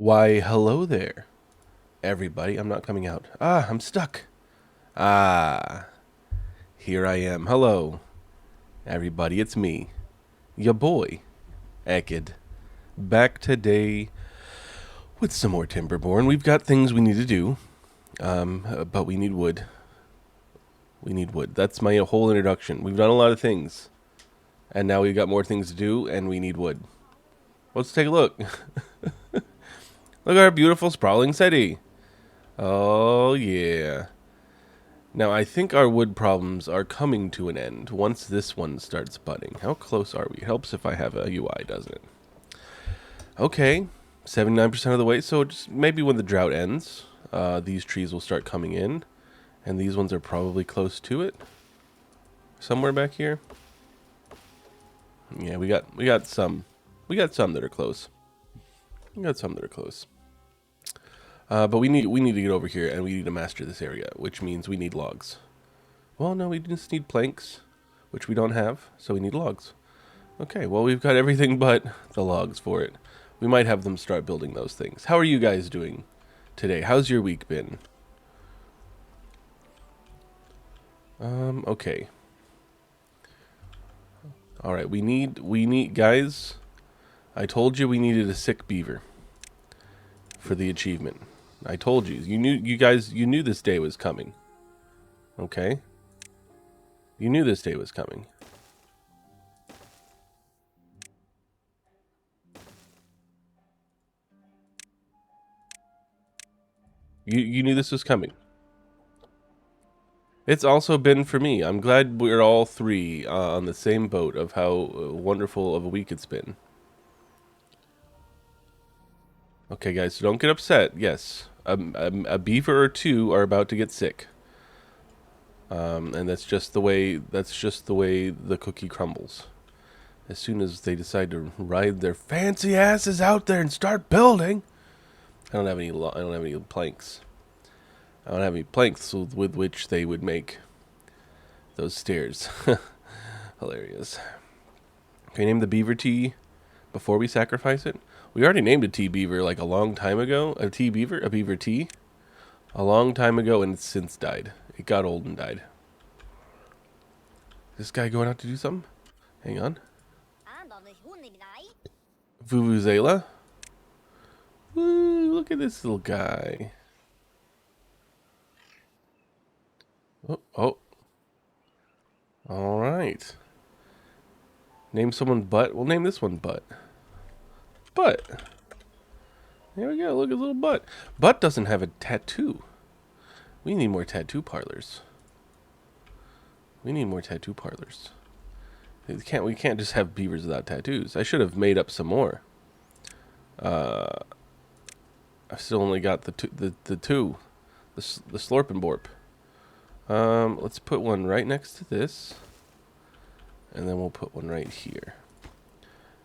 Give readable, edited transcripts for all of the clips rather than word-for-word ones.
Why, hello there, everybody. I'm not coming out. Ah, I'm stuck. Ah, here I am. Hello, everybody. It's me, ya boy, Ekid. Back today with some more Timberborn. We've got things we need to do, but we need wood. We need wood. That's my whole introduction. We've done a lot of things, and now we've got more things to do, and we need wood. Let's take a look. Look at our beautiful sprawling city. Oh, yeah. Now, I think our wood problems are coming to an end once this one starts budding. How close are we? Helps if I have a UI, doesn't it? Okay, 79% of the way. So just maybe when the drought ends, these trees will start coming in. And these ones are probably close to it. Somewhere back here. Yeah, we got some. We got some that are close. We got some that are close. But we need to get over here and we need to master this area, which means we need logs. Well, no, we just need planks, which we don't have, so we need logs. Okay, well, we've got everything but the logs for it. We might have them start building those things. How are you guys doing today? How's your week been? Okay. All right, we need guys. I told you we needed a sick beaver for the achievement. I told you. You knew this day was coming. Okay? You knew this day was coming. You knew this was coming. It's also been for me. I'm glad we're all three on the same boat of how wonderful of a week it's been. Okay, guys, so don't get upset. Yes, a beaver or two are about to get sick, and that's just the way. That's just the way the cookie crumbles. As soon as they decide to ride their fancy asses out there and start building, I don't have any. I don't have any planks. I don't have any planks with which they would make those stairs. Hilarious. Can you name the beaver tea before we sacrifice it? We already named a tea beaver like a long time ago. A tea beaver? A beaver tea? A long time ago, and it's since died. It got old and died. Is this guy going out to do something? Hang on. Vuvuzela? Woo, look at this little guy. Oh, oh. Alright. Name someone Butt. We'll name this one Butt. Butt. There we go. Look at his little butt. Butt doesn't have a tattoo. We need more tattoo parlors. We need more tattoo parlors. We can't just have beavers without tattoos. I should have made up some more. I've still only got the two. The slorp and borp. Let's put one right next to this. And then we'll put one right here.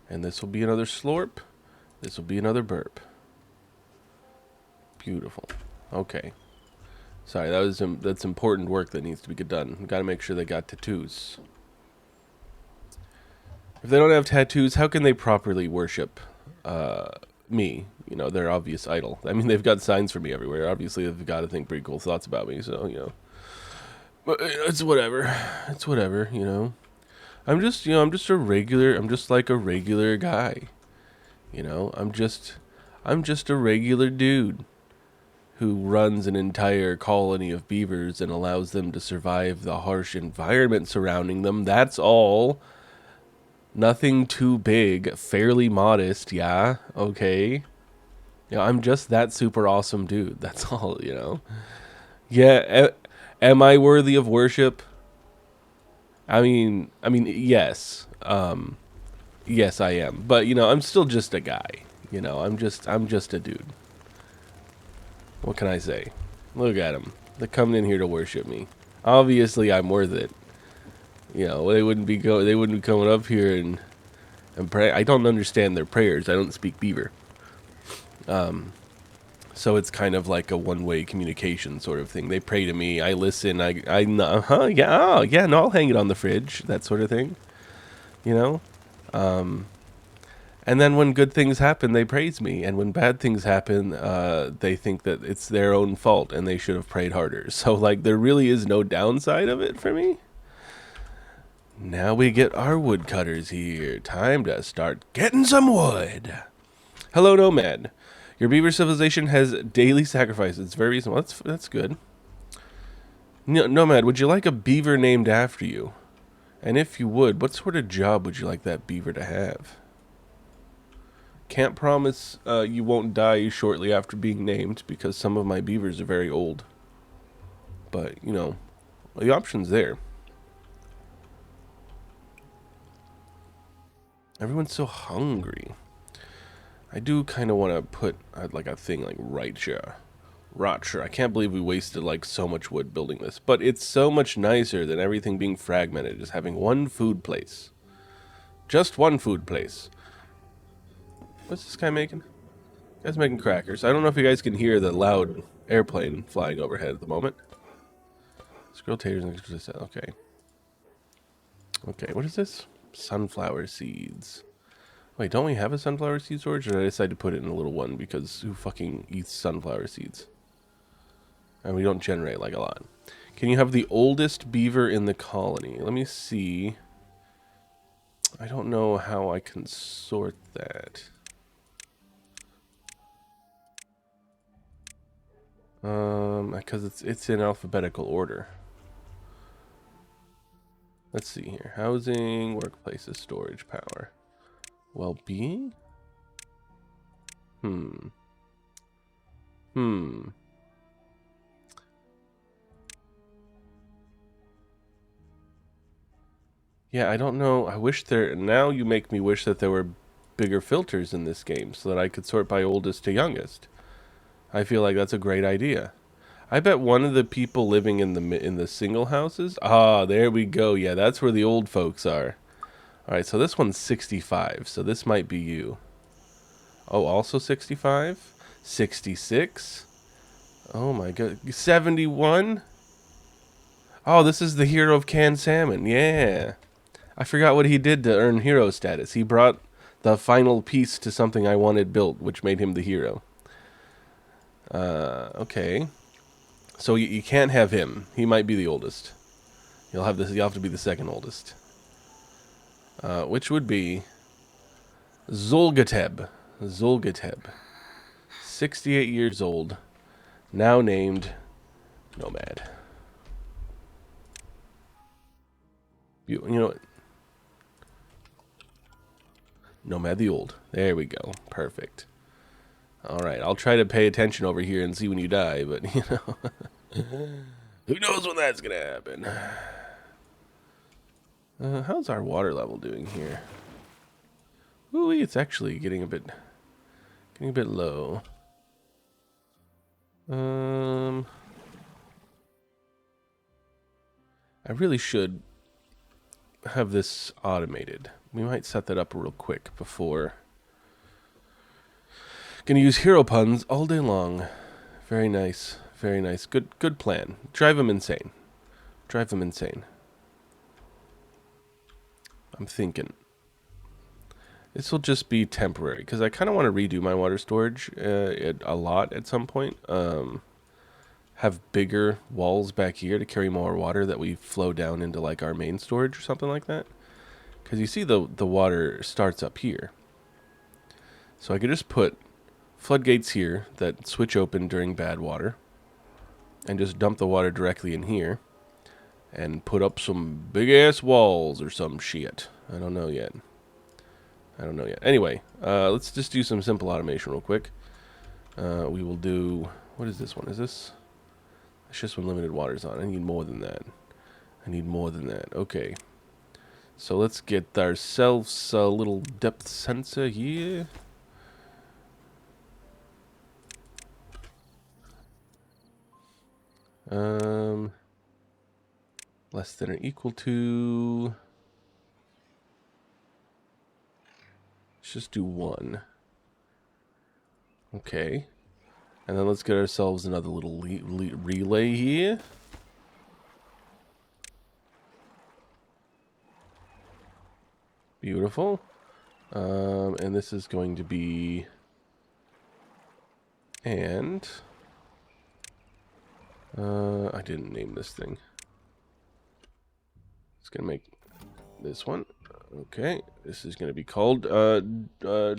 And this will be another slorp. This will be another burp. Beautiful. Okay. Sorry, that's important work that needs to be done. Got to make sure they got tattoos. If they don't have tattoos, how can they properly worship me? You know, their obvious idol. I mean, they've got signs for me everywhere. Obviously, they've got to think pretty cool thoughts about me. So, you know, but it's whatever. It's whatever. You know, I'm just a regular. I'm just like a regular guy. You know, I'm just a regular dude who runs an entire colony of beavers and allows them to survive the harsh environment surrounding them. That's all. Nothing too big, fairly modest, yeah, okay. You know, I'm just that super awesome dude. That's all, you know. Yeah, am I worthy of worship? I mean, yes. Yes, I am. But, you know, I'm still just a guy. You know, I'm just a dude. What can I say? Look at them. They're coming in here to worship me. Obviously, I'm worth it. You know, they wouldn't be coming up here and pray. I don't understand their prayers. I don't speak beaver. So it's kind of like a one-way communication sort of thing. They pray to me. I listen. Yeah, oh, yeah, no, I'll hang it on the fridge. That sort of thing. You know? And then when good things happen, they praise me. And when bad things happen, they think that it's their own fault and they should have prayed harder. So, like, there really is no downside of it for me. Now we get our woodcutters here. Time to start getting some wood. Hello, Nomad. Your beaver civilization has daily sacrifices. It's very reasonable. That's good. Nomad, would you like a beaver named after you? And if you would, what sort of job would you like that beaver to have? Can't promise you won't die shortly after being named because some of my beavers are very old. But, you know, the option's there. Everyone's so hungry. I do kind of want to put like a thing like right here. I can't believe we wasted like so much wood building this. But it's so much nicer than everything being fragmented. Just having one food place. Just one food place. What's this guy making? This guy's making crackers. I don't know if you guys can hear the loud airplane flying overhead at the moment. Squirrel taters and okay. Okay, what is this? Sunflower seeds. Wait, don't we have a sunflower seed storage? Or did I decide to put it in a little one because who fucking eats sunflower seeds? And we don't generate like a lot. Can you have the oldest beaver in the colony? Let me see. I don't know how I can sort that. Because it's in alphabetical order. Let's see here. Housing, workplaces, storage, power. Well-being? Yeah, I don't know. I wish there... Now you make me wish that there were bigger filters in this game so that I could sort by oldest to youngest. I feel like that's a great idea. I bet one of the people living in the single houses... Ah, there we go. Yeah, that's where the old folks are. Alright, so this one's 65, so this might be you. Oh, also 65? 66? Oh my god. 71? Oh, this is the hero of canned salmon. Yeah. I forgot what he did to earn hero status. He brought the final piece to something I wanted built, which made him the hero. Okay. So you can't have him. He might be the oldest. You'll have to be the second oldest. Which would be Zulgateb. 68 years old. Now named Nomad. You know what? Nomad the Old. There we go. Perfect. Alright, I'll try to pay attention over here and see when you die, but, you know. Who knows when that's gonna happen. How's our water level doing here? Ooh, it's actually getting a bit low. I really should have this automated. We might set that up real quick before. Gonna use hero puns all day long. Very nice. Very nice. Good plan. Drive them insane. Drive them insane. I'm thinking. This will just be temporary, because I kind of want to redo my water storage a lot at some point. Have bigger walls back here to carry more water that we flow down into like our main storage or something like that. Because you see the water starts up here. So I could just put floodgates here that switch open during bad water. And just dump the water directly in here. And put up some big ass walls or some shit. I don't know yet. Anyway, let's just do some simple automation real quick. We will do... What is this one? Is this... It's just when limited water's on. I need more than that. Okay. So let's get ourselves a little depth sensor here. Less than or equal to... Let's just do 1. Okay. And then let's get ourselves another little relay here. Beautiful. And this is going to be... And... I didn't name this thing. It's going to make this one. Okay, this is going to be called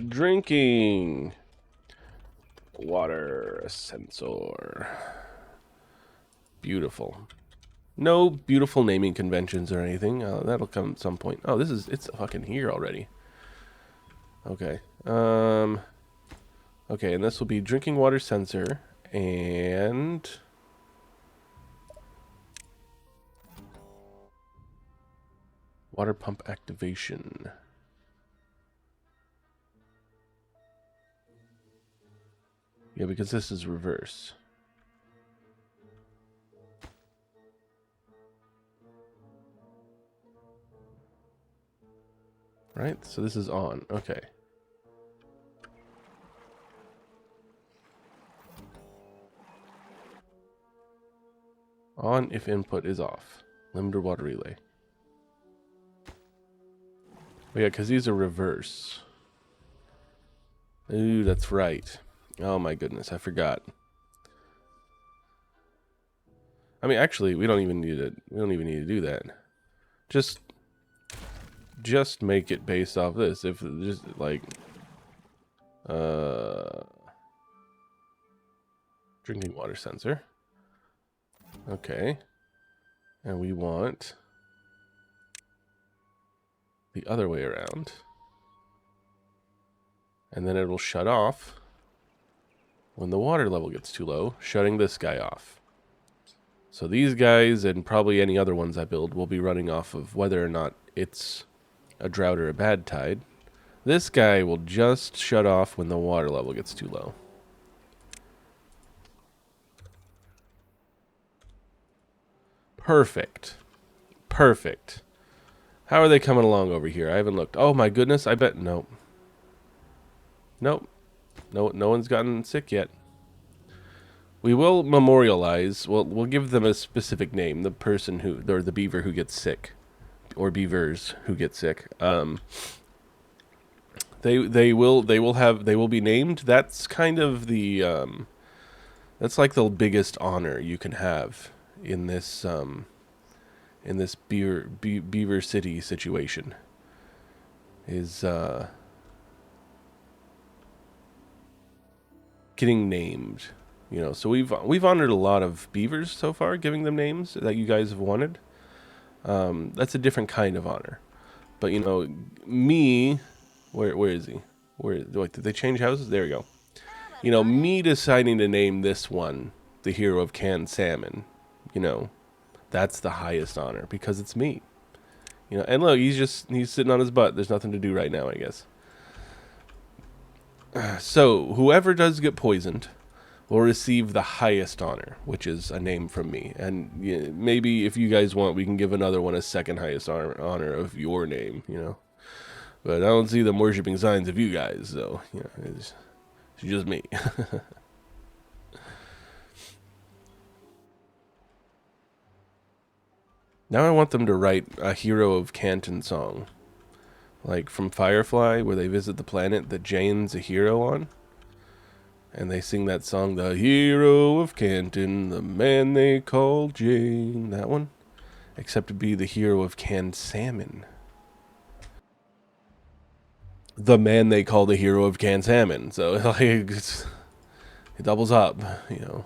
drinking water sensor. Beautiful. No beautiful naming conventions or anything. That'll come at some point. Oh, it's fucking here already. Okay. Okay, and this will be drinking water sensor and water pump activation. Yeah, because this is reverse. Right? So this is on. Okay. On if input is off. Limiter water relay. Oh, yeah, because these are reverse. Ooh, that's right. Oh my goodness, I forgot. I mean, actually, we don't even need to do that. Just make it based off this. If just like drinking water sensor. Okay. And we want the other way around. And then it will shut off when the water level gets too low, shutting this guy off. So these guys and probably any other ones I build will be running off of whether or not it's a drought or a bad tide. This guy will just shut off when the water level gets too low. Perfect. Perfect. How are they coming along over here? I haven't looked. Oh my goodness, I bet... Nope. Nope. No one's gotten sick yet. We will memorialize. We'll give them a specific name. The person who... Or the beaver who gets sick. Or beavers who get sick. They will be named. That's kind of the... that's like the biggest honor you can have in this Beaver City situation is getting named. You know, so we've honored a lot of beavers so far, giving them names that you guys have wanted. That's a different kind of honor. But you know, me, where is he? Did they change houses? There we go. You know, me deciding to name this one the hero of canned salmon, you know, that's the highest honor because it's me. You know, and look, he's sitting on his butt. There's nothing to do right now, I guess. So, whoever does get poisoned will receive the highest honor, which is a name from me. And maybe if you guys want, we can give another one a second highest honor of your name, you know. But I don't see them worshiping signs of you guys, so, you know, it's just me. Now I want them to write a Hero of Canton song. Like from Firefly, where they visit the planet that Jane's a hero on. And they sing that song, The Hero of Canton, the man they call Jane. That one. Except to be the hero of canned salmon. The man they call the hero of canned salmon. So, like, it doubles up, you know.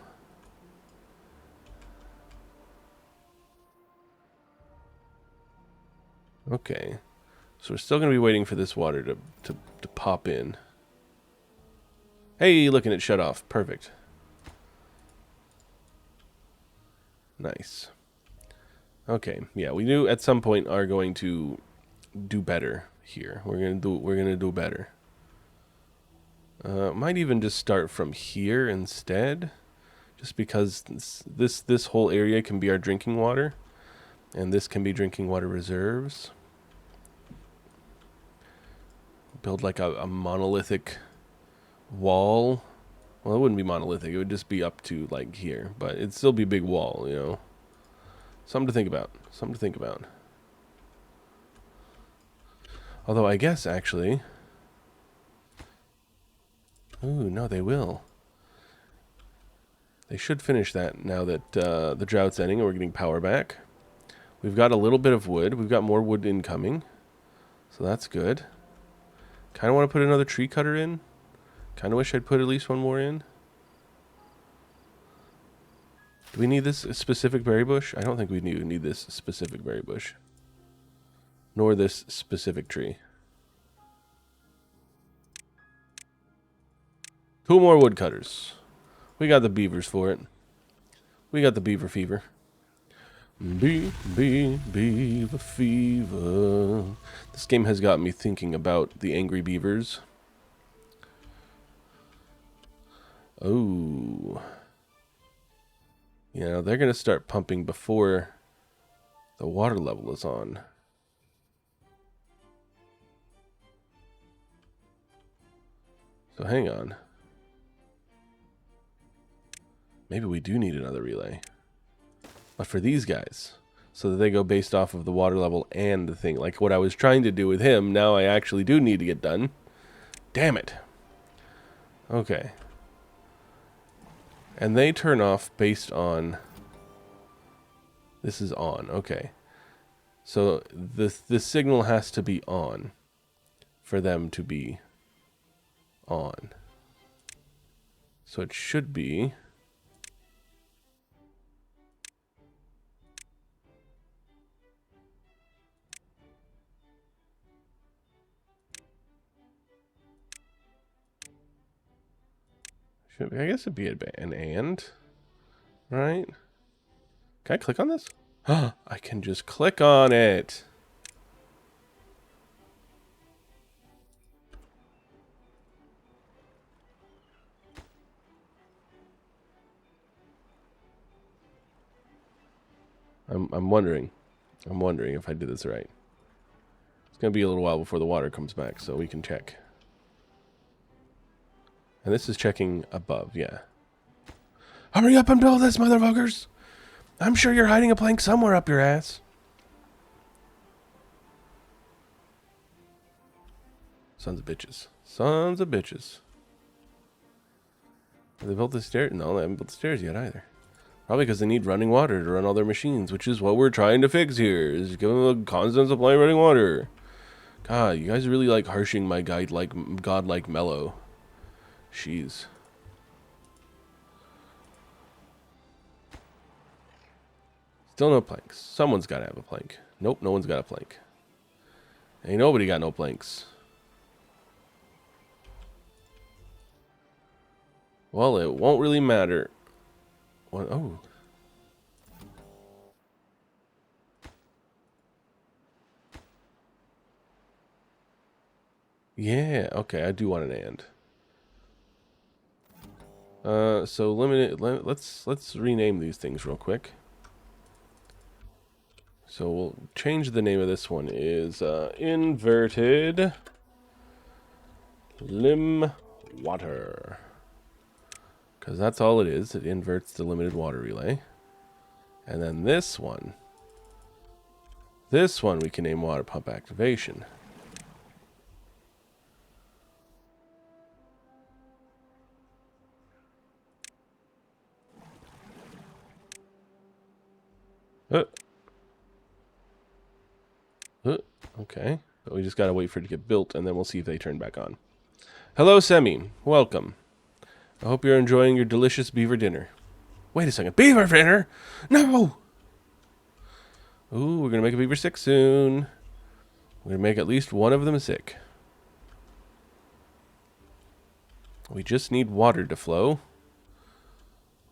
Okay. So we're still going to be waiting for this water to pop in. Hey, looking at shut off. Perfect. Nice. Okay. Yeah, we knew at some point are going to do better here. We're gonna do better. Might even just start from here instead, just because this whole area can be our drinking water, and this can be drinking water reserves. Build like a monolithic wall. Well, it wouldn't be monolithic. It would just be up to like here, but it'd still be a big wall, you know. Something to think about. Something to think about. Although I guess actually, Ooh, no, they will. They should finish that now that the drought's ending and we're getting power back. We've got a little bit of wood. We've got more wood incoming. So that's good. Kind of want to put another tree cutter in. Kind of wish I'd put at least one more in. Do we need this specific berry bush? I don't think we need this specific berry bush. Nor this specific tree. 2 more woodcutters. We got the beavers for it. We got the beaver fever. Beaver fever. This game has got me thinking about the angry beavers. Oh. You know, they're going to start pumping before the water level is on. So hang on. Maybe we do need another relay. But for these guys, so that they go based off of the water level and the thing. Like what I was trying to do with him, now I actually do need to get done. Damn it. Okay. And they turn off based on... This is on, okay. So the signal has to be on for them to be on. So it should be... I guess it'd be an and, right? Can I click on this? I can just click on it. I'm wondering if I did this right. It's gonna be a little while before the water comes back, so we can check. And this is checking above, yeah. Hurry up and build this, motherfuckers! I'm sure you're hiding a plank somewhere up your ass. Sons of bitches. Sons of bitches. Have they built the stairs? No, they haven't built the stairs yet either. Probably because they need running water to run all their machines, which is what we're trying to fix here, is give them a constant supply of running water. God, you guys are really like harshing my godlike mellow. Jeez. Still no planks. Someone's got to have a plank. Nope, no one's got a plank. Ain't nobody got no planks. Well, it won't really matter. What? Oh. Yeah, okay, I do want an and. So let's rename these things real quick. So we'll change the name of this one is inverted lim water. Because that's all it is. It inverts the limited water relay. And then this one we can name water pump activation. Okay. But we just gotta wait for it to get built, and then we'll see if they turn back on. Hello, Semi. Welcome. I hope you're enjoying your delicious beaver dinner. Wait a second. Beaver dinner? No! Ooh, we're gonna make a beaver sick soon. We're gonna make at least one of them sick. We just need water to flow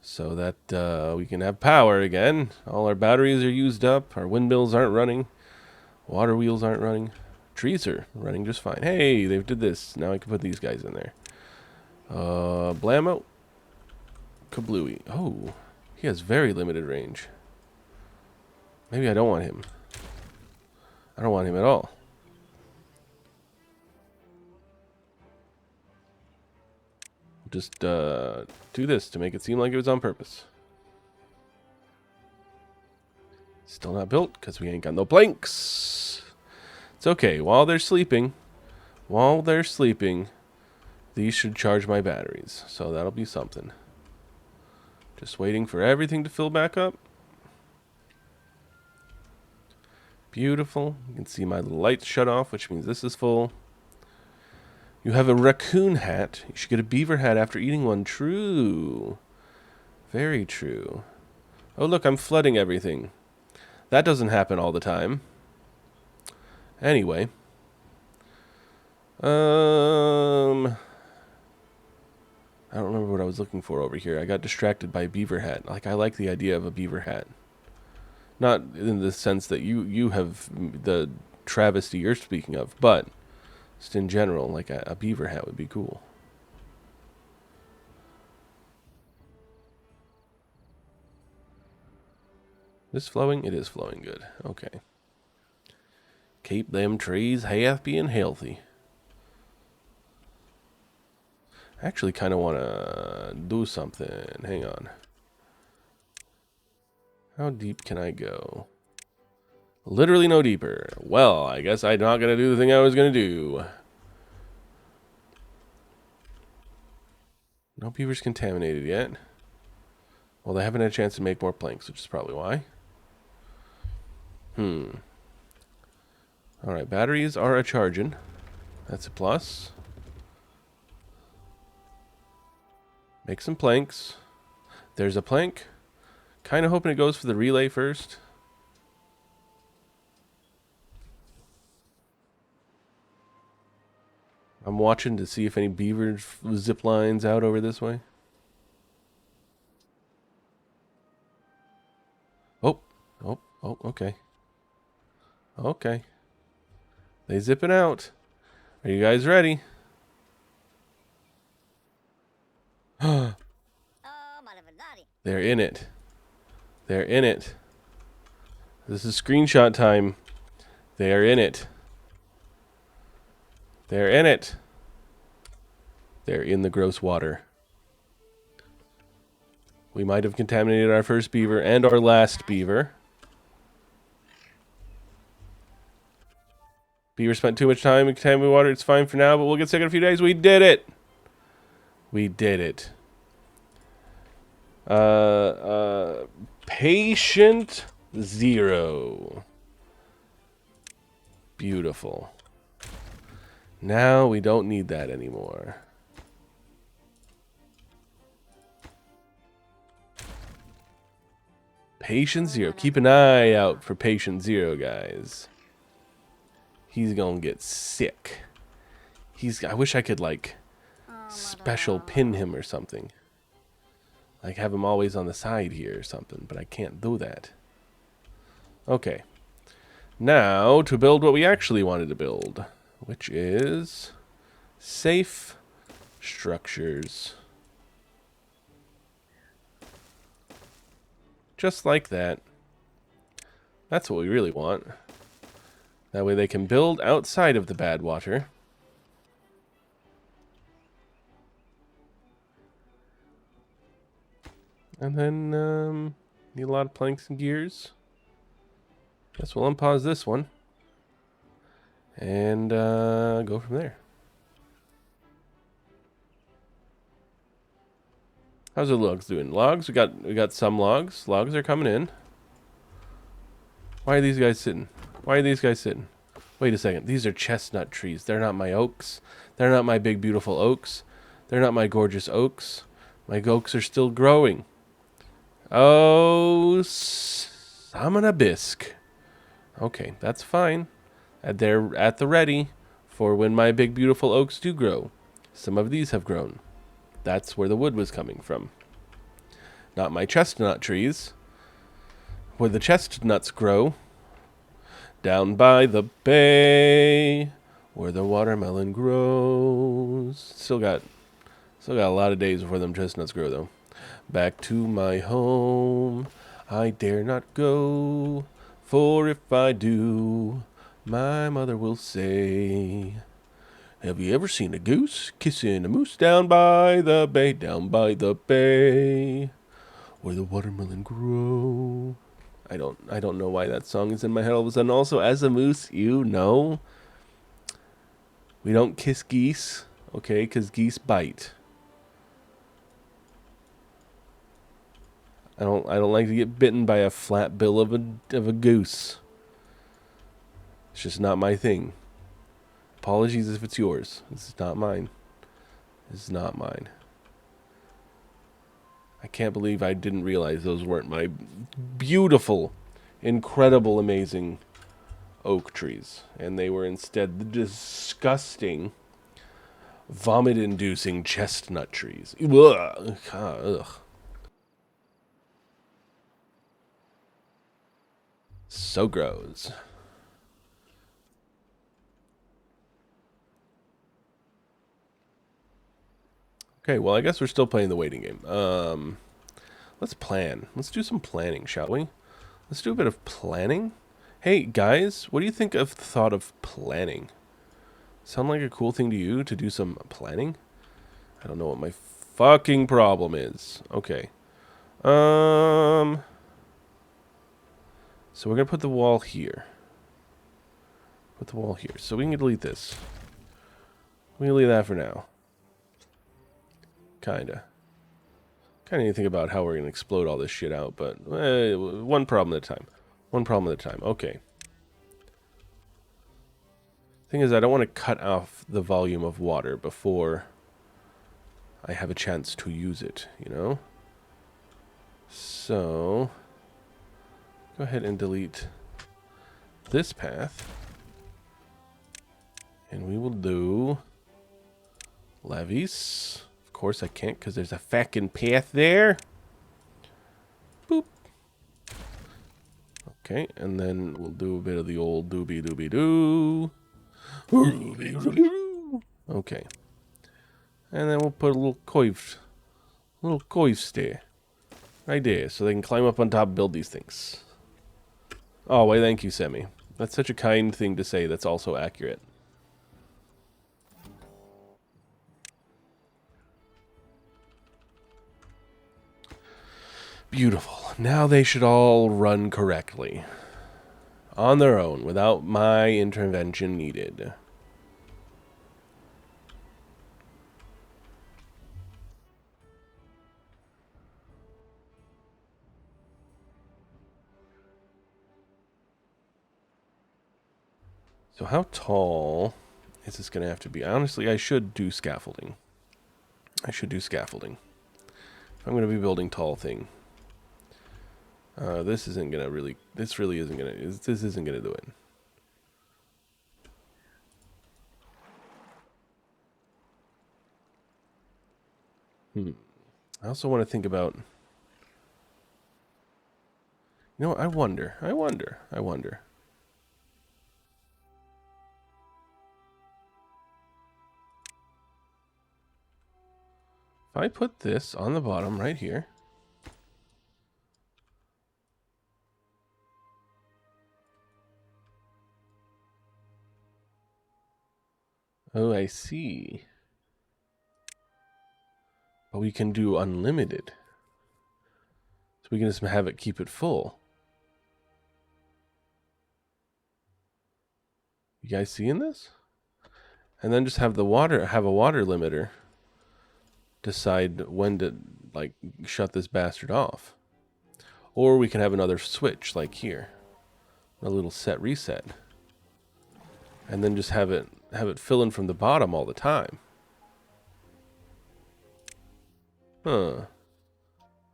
so that we can have power again. All our batteries are used up. Our windmills aren't running. Water wheels aren't running. Trees are running just fine. Hey, they did this. Now I can put these guys in there. Blammo. Kablooey. Oh, he has very limited range. Maybe I don't want him. I don't want him at all. Just do this to make it seem like it was on purpose. Still not built because we ain't got no planks. It's okay. While they're sleeping, the These should charge my batteries, so that'll be something. Just waiting for everything to fill back up. Beautiful. You can see my lights shut off, which means this is full. You have a raccoon hat. You should get a beaver hat after eating one. True. Very true. Oh, look, I'm flooding everything. That doesn't happen all the time. Anyway. I don't remember what I was looking for over here. I got distracted by a beaver hat. Like, I like the idea of a beaver hat. Not in the sense that you have the travesty you're speaking of, but just in general, like a beaver hat would be cool. This flowing? It is flowing good. Okay. Keep them trees happy and healthy. I actually kind of want to do something. Hang on. How deep can I go? Literally no deeper. Well, I guess I'm not going to do the thing I was going to do. No beaver's contaminated yet. Well, they haven't had a chance to make more planks, which is probably why. Alright, batteries are a charging. That's a plus. Make some planks. There's a plank. Kind of hoping it goes for the relay first. I'm watching to see if any beaver zip lines out over this way. Oh, okay. Okay. They zipping out. Are you guys ready? They're in it. They're in it. This is screenshot time. They are in it. They're in it. They're in the gross water. We might have contaminated our first beaver and our last beaver. Beaver spent too much time in contaminated water. It's fine for now, but we'll get sick in a few days. We did it. We did it. Patient 0. Beautiful. Now we don't need that anymore. Patient 0. Keep an eye out for Patient 0, guys. He's gonna get sick. I wish I could, like, special pin him or something. Like, have him always on the side here or something, but I can't do that. Okay. Now, to build what we actually wanted to build, which is safe structures. Just like that. That's what we really want. That way they can build outside of the bad water. And then, need a lot of planks and gears. Guess we'll unpause this one. And, go from there. How's the logs doing? Logs? We got some logs. Logs are coming in. Why are these guys sitting? Why are these guys sitting? Wait a second. These are chestnut trees. They're not my oaks. They're not my big, beautiful oaks. They're not my gorgeous oaks. My oaks are still growing. Oh, Samana Bisque. Okay, that's fine. They're at the ready for when my big, beautiful oaks do grow. Some of these have grown. That's where the wood was coming from. Not my chestnut trees. Where the chestnuts grow. Down by the bay, where the watermelon grows. Still got a lot of days before them chestnuts grow, though. Back to my home, I dare not go, for if I do, my mother will say, have you ever seen a goose kissing a moose down by the bay, where the watermelon grow? I don't know why that song is in my head all of a sudden. Also, as a moose, you know, we don't kiss geese Okay, because geese bite. I don't like to get bitten by a flat bill of a goose. It's just not my thing. Apologies if it's yours. This is not mine. This is not mine. I can't believe I didn't realize those weren't my beautiful, incredible, amazing oak trees. And they were instead the disgusting, vomit-inducing chestnut trees. Ugh. Ugh. So gross. Okay, well, I guess we're still playing the waiting game. Let's plan. Let's do some planning, shall we? Let's do a bit of planning. Hey, guys, what do you think of the thought of planning? Sound like a cool thing to you to do some planning? I don't know what my fucking problem is. Okay. So we're gonna put the wall here. Put the wall here. So we can delete this. We can leave that for now. Kinda need to think about how we're going to explode all this shit out, but one problem at a time. One problem at a time. Okay. Thing is, I don't want to cut off the volume of water before I have a chance to use it, you know? So, go ahead and delete this path. And we will do levees. Of course I can't because there's a fucking path there. Boop. Okay, and then we'll do a bit of the old doobie doobie doo. Okay. And then we'll put a little coif there. Right there, so they can climb up on top and build these things. Oh, why thank you, Semi. That's such a kind thing to say that's also accurate. Beautiful. Now they should all run correctly. On their own, without my intervention needed. So how tall is this going to have to be? Honestly, I should do scaffolding. If I'm going to be building tall thing. This isn't going to really... This really isn't going to... This isn't going to do it. I also want to think about... You know what? I wonder. If I put this on the bottom right here... Oh, I see. But we can do unlimited. So we can just have it keep it full. You guys seeing this? And then just have a water limiter decide when to like shut this bastard off. Or we can have another switch like here. A little set reset. And then just have it fill in from the bottom all the time. Huh.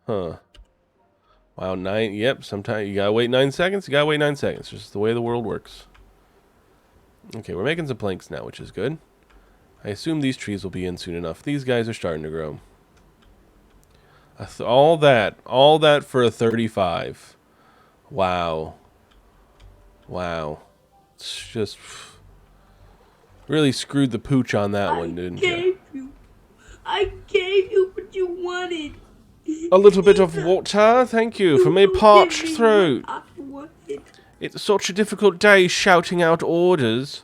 Wow, yep, sometimes you gotta wait 9 seconds. Just the way the world works. Okay, we're making some planks now, which is good. I assume these trees will be in soon enough. These guys are starting to grow. All that for a 35. Wow. It's just really screwed the pooch on that one, didn't you? I gave you what you wanted. A little bit of water, thank you, for my parched throat. It's such a difficult day shouting out orders.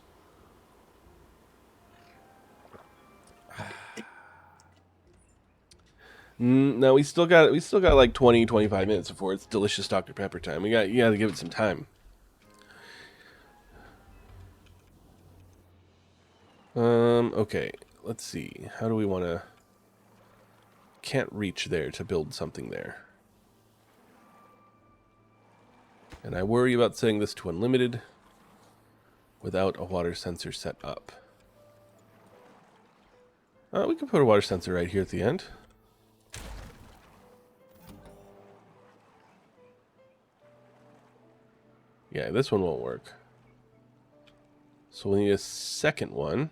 No, we still got like 20, 25 minutes before it's delicious Dr. Pepper time. You got to give it some time. Okay. let's see. How do we want to... Can't reach there to build something there. And I worry about setting this to unlimited without a water sensor set up. We can put a water sensor right here at the end. Yeah, this one won't work. So we'll need a second one.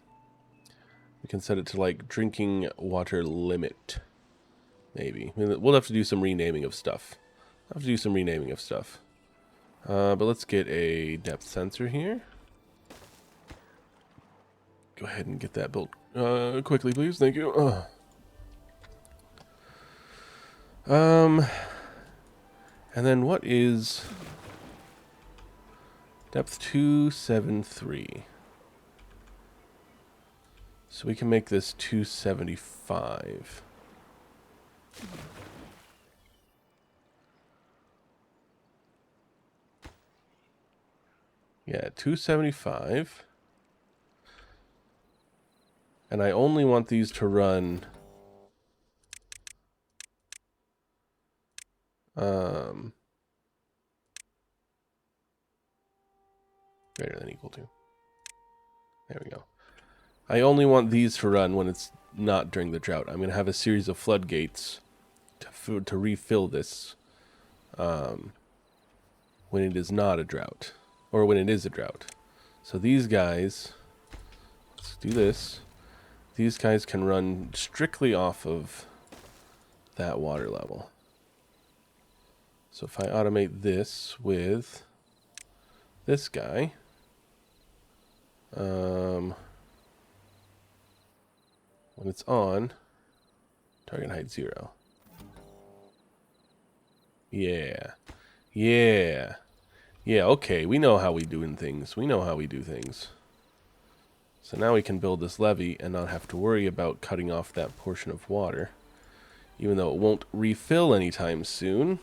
We can set it to like drinking water limit. Maybe. We'll have to do some renaming of stuff. But let's get a depth sensor here. Go ahead and get that built quickly, please. Thank you. And then what is depth 273? So we can make this 275. Yeah, 275. And I only want these to run greater than equal to. There we go. I only want these to run when it's not during the drought. I'm going to have a series of floodgates to refill this when it is not a drought. Or when it is a drought. So these guys, let's do this. These guys can run strictly off of that water level. So if I automate this with this guy, when it's on, target height 0. Yeah. Yeah. Yeah, okay, we know how we doing things. We know how we do things. So now we can build this levee and not have to worry about cutting off that portion of water. Even though it won't refill anytime soon.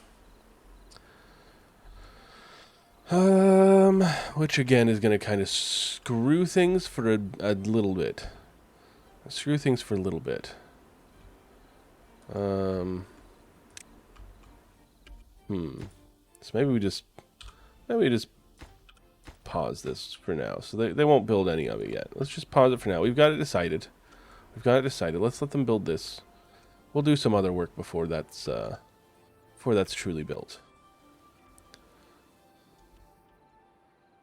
Which again is going to kind of screw things for a little bit. So maybe we just pause this for now. So they won't build any of it yet. Let's just pause it for now. We've got it decided. Let's let them build this. We'll do some other work before that's truly built.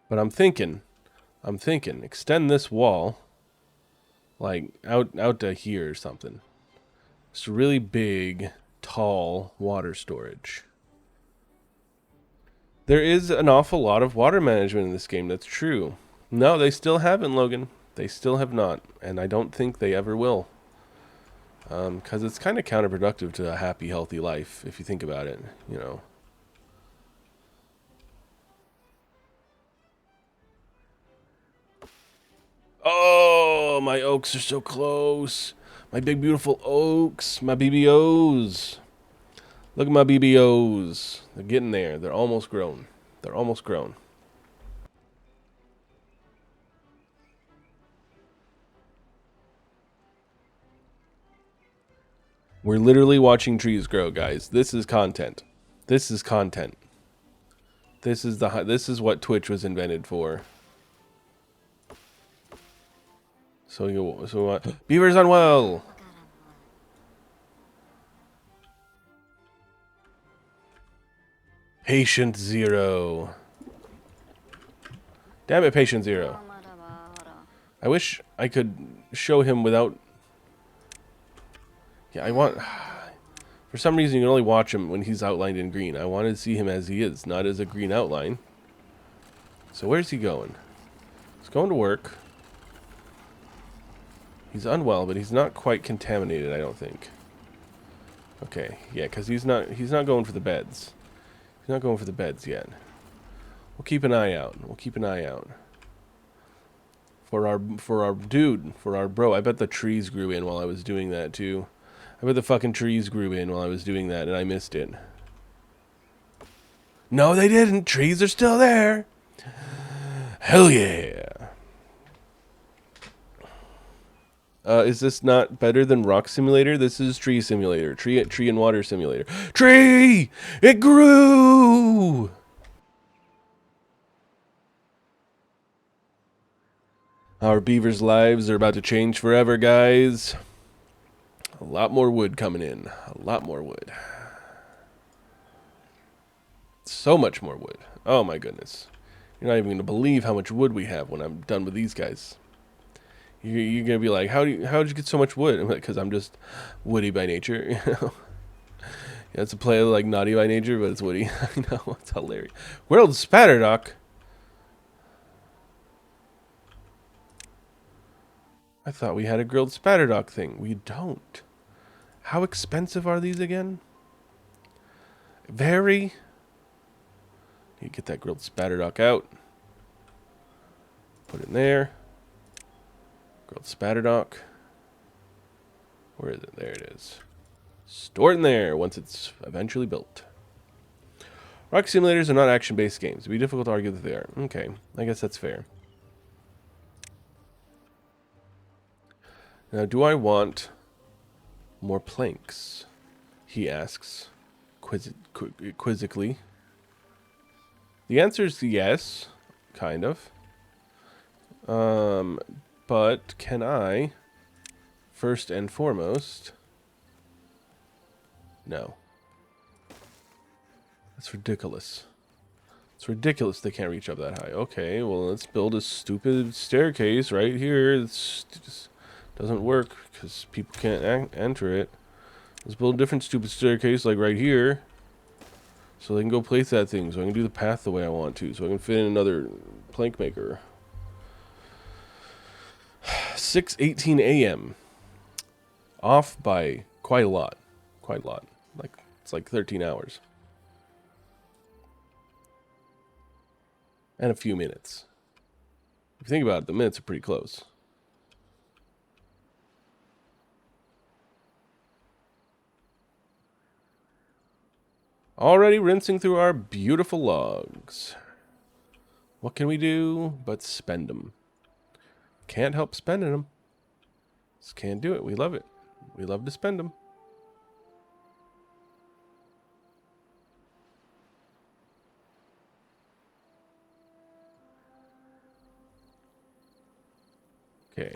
But I'm thinking, extend this wall like out to here or something. It's a really big, tall water storage. There is an awful lot of water management in this game, that's true. No, they still haven't, Logan. They still have not, and I don't think they ever will. Because it's kind of counterproductive to a happy, healthy life, if you think about it, you know. Oh, my oaks are so close. My big, beautiful oaks. My BBOs. Look at my BBOs. They're getting there. They're almost grown. We're literally watching trees grow, guys. This is content. This is what Twitch was invented for. So we want beaver's unwell. Patient 0. Damn it, Patient 0. I wish I could show him without... Yeah, I want... For some reason, you can only watch him when he's outlined in green. I wanted to see him as he is, not as a green outline. So where's he going? He's going to work. He's unwell, but he's not quite contaminated, I don't think. Okay, yeah, because he's not going for the beds. He's not going for the beds yet. We'll keep an eye out. For our bro. I bet the trees grew in while I was doing that too. I bet the fucking trees grew in while I was doing that and I missed it. No, they didn't. Trees are still there. Hell yeah. Is this not better than Rock Simulator? This is Tree Simulator. Tree and Water Simulator. Tree! It grew! Our beavers' lives are about to change forever, guys. A lot more wood coming in. A lot more wood. So much more wood. Oh my goodness. You're not even going to believe how much wood we have when I'm done with these guys. You're going to be like, how'd you get so much wood? I'm like, because I'm just woody by nature. You know? Yeah, it's a play like naughty by nature, but it's woody. I know, it's hilarious. World Spatterdock. I thought we had a grilled spatterdock thing. We don't. How expensive are these again? Very. You get that grilled spatterdock out. Put it in there. Grilled spatterdock. Where is it? There it is. Store it in there once it's eventually built. Rock simulators are not action-based games. It'd be difficult to argue that they are. Okay, I guess that's fair. Now, do I want more planks? He asks, quizzically. The answer is yes, kind of. But can I, first and foremost... No. That's ridiculous. It's ridiculous they can't reach up that high. Okay, well, let's build a stupid staircase right here. It just doesn't work because people can't enter it. Let's build a different stupid staircase like right here. So they can go place that thing. So I can do the path the way I want to. So I can fit in another plank maker. 6:18 a.m. Off by quite a lot. Quite a lot. Like, it's like 13 hours. And a few minutes. If you think about it, the minutes are pretty close. Already rinsing through our beautiful logs. What can we do but spend them? Can't help spending them. Just can't do it. We love it. We love to spend them. Okay.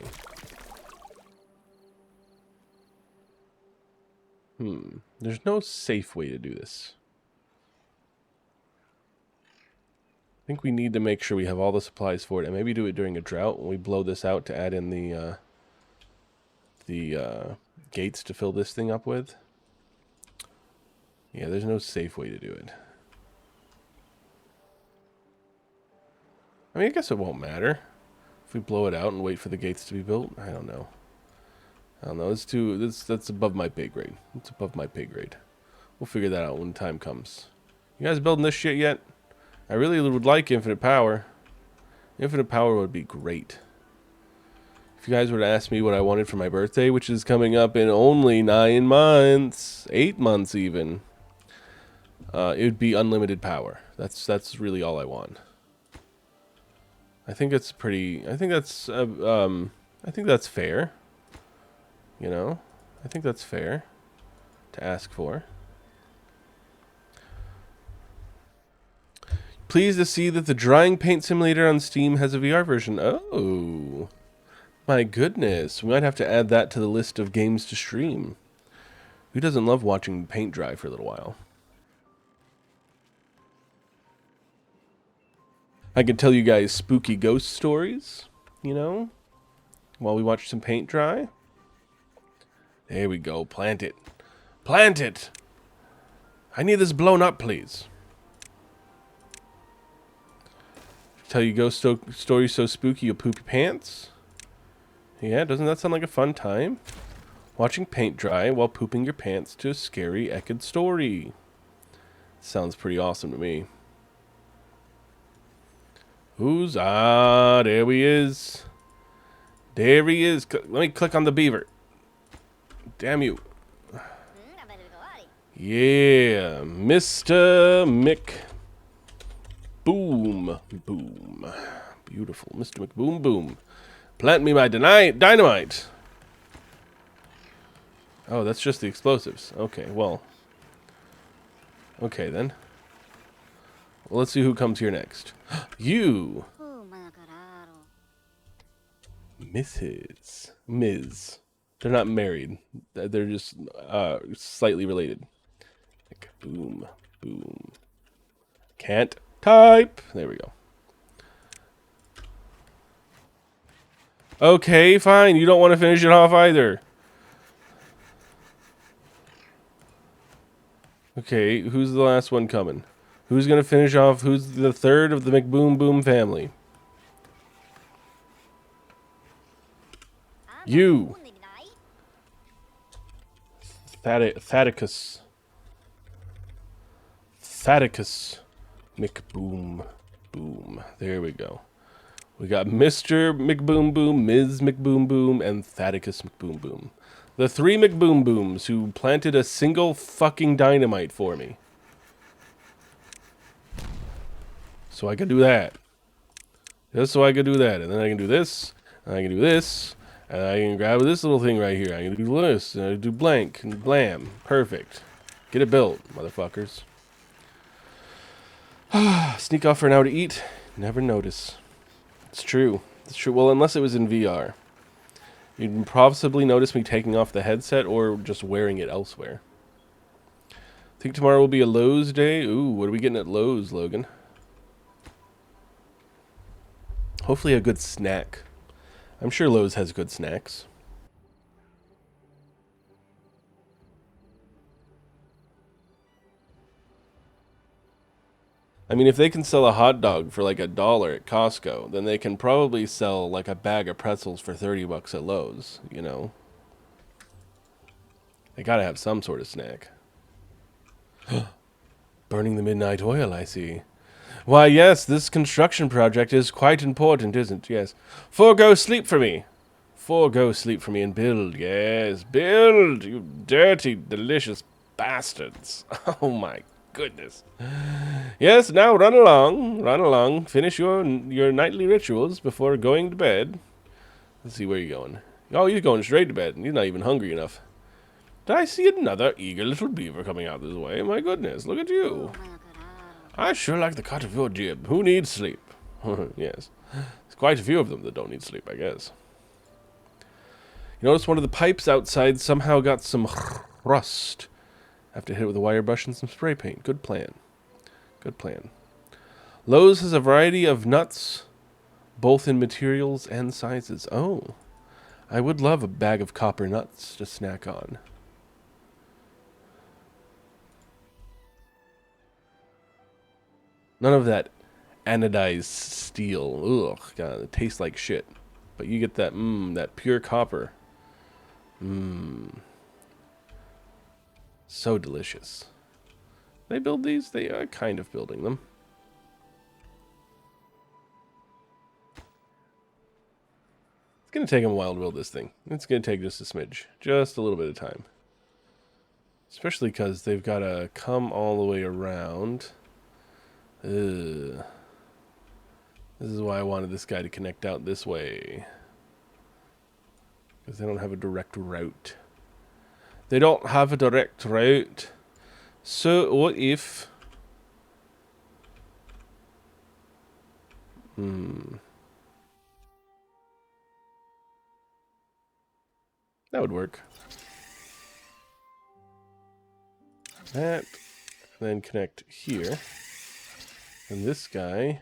There's no safe way to do this. I think we need to make sure we have all the supplies for it, and maybe do it during a drought when we blow this out to add in the gates to fill this thing up with. Yeah, there's no safe way to do it. I mean, I guess it won't matter if we blow it out and wait for the gates to be built. I don't know. I don't know. That's above my pay grade. It's above my pay grade. We'll figure that out when time comes. You guys building this shit yet? I really would like infinite power. Infinite power would be great. If you guys were to ask me what I wanted for my birthday, which is coming up in only 9 months, 8 months even, it would be unlimited power. That's really all I want. I think it's pretty. I think that's fair. You know, I think that's fair to ask for. Pleased to see that the drying paint simulator on Steam has a VR version. Oh, my goodness. We might have to add that to the list of games to stream. Who doesn't love watching paint dry for a little while? I can tell you guys spooky ghost stories, you know, while we watch some paint dry. There we go. Plant it. Plant it! I need this blown up, please. Tell you ghost stories so spooky you'll poop your pants? Yeah, doesn't that sound like a fun time? Watching paint dry while pooping your pants to a scary Ekid story. Sounds pretty awesome to me. There he is. There he is. Let me click on the beaver. Damn you. Yeah, Mr. Mick. Boom. Boom. Beautiful. Mr. McBoom Boom. Plant me my dynamite. Oh, that's just the explosives. Okay, well. Okay, then. Well, let's see who comes here next. You! Ms. They're not married. They're just slightly related. Like, boom, boom. Can't type. There we go. Okay, fine. You don't want to finish it off either. Okay, who's the last one coming? Who's going to finish off? Who's the third of the McBoom Boom family? You. Thaddeus. McBoom Boom. There we go. We got Mr. McBoom Boom, Ms. McBoom Boom, and Thaddeus McBoom Boom. The 3 McBoom Booms who planted a single fucking dynamite for me. So I can do that. Just so I can do that. And then I can do this. And I can do this. And I can grab this little thing right here. I can do this. And I do blank. And blam. Perfect. Get it built, motherfuckers. Sneak off for an hour to eat. Never notice. It's true. It's true. Well, unless it was in VR. You'd possibly notice me taking off the headset or just wearing it elsewhere. Think tomorrow will be a Lowe's day? Ooh, what are we getting at Lowe's, Logan? Hopefully a good snack. I'm sure Lowe's has good snacks. I mean, if they can sell a hot dog for like $1 at Costco, then they can probably sell like a bag of pretzels for $30 at Lowe's, you know? They gotta have some sort of snack. Burning the midnight oil, I see. Why, yes, this construction project is quite important, isn't it? Yes. Forgo sleep for me. Forgo sleep for me and build. Yes, build, you dirty, delicious bastards. Oh, my goodness. Yes, now run along. Finish your nightly rituals before going to bed. Let's see, where you're going. Oh, you're going straight to bed. You're not even hungry enough. Did I see another eager little beaver coming out this way? My goodness, look at you. I sure like the cut of your jib. Who needs sleep? Yes. There's quite a few of them that don't need sleep, I guess. You notice one of the pipes outside somehow got some rust. Have to hit it with a wire brush and some spray paint. Good plan. Good plan. Lowe's has a variety of nuts, both in materials and sizes. Oh, I would love a bag of copper nuts to snack on. None of that anodized steel. Ugh, God, it tastes like shit. But you get that, that pure copper. So delicious. They build these? They are kind of building them. It's going to take them a while to build this thing. It's going to take just a smidge. Just a little bit of time. Especially because they've got to come all the way around. Ugh. This is why I wanted this guy to connect out this way. Because they don't have a direct route. They don't have a direct route. So what if... That would work. That. And then connect here. And this guy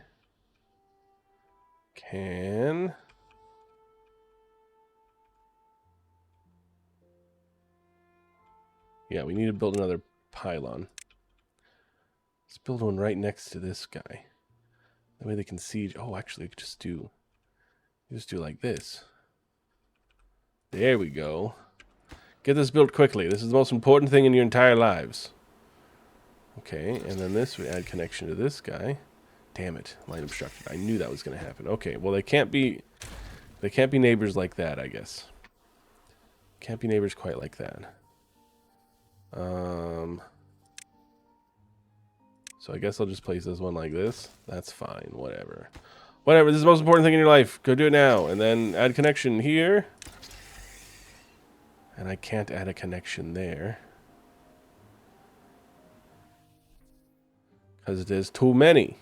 can... Yeah, we need to build another pylon. Let's build one right next to this guy. That way they can see... Oh, actually, just do like this. There we go. Get this built quickly. This is the most important thing in your entire lives. Okay, and then this, we add connection to this guy. Damn it, line obstructed. I knew that was going to happen. Okay, well they can't be neighbors like that, I guess. Can't be neighbors quite like that. So I guess I'll just place this one like this. That's fine, whatever. Whatever, this is the most important thing in your life. Go do it now. And then add connection here. And I can't add a connection there. Because there's too many.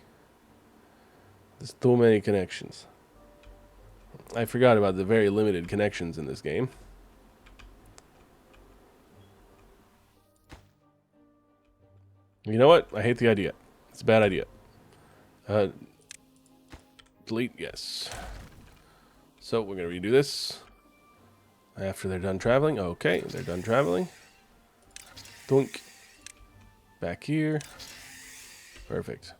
There's too many connections. I forgot about the very limited connections in this game. You know what? I hate the idea. It's a bad idea. Delete, yes. So we're going to redo this. After they're done traveling. Okay, they're done traveling. Doink. Back here. Perfect.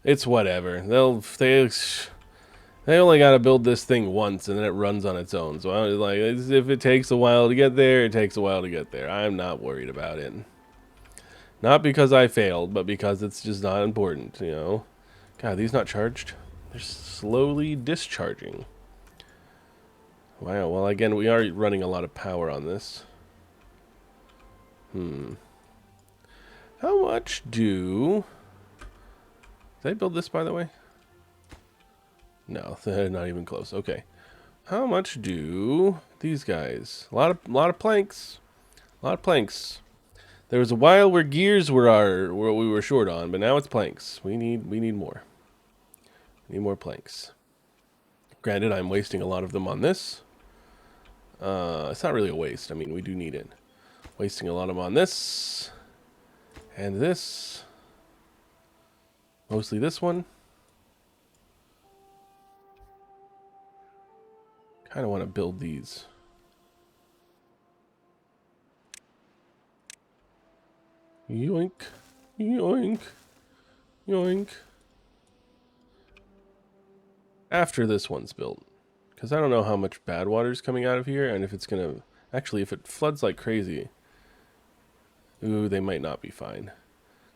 It's whatever. They only got to build this thing once, and then it runs on its own. So I was like, if it takes a while to get there, it takes a while to get there. I'm not worried about it. Not because I failed, but because it's just not important, you know. God, these not charged? They're slowly discharging. Wow, well, again, we are running a lot of power on this. How much do... Did I build this, by the way? No, they're not even close. Okay. How much do these guys? A lot of planks. A lot of planks. There was a while where gears were where we were short on, but now it's planks. We need more. We need more planks. Granted, I'm wasting a lot of them on this. It's not really a waste. I mean, we do need it. Wasting a lot of them on this. And this. Mostly this one. Kind of want to build these. Yoink. Yoink. Yoink. After this one's built. Because I don't know how much bad water is coming out of here, and if it's going to... Actually, if it floods like crazy... Ooh, they might not be fine.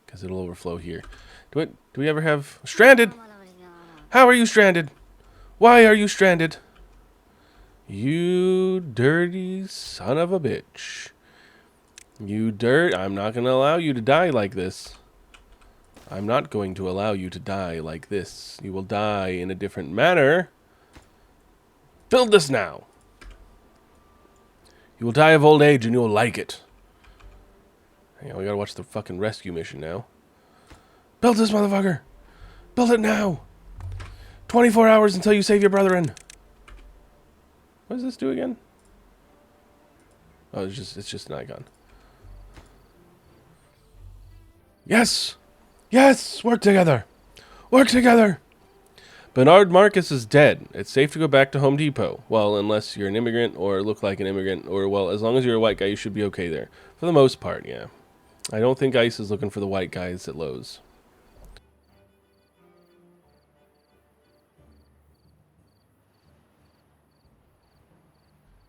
Because it'll overflow here. Do we ever have... Stranded! How are you stranded? Why are you stranded? You dirty son of a bitch. You dirt... I'm not going to allow you to die like this. I'm not going to allow you to die like this. You will die in a different manner. Build this now. You will die of old age and you will like it. Hang on, we gotta watch the fucking rescue mission now. Build this motherfucker. Build it now. 24 hours until you save your brethren. What does this do again? Oh, it's just an icon. Yes! Yes! Work together! Work together! Bernard Marcus is dead. It's safe to go back to Home Depot. Well, unless you're an immigrant or look like an immigrant, or, well, as long as you're a white guy, you should be okay there. For the most part, yeah. I don't think ICE is looking for the white guys at Lowe's.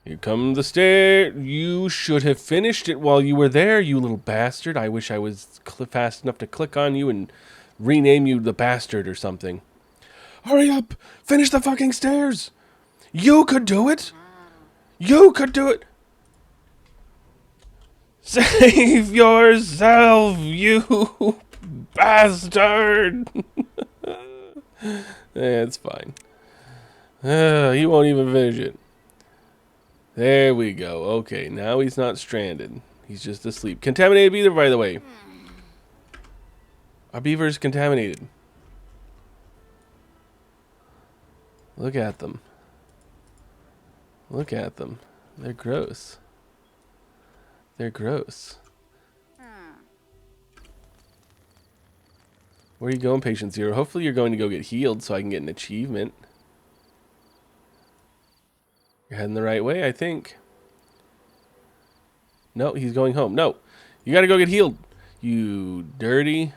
Here come the stair. You should have finished it while you were there, you little bastard. I wish I was fast enough to click on you and rename you the bastard or something. Hurry up! Finish the fucking stairs! You could do it! You could do it! Save yourself, you bastard! Yeah, it's fine. He won't even finish it. There we go. Okay, now he's not stranded. He's just asleep. Contaminated beaver, by the way. Our beaver is contaminated. Look at them. Look at them. They're gross. They're gross. Where are you going, Patient Zero? Hopefully you're going to go get healed so I can get an achievement. You're heading the right way, I think. No, he's going home. No, you gotta go get healed. You dirty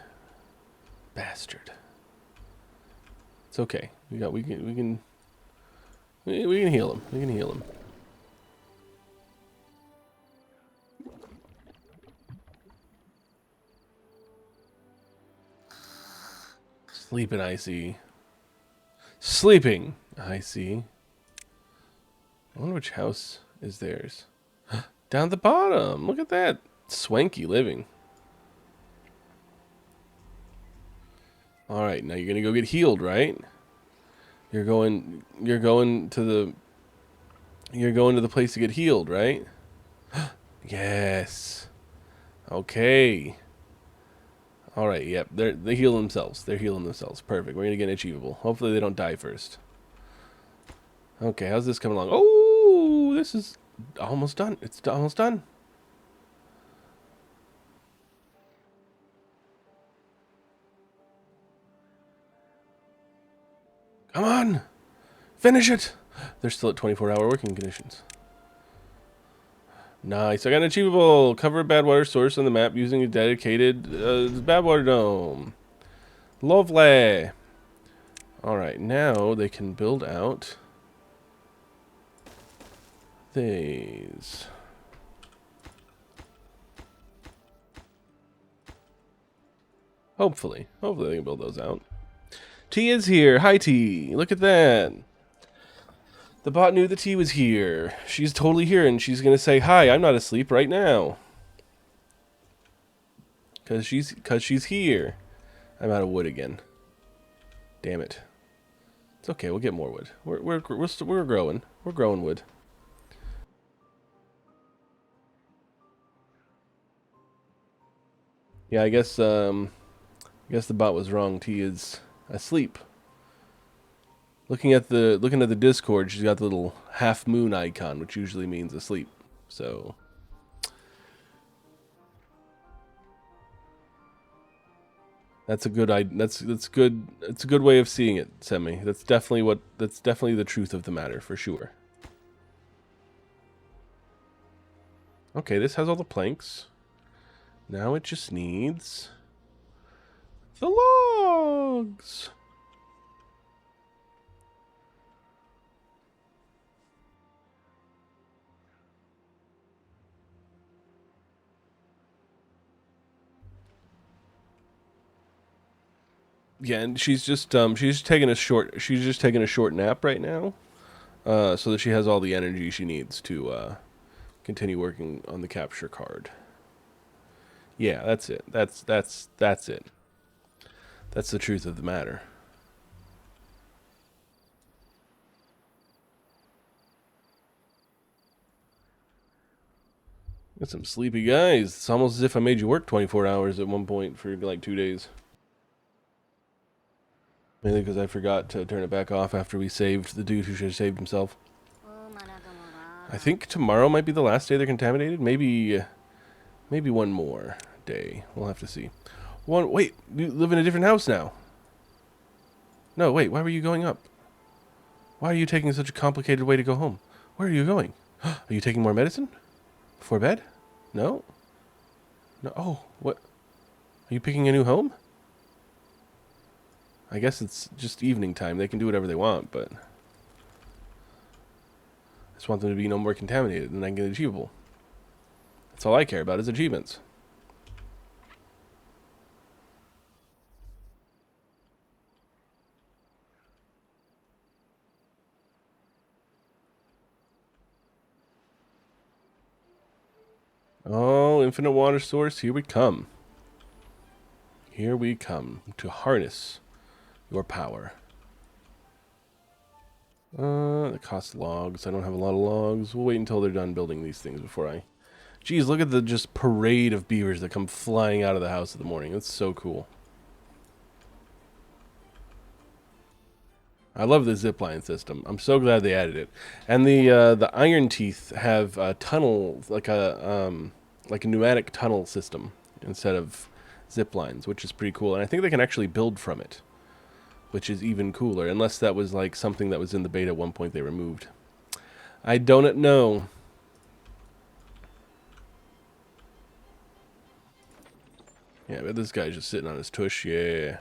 bastard. It's okay. We can heal him. We can heal him. Sleeping, I see. Sleeping, I see. I wonder which house is theirs. Down at the bottom. Look at that. Swanky living. Alright, now you're gonna go get healed, right? You're going to the place to get healed, right? Yes. Okay. All right. Yep. They heal themselves. They're healing themselves. Perfect. We're gonna get an achievable. Hopefully they don't die first. Okay. How's this coming along? Oh, this is almost done. It's almost done. Come on. Finish it. They're still at 24-hour working conditions. Nice. I got an achievable. Cover a bad water source on the map using a dedicated bad water dome. Lovely. Alright, now they can build out these. Hopefully. Hopefully they can build those out. T is here. Hi, T. Look at that. The bot knew the T was here. She's totally here, and she's going to say, hi, I'm not asleep right now. Because she's here. I'm out of wood again. Damn it. It's okay. We'll get more wood. We're growing. We're growing wood. Yeah, I guess the bot was wrong. T is asleep. Looking at the Discord, she's got the little half moon icon, which usually means asleep. So that's a good that's good. It's a good way of seeing it, Semi. That's definitely the truth of the matter for sure. Okay, this has all the planks. Now it just needs the logs. Yeah, and she's just taking a short nap right now, so that she has all the energy she needs to continue working on the capture card. Yeah, that's it. That's it. That's the truth of the matter. Got some sleepy guys. It's almost as if I made you work 24 hours at one point for like 2 days. Mainly because I forgot to turn it back off after we saved the dude who should have saved himself. I think tomorrow might be the last day they're contaminated. Maybe one more day. We'll have to see. Wait, you live in a different house now. No, wait, why were you going up? Why are you taking such a complicated way to go home? Where are you going? Are you taking more medicine? Before bed? No? No. Oh, what? Are you picking a new home? I guess it's just evening time. They can do whatever they want, but I just want them to be no more contaminated and then get achievable. That's all I care about is achievements. Oh, infinite water source, here we come. Here we come to harness your power. It costs logs. I don't have a lot of logs. We'll wait until they're done building these things before I... Geez, look at the just parade of beavers that come flying out of the house in the morning. That's so cool. I love the zipline system. I'm so glad they added it. And the iron teeth have a tunnel, like a pneumatic tunnel system instead of zip lines, which is pretty cool. And I think they can actually build from it, which is even cooler. Unless that was like something that was in the beta at one point they removed. I don't know. Yeah, but this guy's just sitting on his tush. Yeah.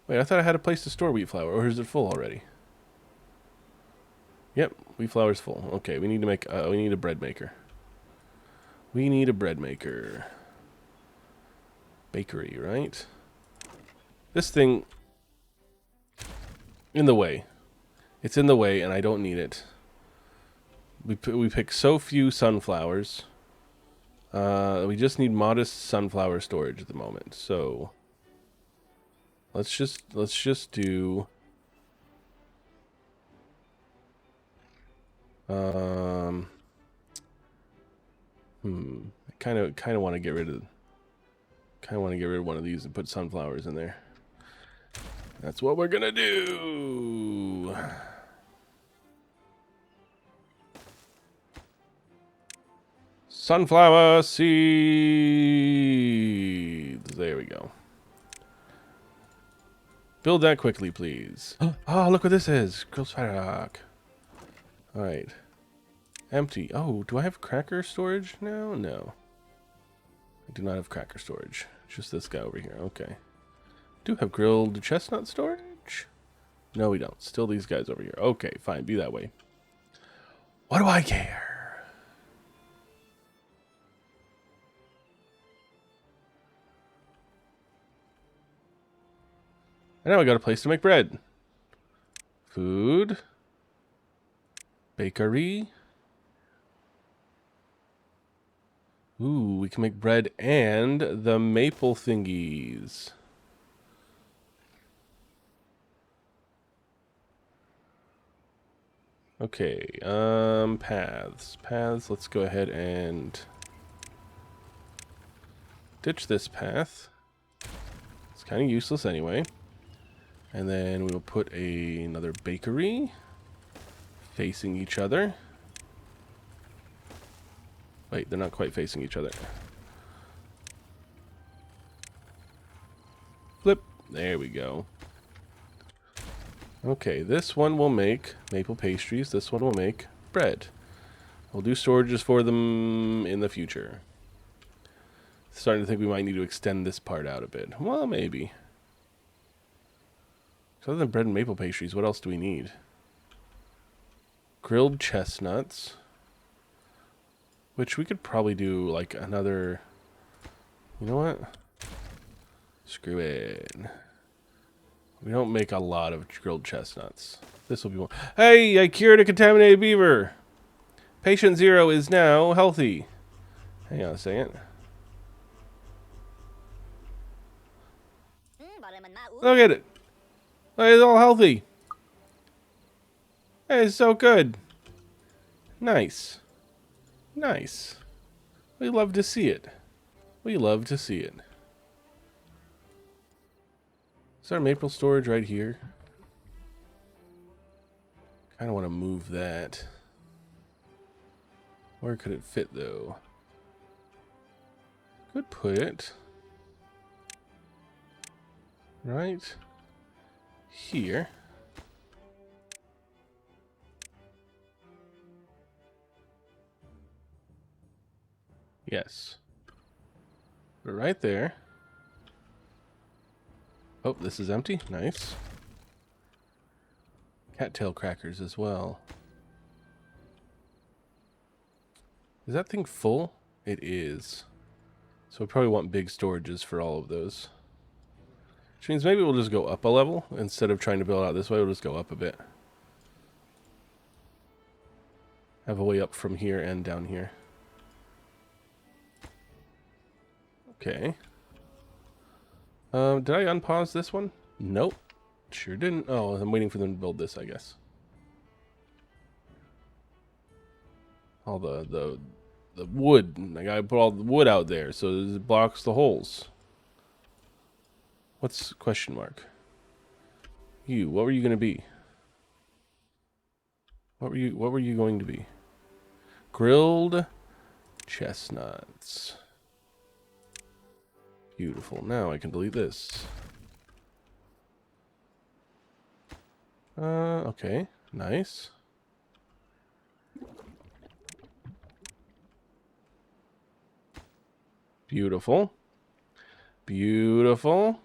Wait, I thought I had a place to store wheat flour, or is it full already? Yep, wheat flour's full. Okay, we need to make. We need a bread maker. We need a bread maker. Bakery, right? This thing in the way. It's in the way, and I don't need it. We pick so few sunflowers. We just need modest sunflower storage at the moment. So let's just do. I kind of want to get rid of one of these and put sunflowers in there. That's what we're gonna do. Sunflower seeds. There we go. Build that quickly, please. Oh, look what this is. Grilled paddock. Alright. Empty. Oh, do I have cracker storage now? No. I do not have cracker storage. Just this guy over here. Okay. Do have grilled chestnut storage? No, we don't. Still these guys over here. Okay, fine. Be that way. What do I care? And now I got a place to make bread. Food. Bakery. Ooh, we can make bread and the maple thingies. Okay, paths. Paths, let's go ahead and ditch this path. It's kind of useless anyway. And then we will put another bakery facing each other. Wait, they're not quite facing each other. Flip. There we go. Okay, this one will make maple pastries. This one will make bread. We'll do storages for them in the future. Starting to think we might need to extend this part out a bit. Well, maybe. So other than bread and maple pastries, what else do we need? Grilled chestnuts. Which we could probably do like another... You know what? Screw it. We don't make a lot of grilled chestnuts. This will be one. Hey, I cured a contaminated beaver. Patient 0 is now healthy. Hang on a second. Look at it. It's all healthy. Hey, it's so good. Nice. Nice. We love to see it. We love to see it. Is our maple storage right here? Kind of want to move that. Where could it fit, though? Could put it right here. Yes. But right there. Oh, this is empty. Nice. Cattail crackers as well. Is that thing full? It is. So we probably want big storages for all of those. Which means maybe we'll just go up a level. Instead of trying to build out this way, we'll just go up a bit. Have a way up from here and down here. Okay. Did I unpause this one? Nope. Sure didn't. Oh, I'm waiting for them to build this, I guess. All the wood. I gotta put all the wood out there so it blocks the holes. What's question mark? You, what were you gonna be? What were you going to be? Grilled chestnuts. Beautiful. Now I can delete this. Okay. Nice. Beautiful. Beautiful.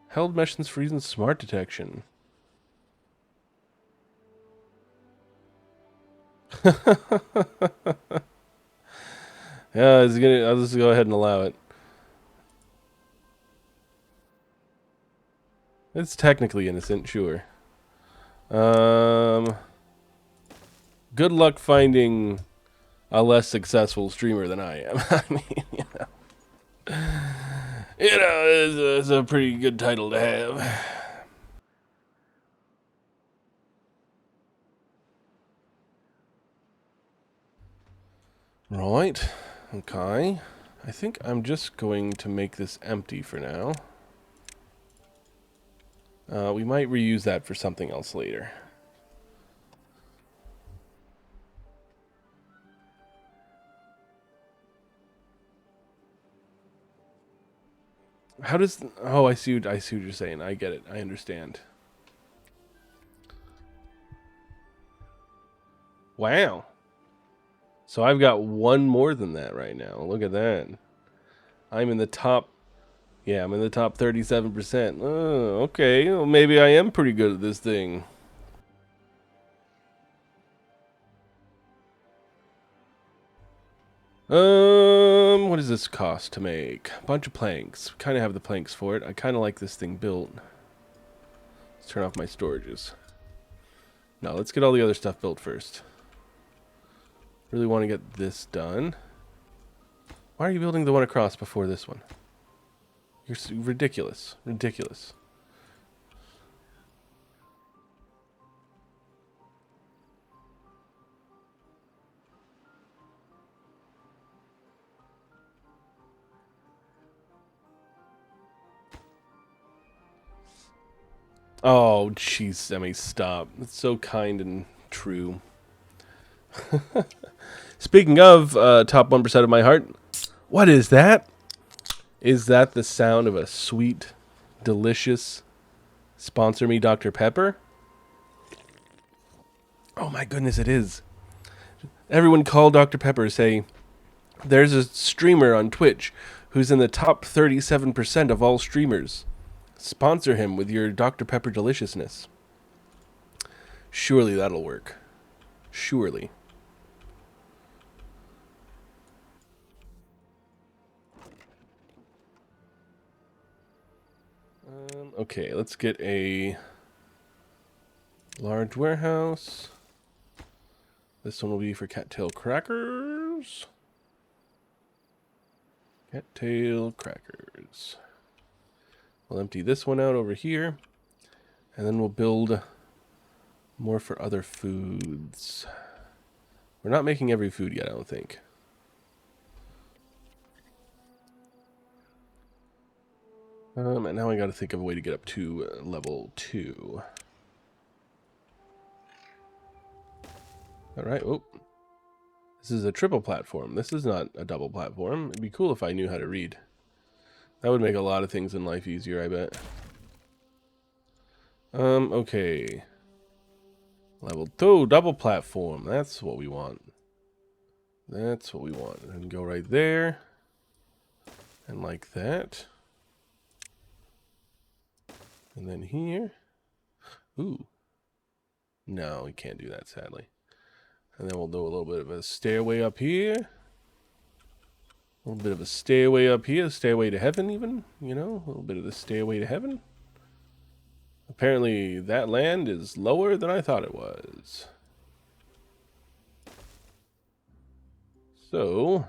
Held mesh since freezing smart detection. Yeah, I'll just go ahead and allow it. It's technically innocent, sure. Good luck finding a less successful streamer than I am. I mean, it's a pretty good title to have. Right. Okay. I think I'm just going to make this empty for now. We might reuse that for something else later. How does... Oh, I see what you're saying. I get it. I understand. Wow. So I've got one more than that right now. Look at that. I'm in the top... Yeah, I'm in the top 37%. Oh, okay. Well, maybe I am pretty good at this thing. What does this cost to make? A bunch of planks. Kind of have the planks for it. I kind of like this thing built. Let's turn off my storages. No, let's get all the other stuff built first. Really want to get this done. Why are you building the one across before this one? You're ridiculous. Ridiculous. Oh, jeez, Emmy, stop. It's so kind and true. Speaking of top 1% of my heart, what is that? Is that the sound of a sweet, delicious sponsor me Dr. Pepper? Oh my goodness, it is. Everyone call Dr. Pepper, say, there's a streamer on Twitch who's in the top 37% of all streamers. Sponsor him with your Dr. Pepper deliciousness. Surely that'll work. Surely. Okay, let's get a large warehouse. This one will be for cattail crackers. Cattail crackers. We'll empty this one out over here. And then we'll build more for other foods. We're not making every food yet, I don't think. And now I gotta think of a way to get up to level 2. Alright, oh. This is a triple platform. This is not a double platform. It'd be cool if I knew how to read. That would make a lot of things in life easier, I bet. Okay. Level 2, double platform. That's what we want. That's what we want. And go right there. And like that. And then here. Ooh. No, we can't do that, sadly. And then we'll do a little bit of a stairway up here. A little bit of a stairway up here. Stairway to heaven, even. You know, a little bit of the stairway to heaven. Apparently, that land is lower than I thought it was. So,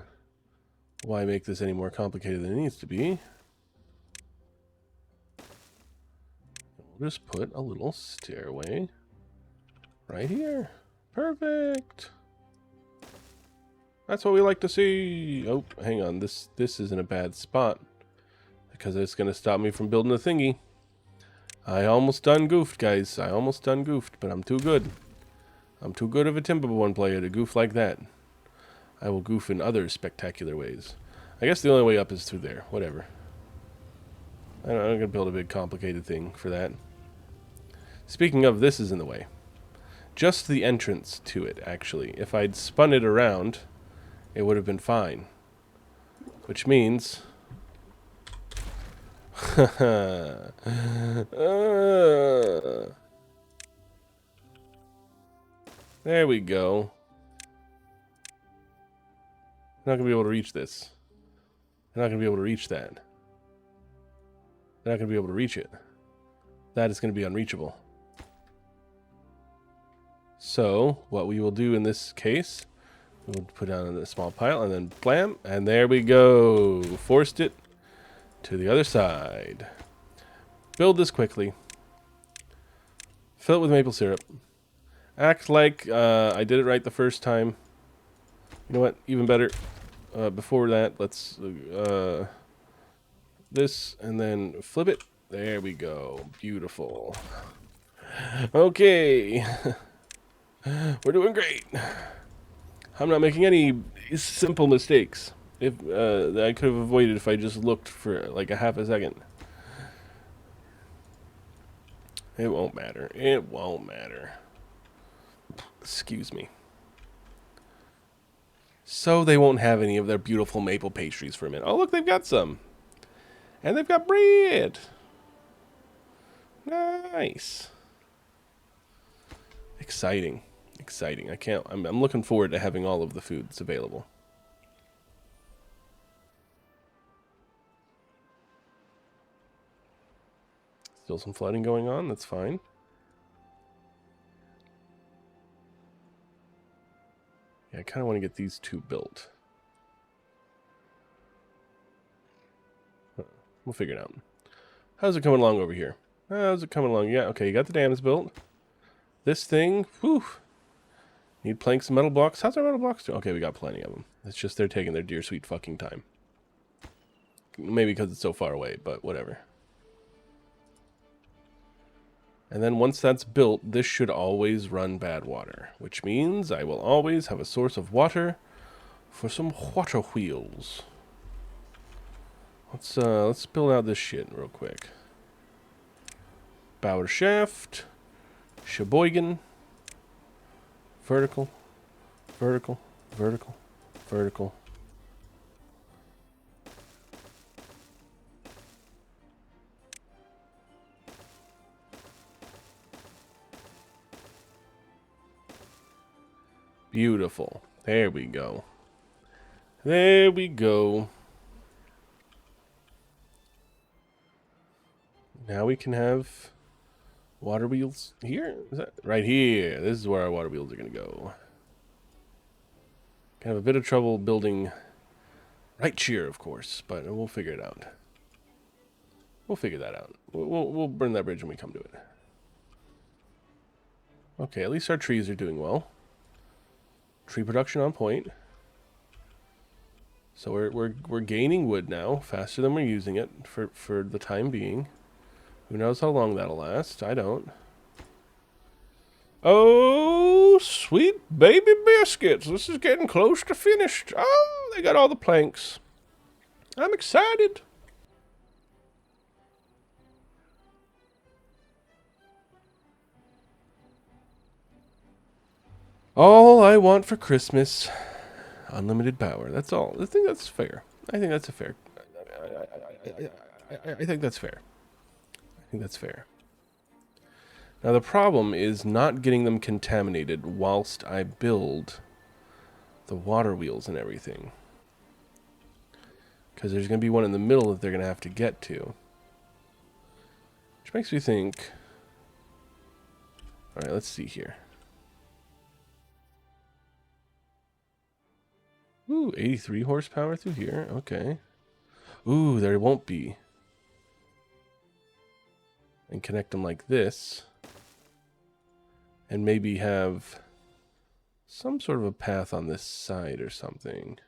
why make this any more complicated than it needs to be? We'll just put a little stairway right here. Perfect. That's what we like to see. Oh, hang on. This is in a bad spot because it's going to stop me from building a thingy. I almost done goofed, guys. I almost done goofed, but I'm too good. I'm too good of a Timberborn player to goof like that. I will goof in other spectacular ways. I guess the only way up is through there. Whatever. I'm not going to build a big complicated thing for that. Speaking of, this is in the way. Just the entrance to it, actually. If I'd spun it around, it would have been fine. Which means... There we go. They're not going to be able to reach this. They're not going to be able to reach that. They're not going to be able to reach it. That is going to be unreachable. So, what we will do in this case, we'll put down a small pile and then blam, and there we go. Forced it to the other side. Build this quickly. Fill it with maple syrup. Act like I did it right the first time. You know what? Even better. Before that, let's this and then flip it. There we go. Beautiful. Okay. We're doing great. I'm not making any simple mistakes. If that I could have avoided if I just looked for like a half a second. It won't matter. It won't matter. Excuse me. So they won't have any of their beautiful maple pastries for a minute. Oh, look, they've got some. And they've got bread. Nice. Exciting. Exciting. I'm looking forward to having all of the foods available. Still some flooding going on. That's fine. Yeah, I kind of want to get these two built. We'll figure it out. How's it coming along over here? How's it coming along? Yeah, okay, you got the dams built. This thing, whew. Need planks and metal blocks. How's our metal blocks doing? Okay, we got plenty of them. It's just they're taking their dear sweet fucking time. Maybe because it's so far away, but whatever. And then once that's built, this should always run bad water, which means I will always have a source of water for some water wheels. Let's build out this shit real quick. Bower shaft, Sheboygan, vertical, vertical, vertical, vertical. Beautiful. There we go. There we go. Now we can have water wheels here? Is that right here? This is where our water wheels are going to go. Can have a bit of trouble building right here, of course, but we'll figure it out. We'll figure that out. We'll burn that bridge when we come to it. Okay, at least our trees are doing well. Tree production on point. So we're gaining wood now faster than we're using it for the time being. Who knows how long that'll last? I don't. Oh, sweet baby biscuits. This is getting close to finished. Oh, they got all the planks. I'm excited. All I want for Christmas, unlimited power. That's all. I think that's fair. I think that's a fair. I think that's fair. I think that's fair. Now the problem is not getting them contaminated whilst I build the water wheels and everything. Because there's going to be one in the middle that they're going to have to get to. Which makes me think... Alright, let's see here. Ooh, 83 horsepower through here. Okay. Ooh, there won't be. And connect them like this. And maybe have some sort of a path on this side or something.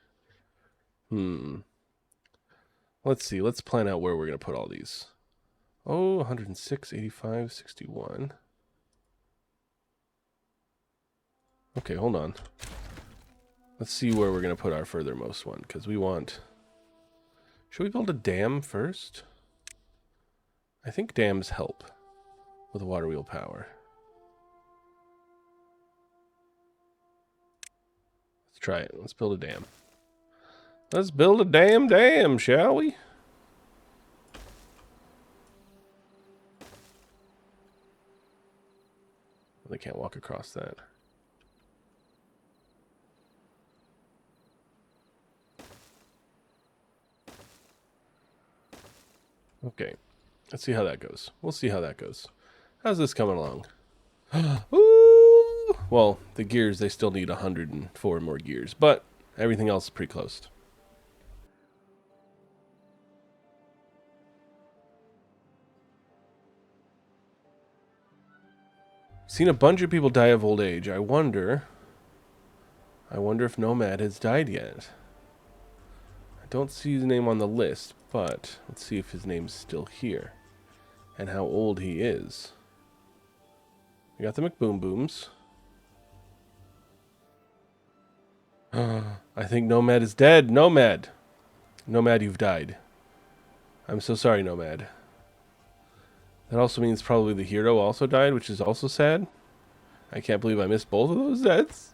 Let's see. Let's plan out where we're going to put all these. Oh, 106, 85, 61. Okay, hold on. Let's see where we're going to put our furthermost one, because we want... Should we build a dam first? I think dams help with water wheel power. Let's try it. Let's build a dam. Let's build a dam, shall we? They can't walk across that. Okay, let's see how that goes. We'll see how that goes. How's this coming along? Ooh! Well, the gears, they still need 104 more gears, but everything else is pretty close. Seen a bunch of people die of old age. I wonder I wonder if Nomad has died yet. I don't see his name on the list, but let's see if his name's still here. And how old he is. We got the McBoom Booms. I think Nomad is dead. Nomad! Nomad, you've died. I'm so sorry, Nomad. That also means probably the hero also died, which is also sad. I can't believe I missed both of those deaths.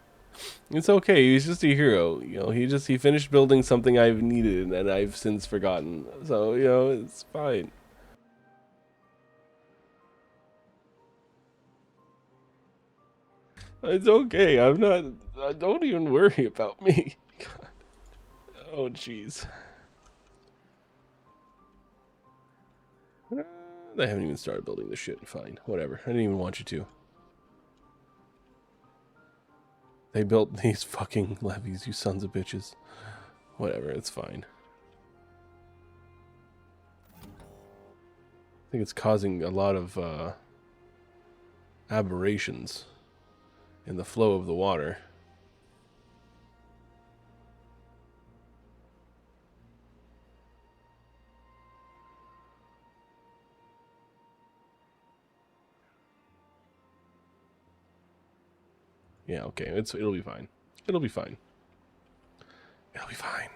It's okay, he's just a hero. You know, he finished building something I've needed and I've since forgotten. So, you know, it's fine. It's okay. Don't even worry about me. God. Oh, jeez. They haven't even started building this shit. Fine. Whatever. I didn't even want you to. They built these fucking levees, you sons of bitches. Whatever. It's fine. I think it's causing a lot of aberrations in the flow of the water. Yeah, okay. It'll be fine. It'll be fine. It'll be fine.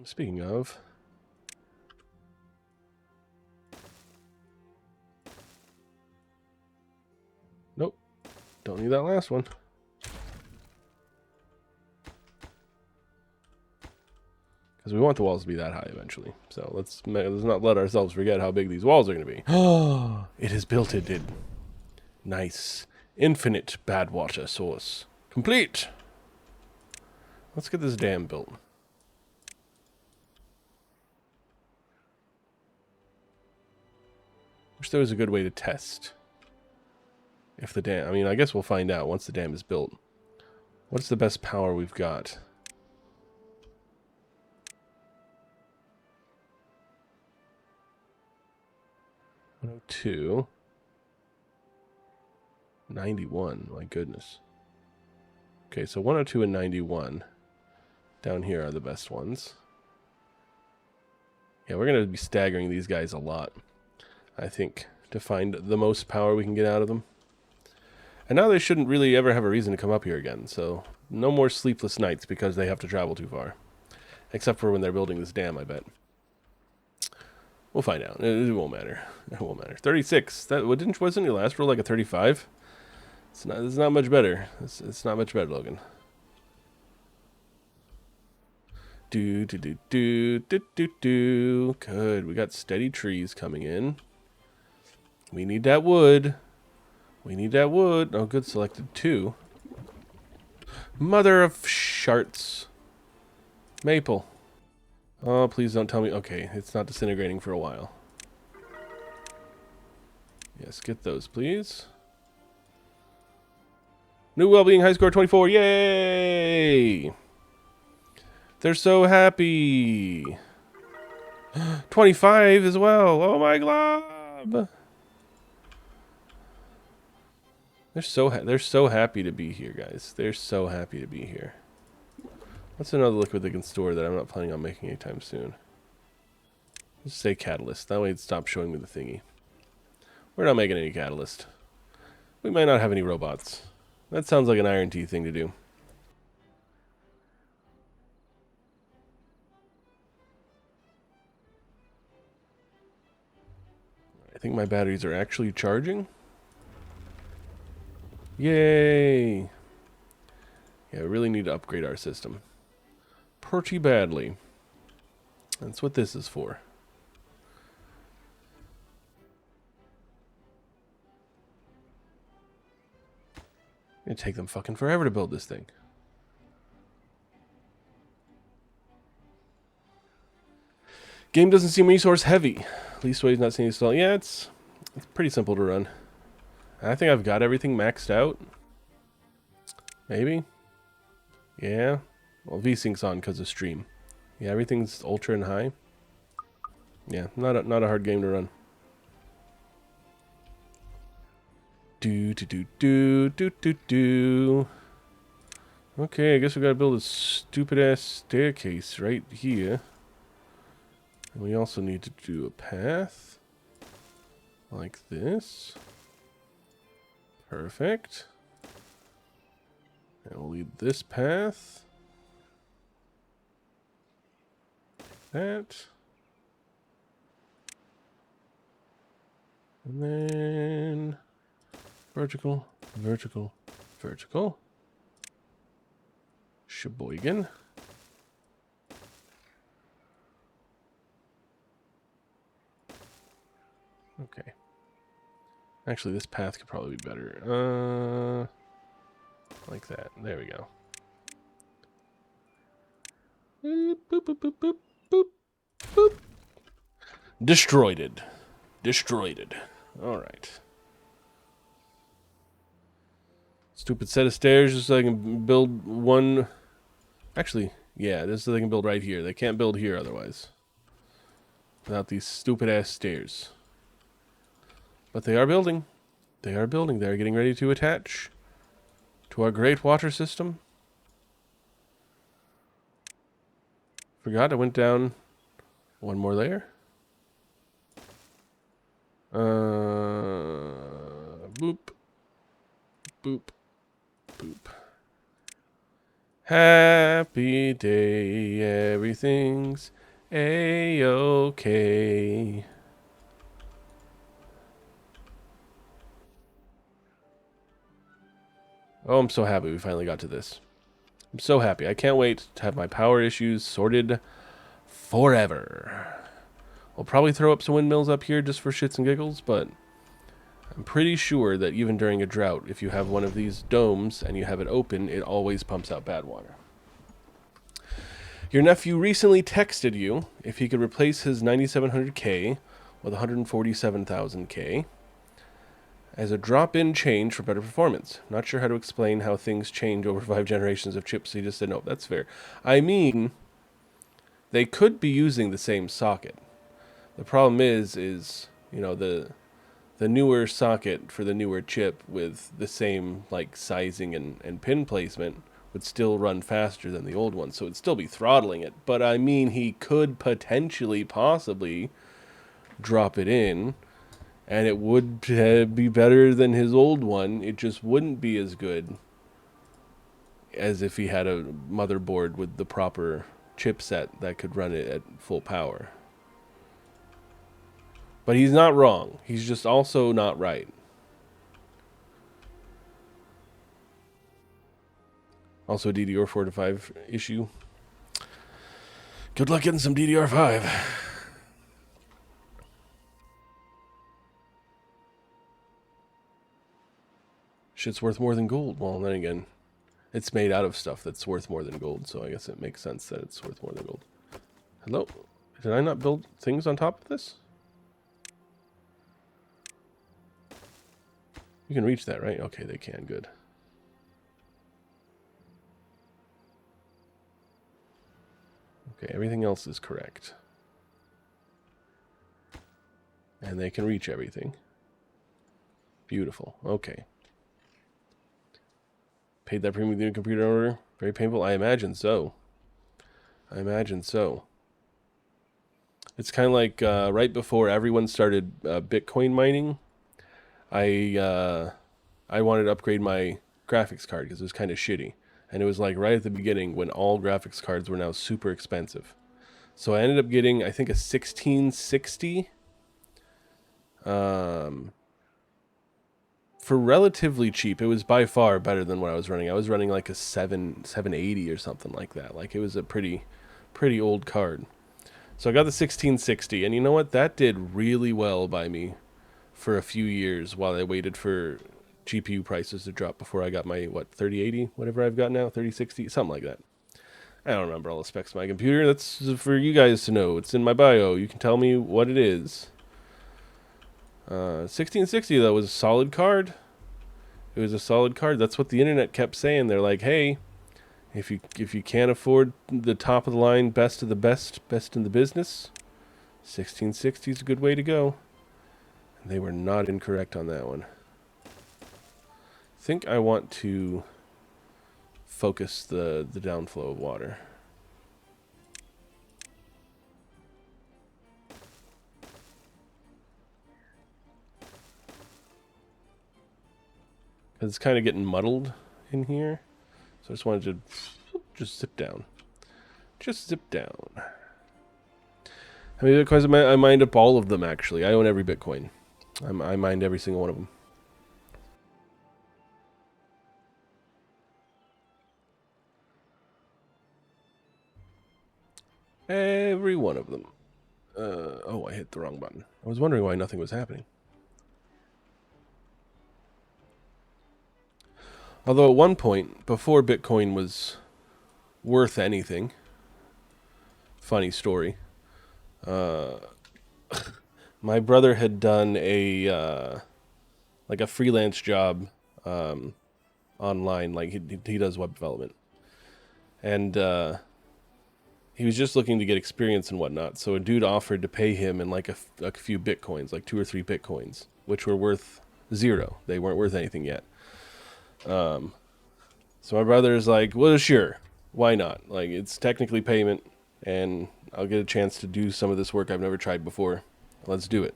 Speaking of, nope. Don't need that last one. Because we want the walls to be that high eventually. So let's not let ourselves forget how big these walls are going to be. Oh, it is built. It did. Nice. Infinite bad water source. Complete. Let's get this dam built. Wish there was a good way to test if the dam... I mean, I guess we'll find out once the dam is built. What's the best power we've got? 102. 91. My goodness. Okay, so 102 and 91 down here are the best ones. Yeah, we're going to be staggering these guys a lot, I think, to find the most power we can get out of them. And now they shouldn't really ever have a reason to come up here again, so no more sleepless nights because they have to travel too far. Except for when they're building this dam, I bet. We'll find out. It won't matter. It won't matter. 36. That wasn't your last roll like a 35? It's not much better. It's not much better, Logan. Do. Good. We got steady trees coming in. We need that wood. We need that wood. Oh, good. Selected 2. Mother of sharts. Maple. Oh, please don't tell me. Okay, it's not disintegrating for a while. Yes, get those, please. New well-being high score 24. Yay! They're so happy. 25 as well. Oh my glob. They're so happy to be here, guys. They're so happy to be here. What's another liquid they can store that I'm not planning on making anytime soon? Just say catalyst. That way it stops showing me the thingy. We're not making any catalyst. We might not have any robots. That sounds like an Iron Tea thing to do. I think my batteries are actually charging. Yay! Yeah, we really need to upgrade our system. Pretty badly. That's what this is for. It'd take them fucking forever to build this thing. Game doesn't seem resource heavy. Leastway's not seeing install. Yeah, it's pretty simple to run. I think I've got everything maxed out. Maybe. Yeah. Well, VSync's on because of stream. Yeah, everything's ultra and high. Yeah, not a hard game to run. Do. Okay, I guess we gotta build a stupid-ass staircase right here. And we also need to do a path. Like this. Perfect. And we'll lead this path. That. And then vertical, vertical, vertical. Sheboygan. Okay. Actually, this path could probably be better. Like that. There we go. Boop, boop, boop, boop, boop, boop, boop. Destroyed it. Destroyed it. Alright. Stupid set of stairs just so I can build one. Actually, yeah, this is so they can build right here. They can't build here otherwise. Without these stupid ass stairs. But they are building. They are building. They're getting ready to attach to our great water system. Forgot I went down one more layer. Boop. Boop. Boop. Happy day, everything's A-okay. Oh, I'm so happy we finally got to this. I'm so happy. I can't wait to have my power issues sorted forever. We'll probably throw up some windmills up here just for shits and giggles, but I'm pretty sure that even during a drought, if you have one of these domes and you have it open, it always pumps out bad water. Your nephew recently texted you if he could replace his 9700K with 147,000K as a drop-in change for better performance. Not sure how to explain how things change over 5 generations of chips, so he just said, no, that's fair. I mean, they could be using the same socket. The problem is you know, the newer socket for the newer chip with the same like sizing and pin placement would still run faster than the old one, so it'd still be throttling it. But I mean, he could potentially, possibly drop it in, and it would be better than his old one. It just wouldn't be as good as if he had a motherboard with the proper chipset that could run it at full power. But he's not wrong. He's just also not right. Also a DDR4 to 5 issue. Good luck getting some DDR5. Shit's worth more than gold. Well, then again, it's made out of stuff that's worth more than gold, so I guess it makes sense that it's worth more than gold. Hello? Did I not build things on top of this? You can reach that, right? Okay, they can. Good. Okay, everything else is correct. And they can reach everything. Beautiful. Okay. Paid that premium with your computer order? Very painful? I imagine so. I imagine so. It's kind of like right before everyone started Bitcoin mining, I wanted to upgrade my graphics card because it was kind of shitty. And it was like right at the beginning when all graphics cards were now super expensive. So I ended up getting, I think, a 1660 for relatively cheap. It was by far better than what I was running. I was running like a 780 or something like that. Like it was a pretty old card. So I got the 1660, and you know what? That did really well by me for a few years while I waited for GPU prices to drop before I got my, what, 3080, whatever I've got now, 3060, something like that. I don't remember all the specs of my computer. That's for you guys to know. It's in my bio. You can tell me what it is. 1660, though, was a solid card. It was a solid card. That's what the internet kept saying. They're like, hey, if you can't afford the top of the line, best of the best, best in the business, 1660 is a good way to go. And they were not incorrect on that one. I think I want to focus the downflow of water. Because it's kind of getting muddled in here. So I just wanted to just zip down. Just zip down. How many bitcoins? I mined up all of them, actually. I own every bitcoin. I mined every single one of them. Every one of them. Oh, I hit the wrong button. I was wondering why nothing was happening. Although at one point, before Bitcoin was worth anything, funny story, my brother had done a like a freelance job online, like he does web development, and he was just looking to get experience and whatnot. So a dude offered to pay him in like a few bitcoins, like 2 or 3 bitcoins, which were worth 0. They weren't worth anything yet. So my brother's like, well, sure, why not? Like, it's technically payment, and I'll get a chance to do some of this work I've never tried before. Let's do it.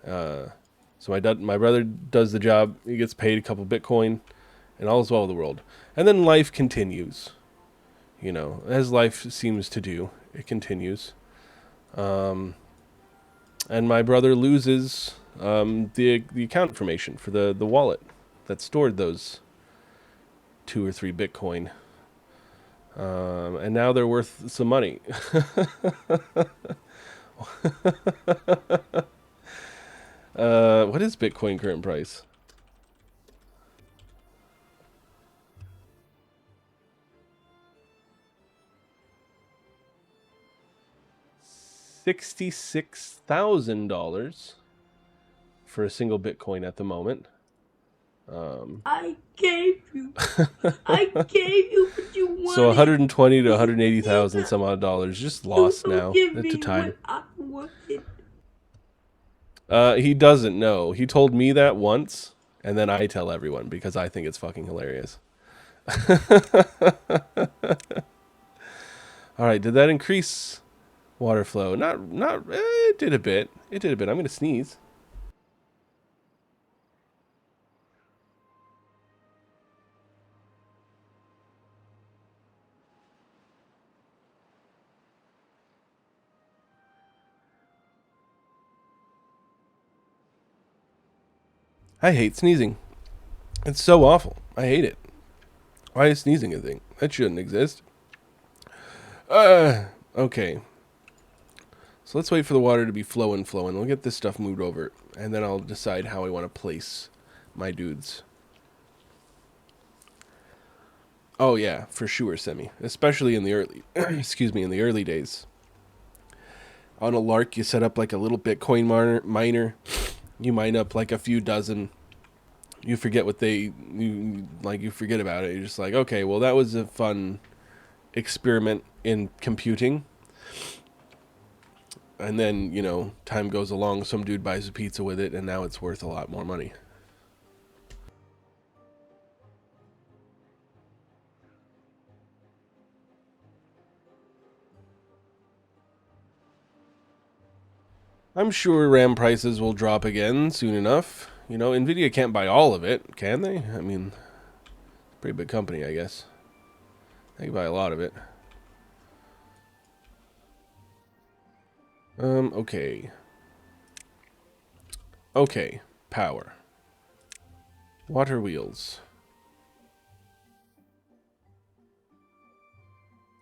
So my brother does the job. He gets paid a couple Bitcoin, and all is well with the world. And then life continues. You know, as life seems to do, it continues. And my brother loses the account information for the wallet that stored those 2 or 3 Bitcoin. And now they're worth some money. What is Bitcoin current price? $66,000 for a single Bitcoin at the moment. I gave you. I gave you what you wanted. So 120 to 180,000 some odd dollars just lost now Give to me time. what I wanted. He doesn't know. He told me that once, and then I tell everyone because I think it's fucking hilarious. All right, did that increase water flow? Not. It did a bit. It did a bit. I'm gonna sneeze. I hate sneezing. It's so awful. I hate it. Why is sneezing a thing? That shouldn't exist. Okay. So let's wait for the water to be flowing. We'll get this stuff moved over, and then I'll decide how I want to place my dudes. Oh yeah, for sure, Semi. Especially in the early, in the early days. On a lark, you set up like a little Bitcoin miner. You mine up like a few dozen. You forget you forget about it. You're just like, okay, well, that was a fun experiment in computing. And then, time goes along, some dude buys a pizza with it, and now it's worth a lot more money. I'm sure RAM prices will drop again soon enough. Nvidia can't buy all of it, can they? I mean, pretty big company, I guess. They can buy a lot of it. Okay. Okay, power. Water wheels.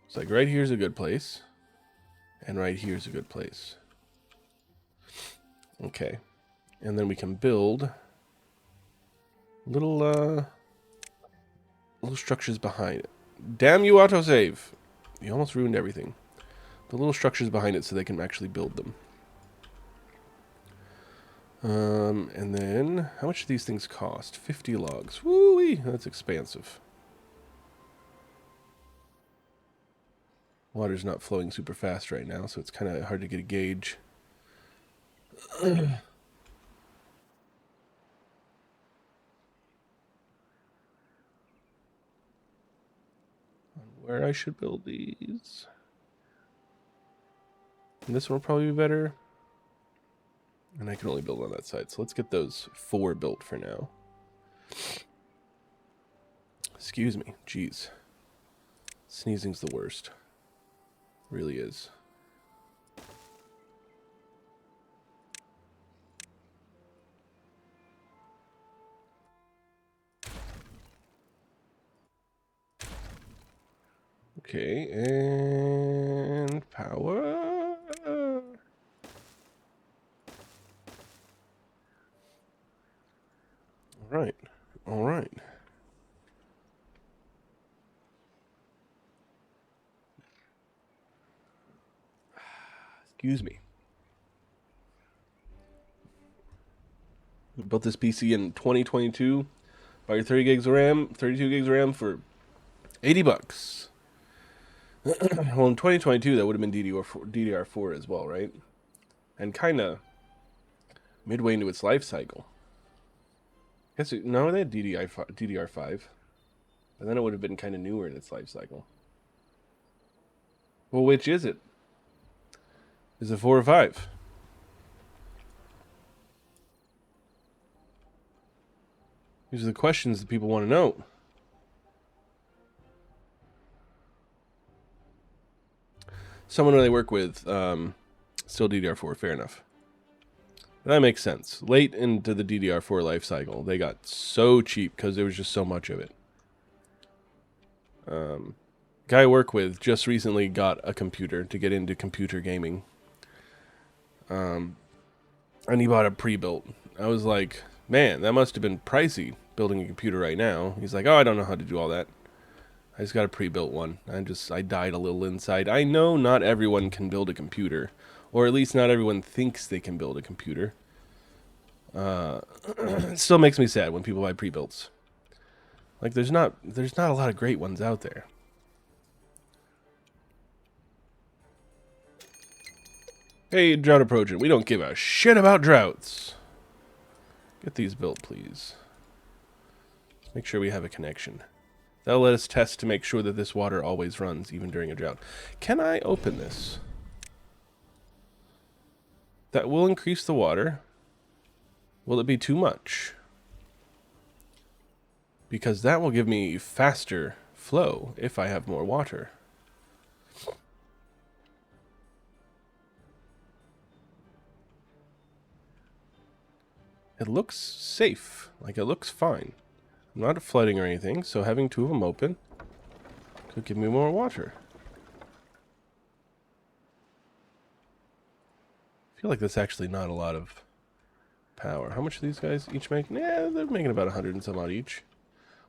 It's like right here's a good place. And right here's a good place. Okay. And then we can build little structures behind it. Damn you, autosave. You almost ruined everything. The little structures behind it so they can actually build them. And then, how much do these things cost? 50 logs. Woo-wee, that's expansive. Water's not flowing super fast right now, so it's kind of hard to get a gauge. where I should build these. And this one will probably be better. And I can only build on that side. So let's get those 4 built for now. Excuse me. Jeez. Sneezing's the worst. Really is. Okay, and power. All right. All right. Excuse me. We built this PC in 2022. Buy your 30 gigs of RAM, 32 gigs of RAM for $80. Well, in 2022, that would have been DDR4 as well, right? And kind of midway into its life cycle. I guess no, they had DDR5. And then it would have been kind of newer in its life cycle. Well, which is it? Is it 4 or 5? These are the questions that people want to know. Someone they work with, still DDR4, fair enough. That makes sense. Late into the DDR4 life cycle, they got so cheap because there was just so much of it. Guy I work with just recently got a computer to get into computer gaming. And he bought a pre-built. I was like, man, that must have been pricey building a computer right now. He's like, oh, I don't know how to do all that. I just got a pre-built one. I died a little inside. I know not everyone can build a computer. Or at least not everyone thinks they can build a computer. It still makes me sad when people buy pre-builts. Like, there's not a lot of great ones out there. Hey, drought approaching. We don't give a shit about droughts. Get these built, please. Make sure we have a connection. That'll let us test to make sure that this water always runs, even during a drought. Can I open this? That will increase the water. Will it be too much? Because that will give me faster flow if I have more water. It looks safe. Like, it looks fine. I'm not flooding or anything, so having 2 of them open could give me more water. I feel like that's actually not a lot of power. How much are these guys each making? Yeah, they're making about 100 and some odd each.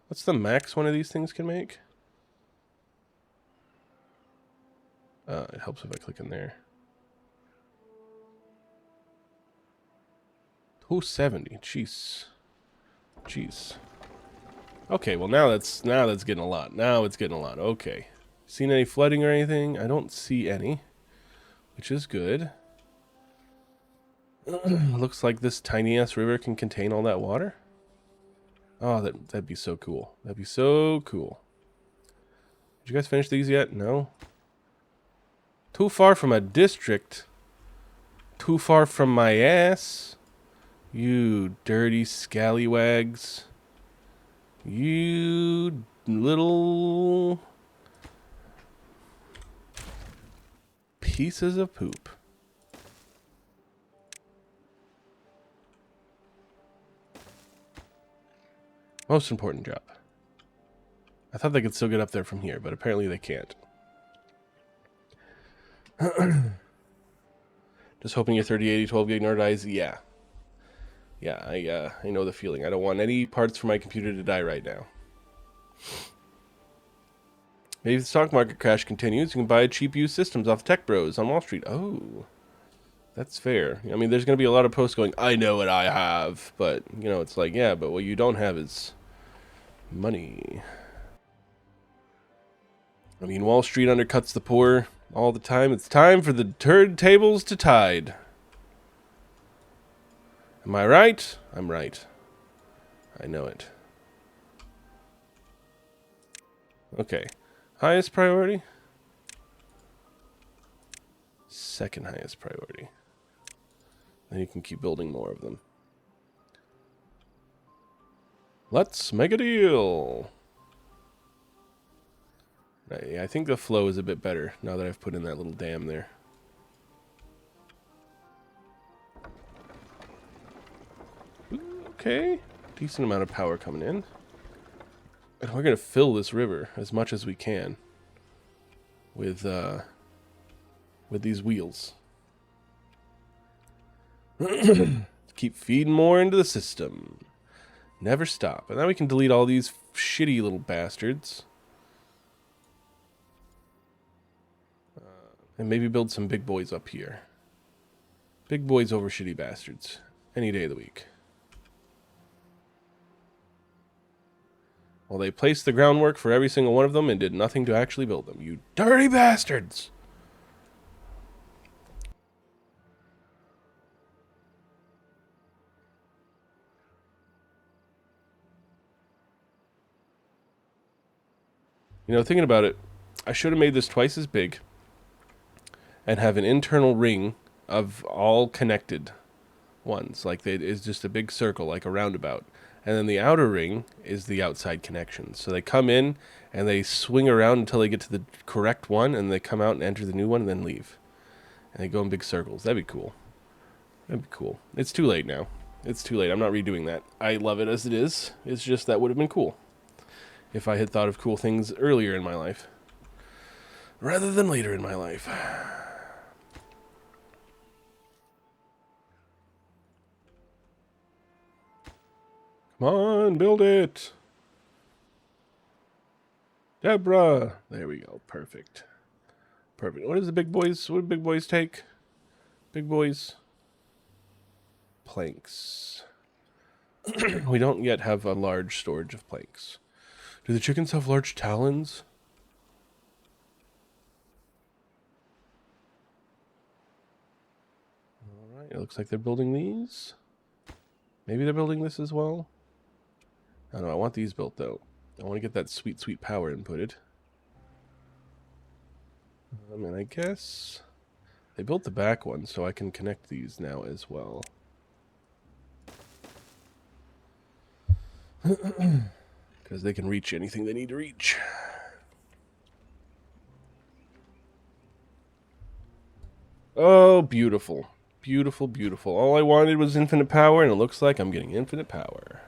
What's the max one of these things can make? It helps if I click in there. 270. Jeez. Jeez. Okay, well now that's getting a lot. Now it's getting a lot. Okay. Seen any flooding or anything? I don't see any, which is good. Looks like this tiny ass river can contain all that water. Oh, that'd be so cool. That'd be so cool. Did you guys finish these yet? No. Too far from a district. Too far from my ass. You dirty scallywags. You little pieces of poop. Most important job. I thought they could still get up there from here, but apparently they can't. Just hoping your 3080 12 gig nerd dies. Yeah. Yeah, I know the feeling. I don't want any parts for my computer to die right now. Maybe if the stock market crash continues, you can buy cheap used systems off Tech Bros on Wall Street. Oh, that's fair. I mean, there's going to be a lot of posts going, I know what I have. But, you know, it's like, yeah, but what you don't have is money. I mean, Wall Street undercuts the poor all the time. It's time for the turd tables to tide. Am I right? I'm right. I know it. Okay. Highest priority? Second highest priority. Then you can keep building more of them. Let's make a deal. Yeah, I think the flow is a bit better now that I've put in that little dam there. Okay, decent amount of power coming in. And we're going to fill this river as much as we can with these wheels. Keep feeding more into the system. Never stop. And now we can delete all these shitty little bastards. And maybe build some big boys up here. Big boys over shitty bastards. Any day of the week. Well, they placed the groundwork for every single one of them and did nothing to actually build them. You dirty bastards! You know, thinking about it, I should have made this twice as big and have an internal ring of all connected ones. Like, it's just a big circle, like a roundabout. And then the outer ring is the outside connections. So they come in and they swing around until they get to the correct one, and they come out and enter the new one and then leave. And they go in big circles. That'd be cool. That'd be cool. It's too late now. It's too late. I'm not redoing that. I love it as it is. It's just that would have been cool if I had thought of cool things earlier in my life rather than later in my life. Come on, build it. Deborah. There we go. Perfect. Perfect. What do big boys take? Big boys. Planks. We don't yet have a large storage of planks. Do the chickens have large talons? Alright, it looks like they're building these. Maybe they're building this as well. I don't know, I want these built though. I want to get that sweet, sweet power inputted. And I guess they built the back one, so I can connect these now as well. Because they can reach anything they need to reach. Oh, beautiful. Beautiful, beautiful. All I wanted was infinite power, and it looks like I'm getting infinite power.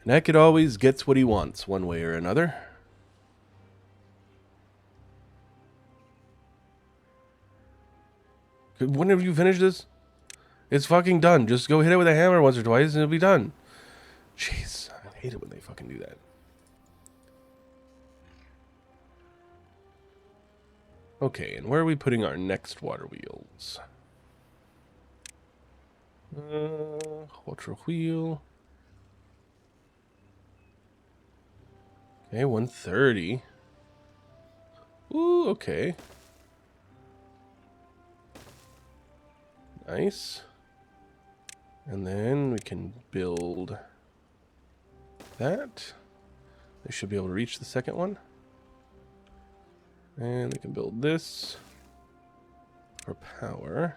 And that kid always gets what he wants, one way or another. When have you finished this? It's fucking done. Just go hit it with a hammer once or twice, and it'll be done. Jeez, I hate it when they fucking do that. Okay, and where are we putting our next water wheels? Water wheel. Okay, 130. Ooh, okay. Nice. And then we can build that. They should be able to reach the second one. And we can build this for power.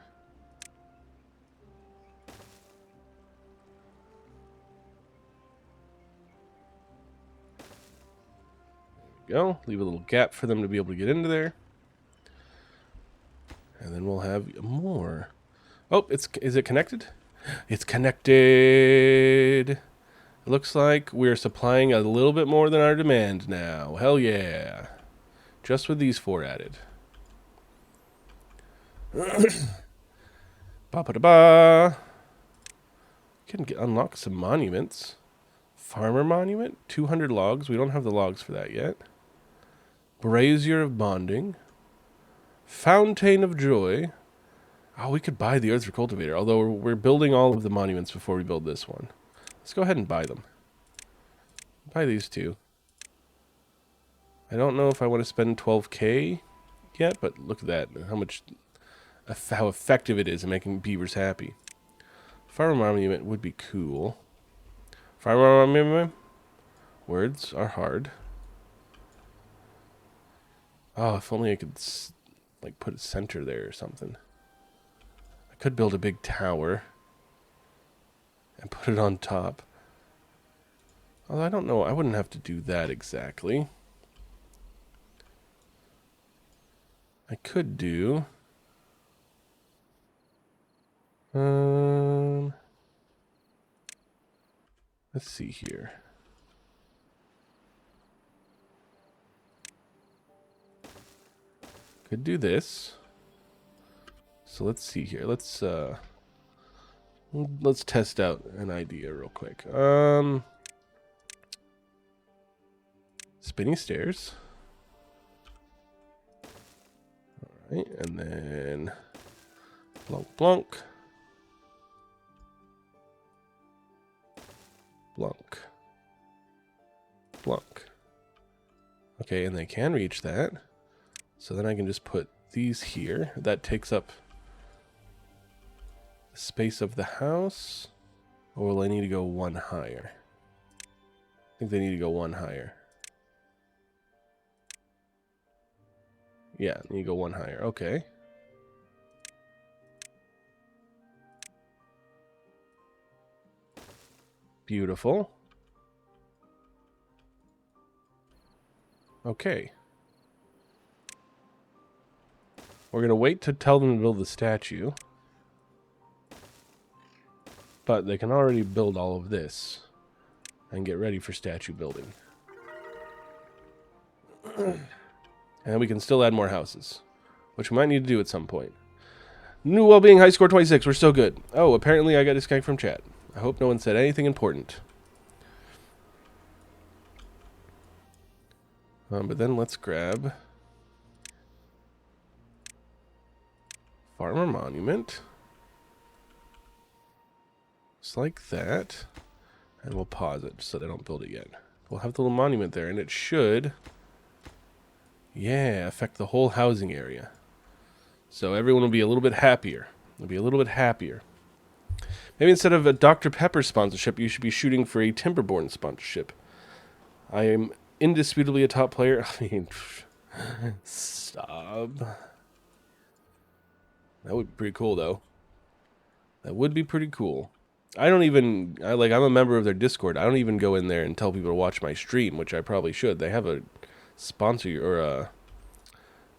There we go. Leave a little gap for them to be able to get into there. And then we'll have more. Oh, is it connected? It's connected. It looks like we're supplying a little bit more than our demand now. Hell yeah. Just with these 4 added. Ba-ba-da-ba. Can unlock some monuments. Farmer monument. 200 logs. We don't have the logs for that yet. Brazier of bonding. Fountain of joy. Oh, we could buy the earth cultivator. Although we're building all of the monuments before we build this one. Let's go ahead and buy them. Buy these 2. I don't know if I want to spend 12k yet, but look at that. How effective it is in making beavers happy. Farmer monument would be cool. Farmer monument? Words are hard. Oh, if only I could, like, put a center there or something. I could build a big tower and put it on top. Well, I don't know. I wouldn't have to do that exactly. I could do... let's see here. Could do this. So let's see here. Let's test out an idea real quick. Spinny stairs. All right, and then blunk, blunk, blunk, blunk. Okay, and they can reach that. So then I can just put these here. That takes up the space of the house. Or will I need to go one higher? I think they need to go one higher. Yeah, need to go one higher. Okay. Beautiful. Okay. We're going to wait to tell them to build the statue. But they can already build all of this and get ready for statue building. And we can still add more houses, which we might need to do at some point. New well-being, high score 26. We're still good. Oh, apparently I got disconnected from chat. I hope no one said anything important. But then let's grab Farmer Monument. Just like that. And we'll pause it so they don't build it yet. We'll have the little monument there, and it should, yeah, affect the whole housing area. So everyone will be a little bit happier. They'll be a little bit happier. Maybe instead of a Dr. Pepper sponsorship, you should be shooting for a Timberborn sponsorship. I am indisputably a top player. I mean, stop. That would be pretty cool, though. That would be pretty cool. I'm a member of their Discord. I don't even go in there and tell people to watch my stream, which I probably should. They have a sponsor, or a,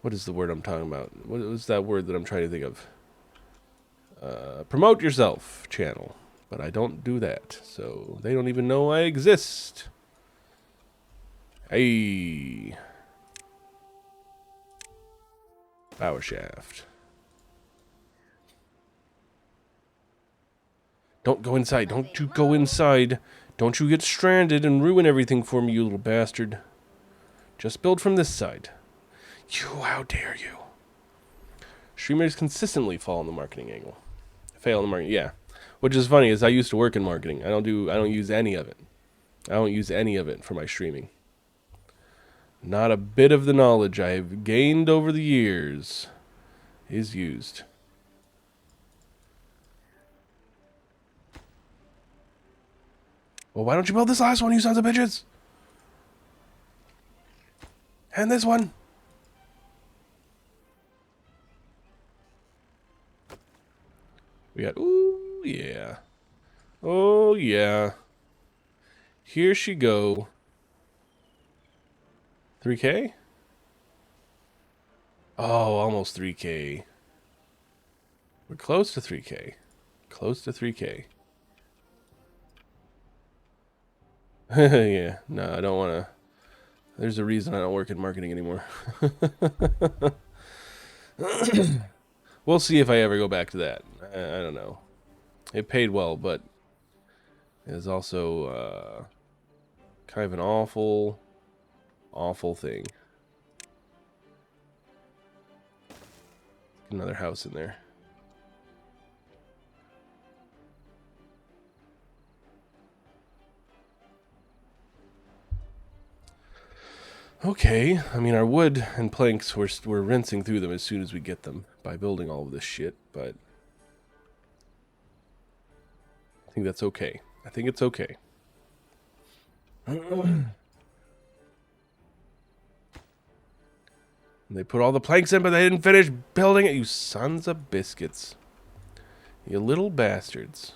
what is the word I'm talking about? What was that word that I'm trying to think of? Promote yourself channel. But I don't do that, so they don't even know I exist. Hey. Power shaft. Don't go inside. Don't you go inside. Don't you get stranded and ruin everything for me, you little bastard. Just build from this side. You, how dare you. Streamers consistently fall in the marketing angle. Fail in the marketing, yeah. Which is funny, is I used to work in marketing. I don't use any of it. I don't use any of it for my streaming. Not a bit of the knowledge I have gained over the years is used. Well, why don't you build this last one, you sons of bitches? And this one. We got, ooh, yeah. Oh, yeah. Here she go. 3K? Oh, almost 3K. We're close to 3K. Close to 3K. Yeah, no, I don't want to. There's a reason I don't work in marketing anymore. We'll see if I ever go back to that. I don't know. It paid well, but it was also kind of an awful, awful thing. Another house in there. Okay, I mean, our wood and planks, we're rinsing through them as soon as we get them by building all of this shit, but I think that's okay. I think it's okay. And they put all the planks in, but they didn't finish building it. You sons of biscuits. You little bastards.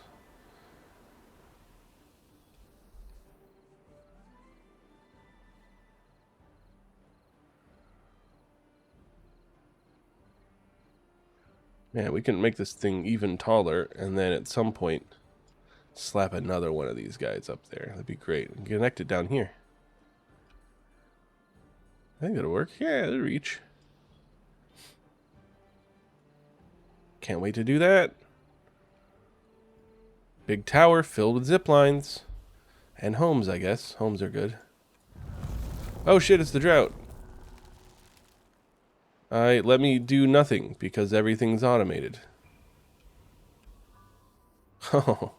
Man, we can make this thing even taller, and then at some point slap another one of these guys up there. That'd be great. And connect it down here. I think that'll work. Yeah, it'll reach. Can't wait to do that. Big tower filled with zip lines. And homes, I guess. Homes are good. Oh shit, it's the drought. Let me do nothing because everything's automated. Oh.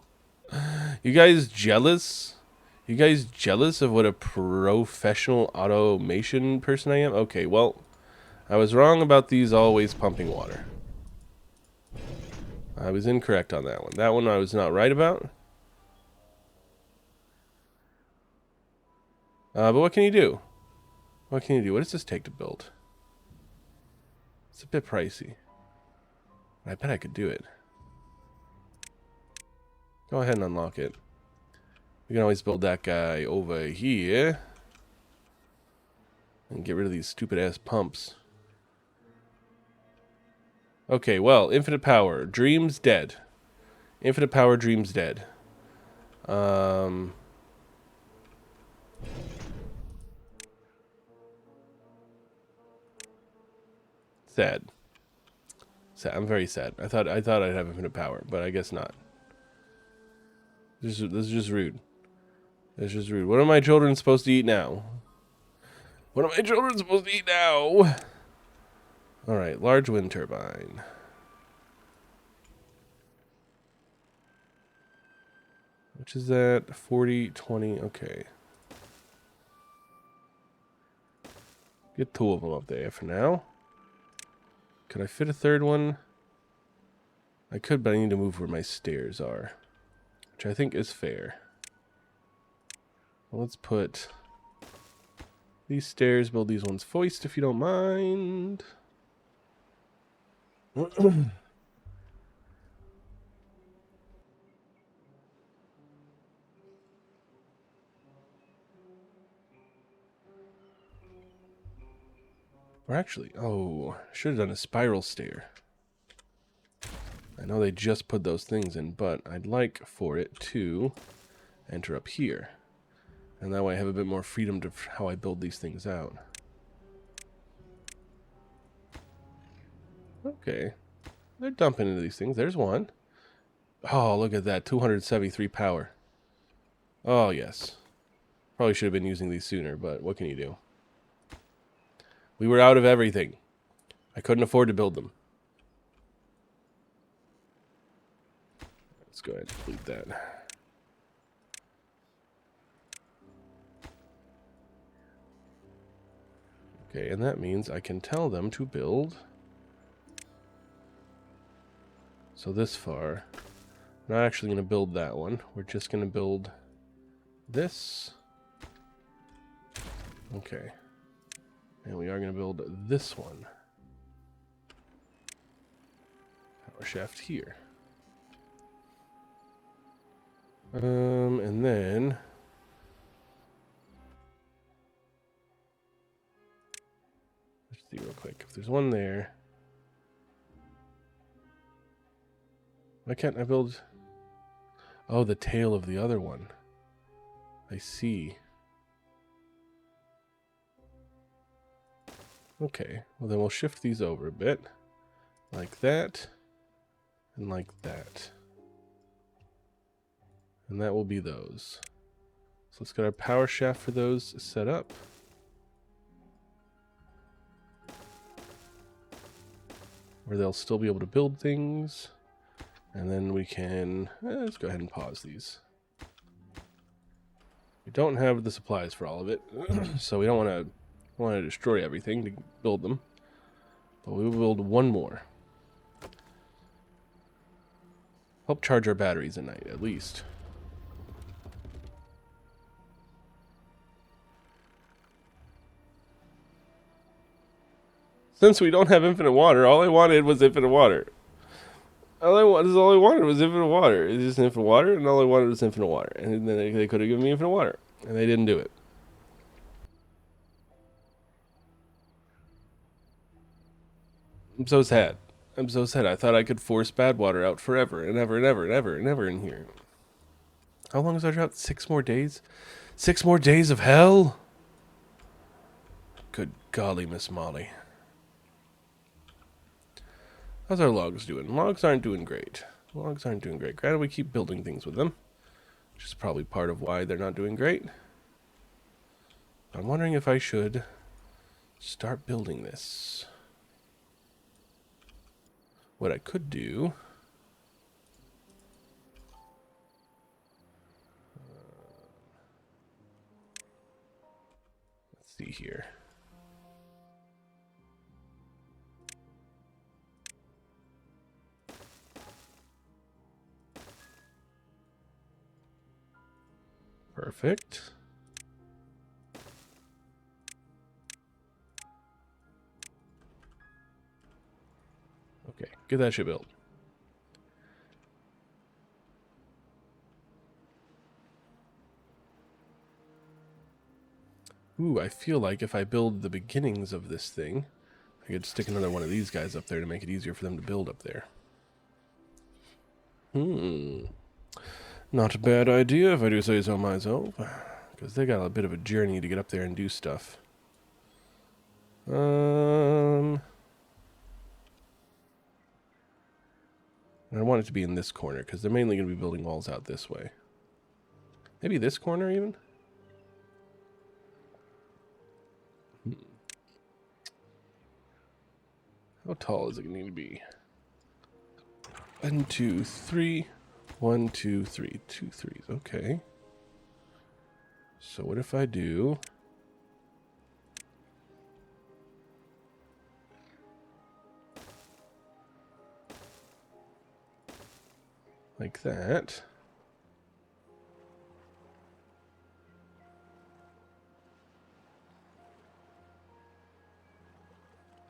You guys jealous? You guys jealous of what a professional automation person I am? Okay, well, I was wrong about these always pumping water. I was incorrect on that one. That one I was not right about. But what can you do? What can you do? What does this take to build? It's a bit pricey. I bet I could do it. Go ahead and unlock it. We can always build that guy over here. And get rid of these stupid ass pumps. Okay, well, infinite power. Dreams dead. Infinite power, dreams dead. Sad. Sad. I'm very sad. I thought I'd have infinite power, but I guess not. This is just rude. It's just rude. What are my children supposed to eat now? What are my children supposed to eat now? Alright, large wind turbine. Which is that? 40, 20, okay. Get two of them up there for now. Could I fit a third one? I could, but I need to move where my stairs are. Which I think is fair. Well, let's put these stairs, build these ones foist if you don't mind. Or actually, oh, should have done a spiral stair. I know they just put those things in, but I'd like for it to enter up here. And that way I have a bit more freedom to how I build these things out. Okay. They're dumping into these things. There's one. Oh, look at that. 273 power. Oh, yes. Probably should have been using these sooner, but what can you do? We were out of everything. I couldn't afford to build them. Let's go ahead and delete that. Okay, and that means I can tell them to build. So this far, we're not actually going to build that one. We're just going to build this. Okay. And we are going to build this one. Power shaft here. And then let's see real quick. If there's one there, why can't I build? Oh, the tail of the other one. I see. Okay, well then we'll shift these over a bit. Like that. And like that. And that will be those. So let's get our power shaft for those set up. Where they'll still be able to build things. And then we can... let's go ahead and pause these. We don't have the supplies for all of it. So we don't want to destroy everything to build them. But we will build one more. Help charge our batteries at night, at least. Since we don't have infinite water, all I wanted was infinite water. All I wanted was infinite water. It's just infinite water, and all I wanted was infinite water. And then they could have given me infinite water, and they didn't do it. I'm so sad. I'm so sad. I thought I could force bad water out forever and ever and ever and ever and ever in here. How long is our drought? 6 more days? 6 more days of hell? Good golly, Miss Molly. How's our logs doing? Logs aren't doing great. Logs aren't doing great. Granted, we keep building things with them, which is probably part of why they're not doing great. I'm wondering if I should start building this. What I could do... let's see here. Perfect. Okay, get that shit built. Ooh, I feel like if I build the beginnings of this thing, I could stick another one of these guys up there to make it easier for them to build up there. Not a bad idea, if I do say so myself. Because they got a bit of a journey to get up there and do stuff. I want it to be in this corner, because they're mainly going to be building walls out this way. Maybe this corner, even? How tall is it going to need to be? 1, 2, 3. 1, 2, 3. 2 threes. Okay. So what if I do... like that.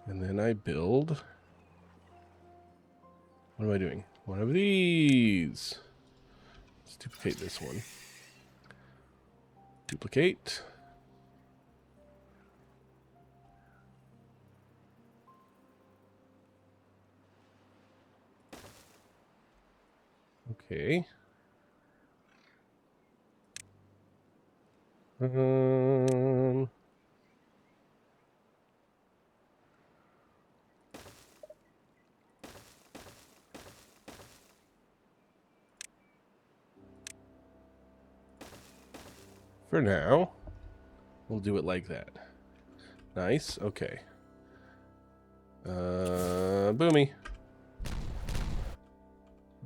And then I build... what am I doing? One of these. Let's duplicate this one. Duplicate. Okay. For now, we'll do it like that. Nice. Okay. Boomy.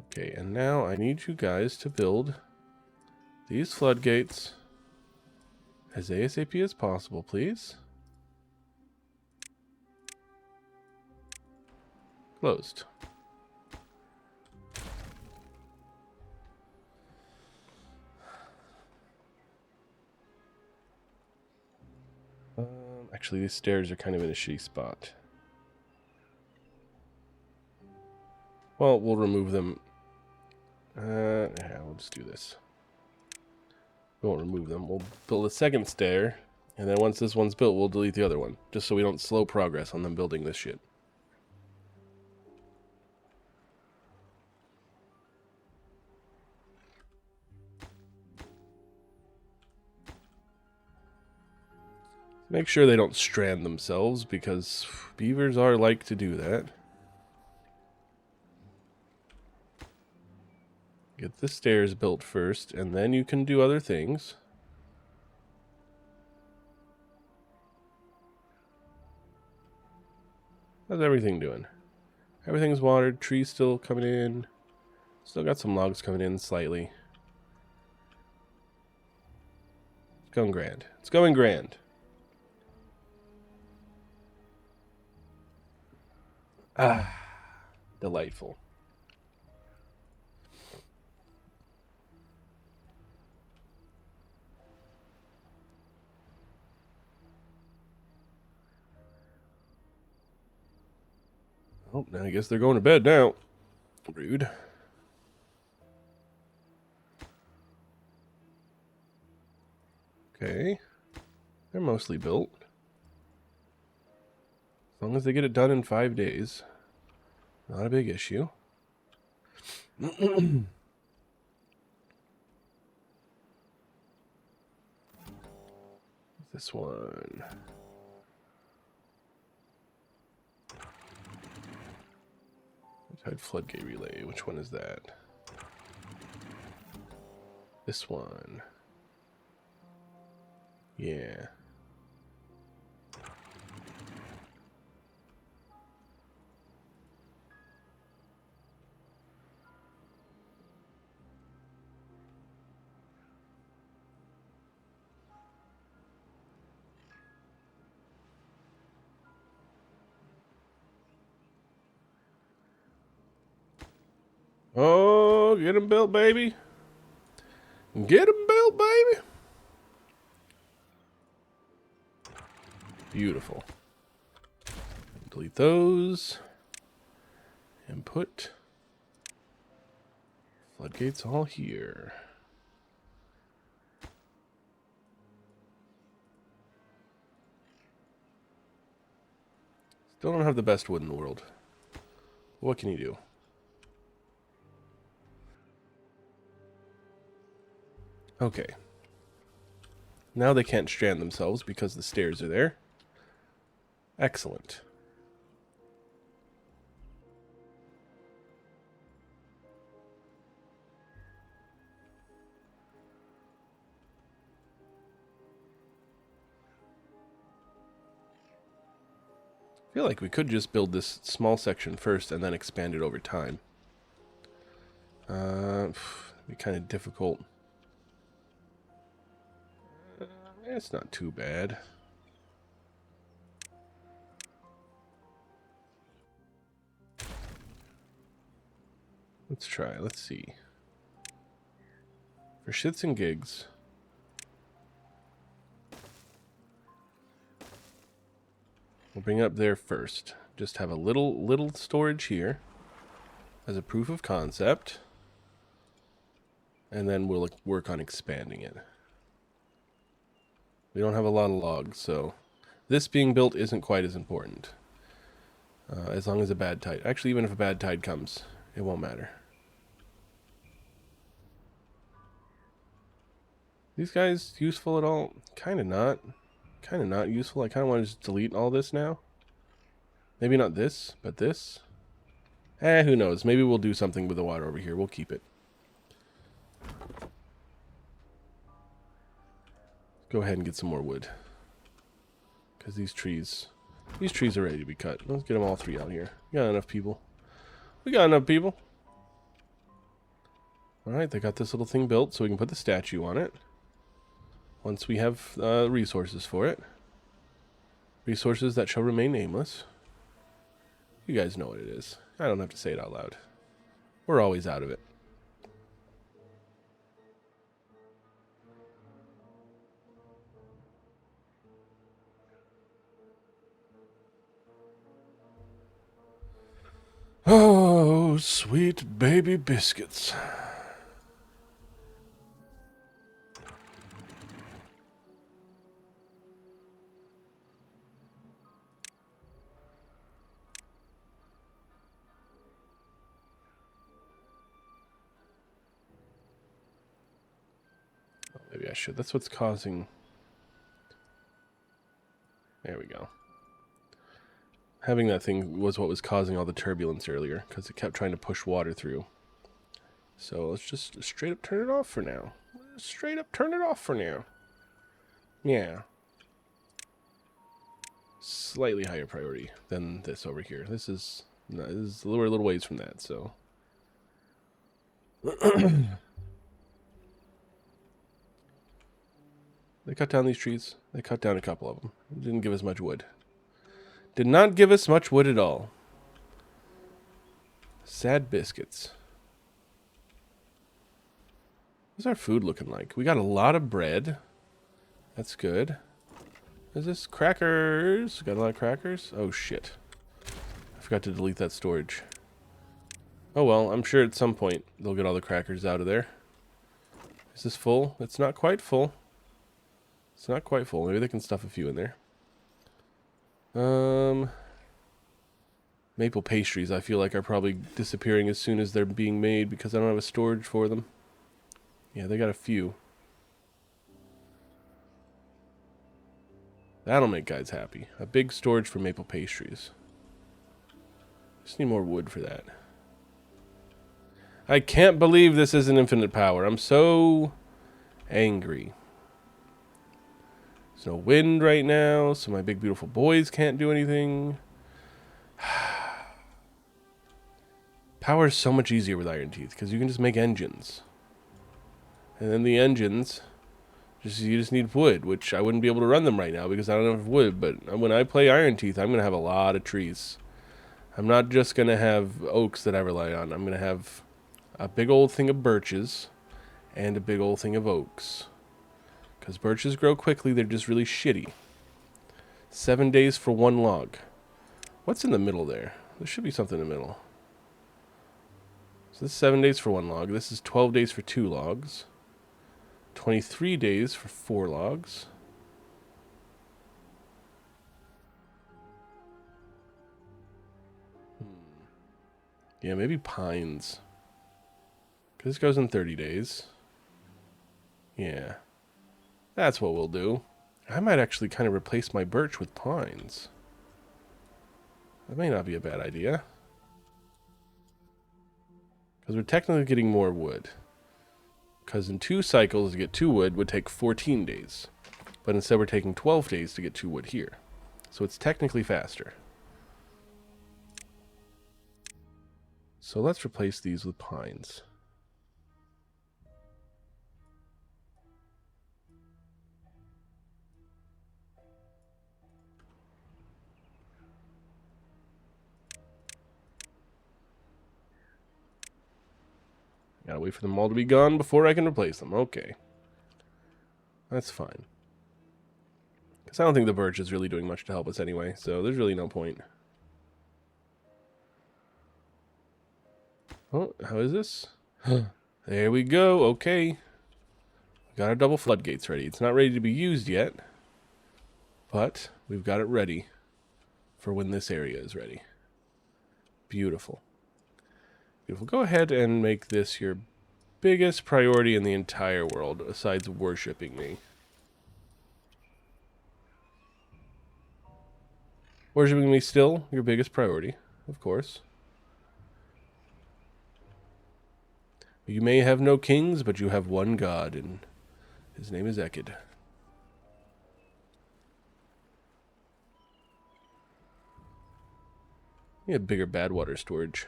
Okay, and now I need you guys to build these floodgates as ASAP as possible, please. Closed. Actually, these stairs are kind of in a shitty spot. Well, we'll remove them. Yeah, we'll just do this. We won't remove them. We'll build a second stair, and then once this one's built, we'll delete the other one, just so we don't slow progress on them building this shit. Make sure they don't strand themselves, because beavers are like to do that. Get the stairs built first, and then you can do other things. How's everything doing? Everything's watered, trees still coming in. Still got some logs coming in slightly. It's going grand. It's going grand. Ah, delightful. Oh, now I guess they're going to bed now. Rude. Okay. They're mostly built. As long as they get it done in 5 days. Not a big issue. This one. Tide floodgate relay. Which one is that? This one. Yeah. Oh, get them built, baby. Get them built, baby. Beautiful. Delete those. And put floodgates all here. Still don't have the best wood in the world. What can you do? Okay. Now they can't strand themselves because the stairs are there. Excellent. I feel like we could just build this small section first and then expand it over time. It'd be kind of difficult. It's not too bad. Let's try. Let's see. For shits and gigs. We'll bring it up there first. Just have a little storage here as a proof of concept. And then we'll work on expanding it. We don't have a lot of logs, so this being built isn't quite as important. As long as a bad tide... Actually, even if a bad tide comes, it won't matter. These guys useful at all? Kind of not. Kind of not useful. I kind of want to just delete all this now. Maybe not this, but this. Who knows? Maybe we'll do something with the water over here. We'll keep it. Go ahead and get some more wood. Because these trees are ready to be cut. Let's get them all 3 out here. We got enough people. We got enough people. Alright, they got this little thing built so we can put the statue on it. Once we have resources for it. Resources that shall remain nameless. You guys know what it is. I don't have to say it out loud. We're always out of it. Oh, sweet baby biscuits. Oh, maybe I should. That's what's causing... There we go. Having that thing was what was causing all the turbulence earlier, because it kept trying to push water through. So let's just straight up turn it off for now. Straight up turn it off for now. Yeah. Slightly higher priority than this over here. This is we're a little ways from that, so. They cut down these trees. They cut down a couple of them. Didn't give us much wood. Did not give us much wood at all. Sad biscuits. What's our food looking like? We got a lot of bread. That's good. Is this crackers? Got a lot of crackers? Oh shit. I forgot to delete that storage. Oh well, I'm sure at some point they'll get all the crackers out of there. Is this full? It's not quite full. It's not quite full. Maybe they can stuff a few in there. Maple pastries, I feel like, are probably disappearing as soon as they're being made because I don't have a storage for them. Yeah, they got a few. That'll make guys happy. A big storage for maple pastries. Just need more wood for that. I can't believe this isn't infinite power. I'm so angry. There's no wind right now, so my big beautiful boys can't do anything. Power is so much easier with Iron Teeth because you can just make engines. And then the engines, you just need wood, which I wouldn't be able to run them right now because I don't have wood. But when I play Iron Teeth, I'm going to have a lot of trees. I'm not just going to have oaks that I rely on. I'm going to have a big old thing of birches and a big old thing of oaks. Because birches grow quickly, they're just really shitty. 7 days for one log. What's in the middle there? There should be something in the middle. So this is 7 days for one log. This is 12 days for 2 logs. 23 days for 4 logs. Yeah, maybe pines. Because this goes in 30 days. Yeah. That's what we'll do. I might actually kind of replace my birch with pines. That may not be a bad idea. Because we're technically getting more wood. Because in 2 cycles to get 2 wood would take 14 days. But instead we're taking 12 days to get 2 wood here. So it's technically faster. So let's replace these with pines. Gotta wait for them all to be gone before I can replace them. Okay. That's fine. Because I don't think the birch is really doing much to help us anyway, so there's really no point. Oh, how is this? There we go. Okay. Got our double floodgates ready. It's not ready to be used yet, but we've got it ready for when this area is ready. Beautiful. Beautiful. Go ahead and make this your biggest priority in the entire world, besides worshipping me. Worshipping me still your biggest priority, of course. You may have no kings, but you have one god, and his name is Ekid. We have bigger Badwater storage.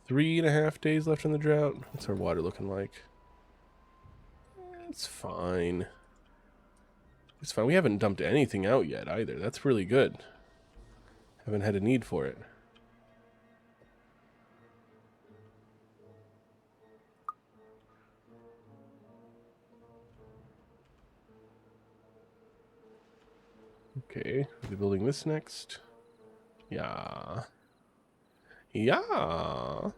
3.5 days left in the drought. What's our water looking like? It's fine. It's fine. We haven't dumped anything out yet either. That's really good. Haven't had a need for it. Okay, we'll be building this next. Yeah. Yeah. Go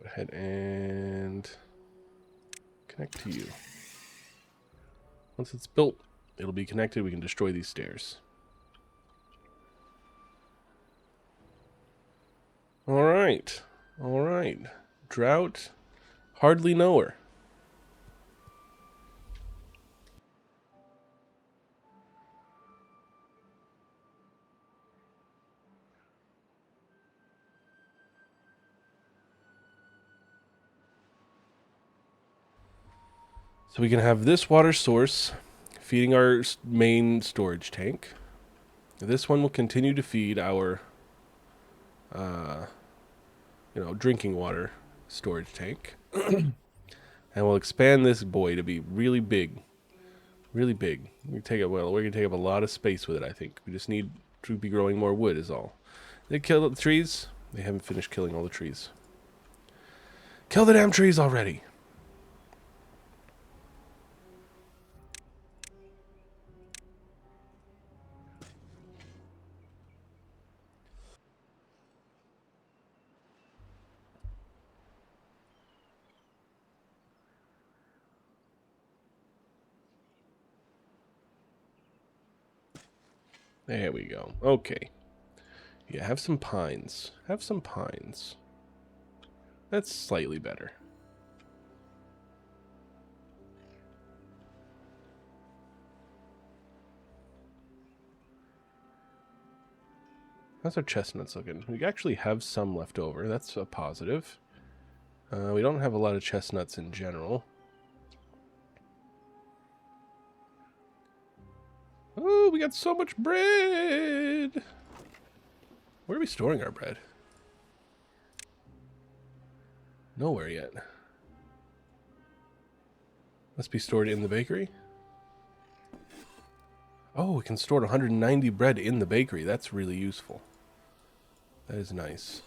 ahead and connect to you. Once it's built, it'll be connected. We can destroy these stairs. All right. All right. Drought. Hardly know her. So we can have this water source feeding our main storage tank. This one will continue to feed our, drinking water storage tank. And we'll expand this boy to be really big. Really big. We're going to take up a lot of space with it, I think. We just need to be growing more wood is all. They killed the trees. They haven't finished killing all the trees. Kill the damn trees already. There we go. Okay. Yeah, have some pines. Have some pines. That's slightly better. How's our chestnuts looking? We actually have some left over. That's a positive. We don't have a lot of chestnuts in general. Oh, we got so much bread! Where are we storing our bread? Nowhere yet. Must be stored in the bakery. Oh, we can store 190 bread in the bakery. That's really useful. That is nice.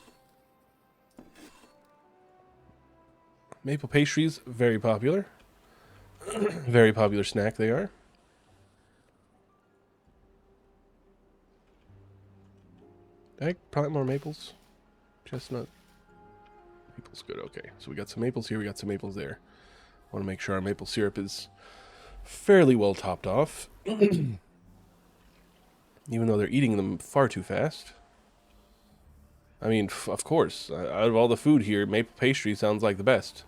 Maple pastries, very popular. Very popular snack they are. Did I plant more maples? Chestnut. Maple's good, okay. So we got some maples here, we got some maples there. I want to make sure our maple syrup is fairly well topped off. Even though they're eating them far too fast. I mean, of course, out of all the food here, maple pastry sounds like the best.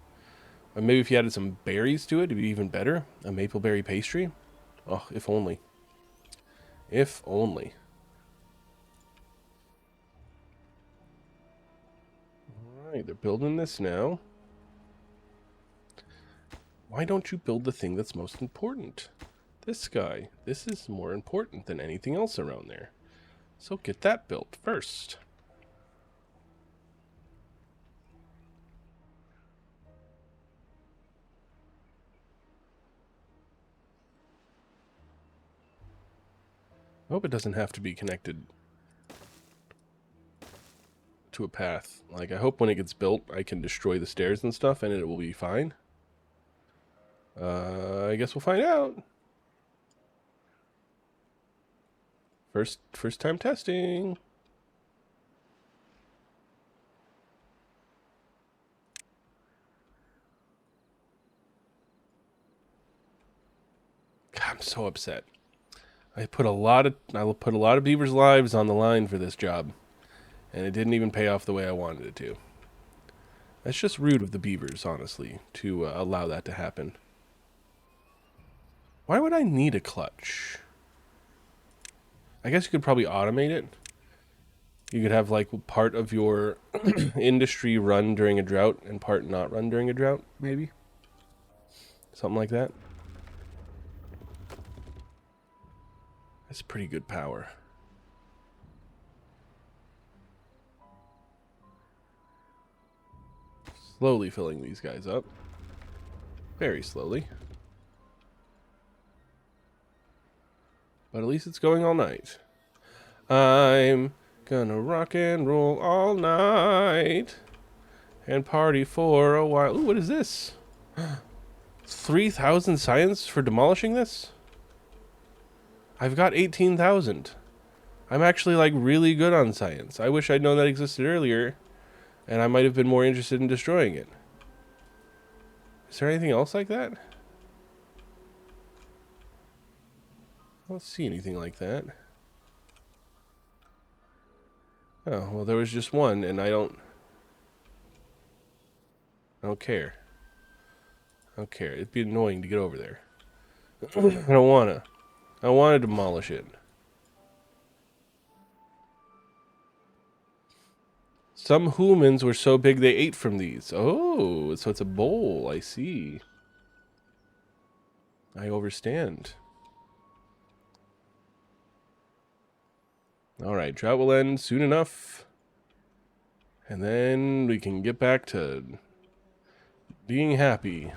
Or maybe if you added some berries to it, it'd be even better. A maple berry pastry. Oh, if only. If only. Alright, they're building this now. Why don't you build the thing that's most important? This guy. This is more important than anything else around there. So get that built first. I hope it doesn't have to be connected to a path. Like, I hope when it gets built, I can destroy the stairs and stuff, and it will be fine. I guess we'll find out. First time testing. God, I'm so upset. I put a lot of beavers' lives on the line for this job, and it didn't even pay off the way I wanted it to. That's just rude of the beavers, honestly, to allow that to happen. Why would I need a clutch? I guess you could probably automate it. You could have, like, part of your industry run during a drought and part not run during a drought, maybe? Something like that. That's pretty good power. Slowly filling these guys up. Very slowly. But at least it's going all night. I'm gonna rock and roll all night. And party for a while. Ooh, what is this? 3,000 science for demolishing this? I've got 18,000. I'm actually, like, really good on science. I wish I'd known that existed earlier, and I might have been more interested in destroying it. Is there anything else like that? I don't see anything like that. Oh, well, there was just one, and I don't care. I don't care. It'd be annoying to get over there. I don't wanna. I want to demolish it. Some humans were so big they ate from these. Oh, so it's a bowl. I see. I overstand. Alright, drought will end soon enough. And then we can get back to being happy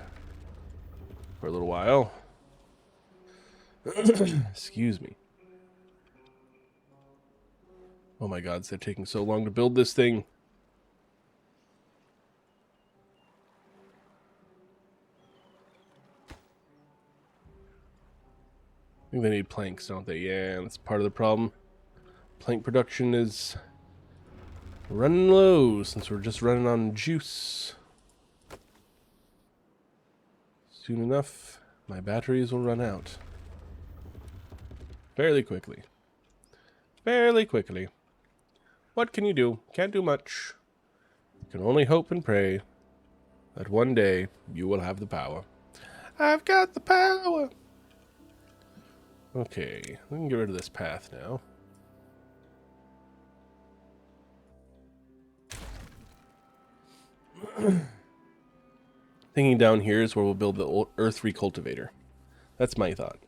for a little while. Excuse me. Oh my god, they're taking so long to build this thing. I think they need planks, don't they? Yeah, that's part of the problem. Plank production is running low since we're just running on juice. Soon enough, my batteries will run out. Fairly quickly. Fairly quickly. What can you do? Can't do much. You can only hope and pray that one day you will have the power. I've got the power! Okay, we can get rid of this path now. Thinking down here is where we'll build the earth recultivator. That's my thought.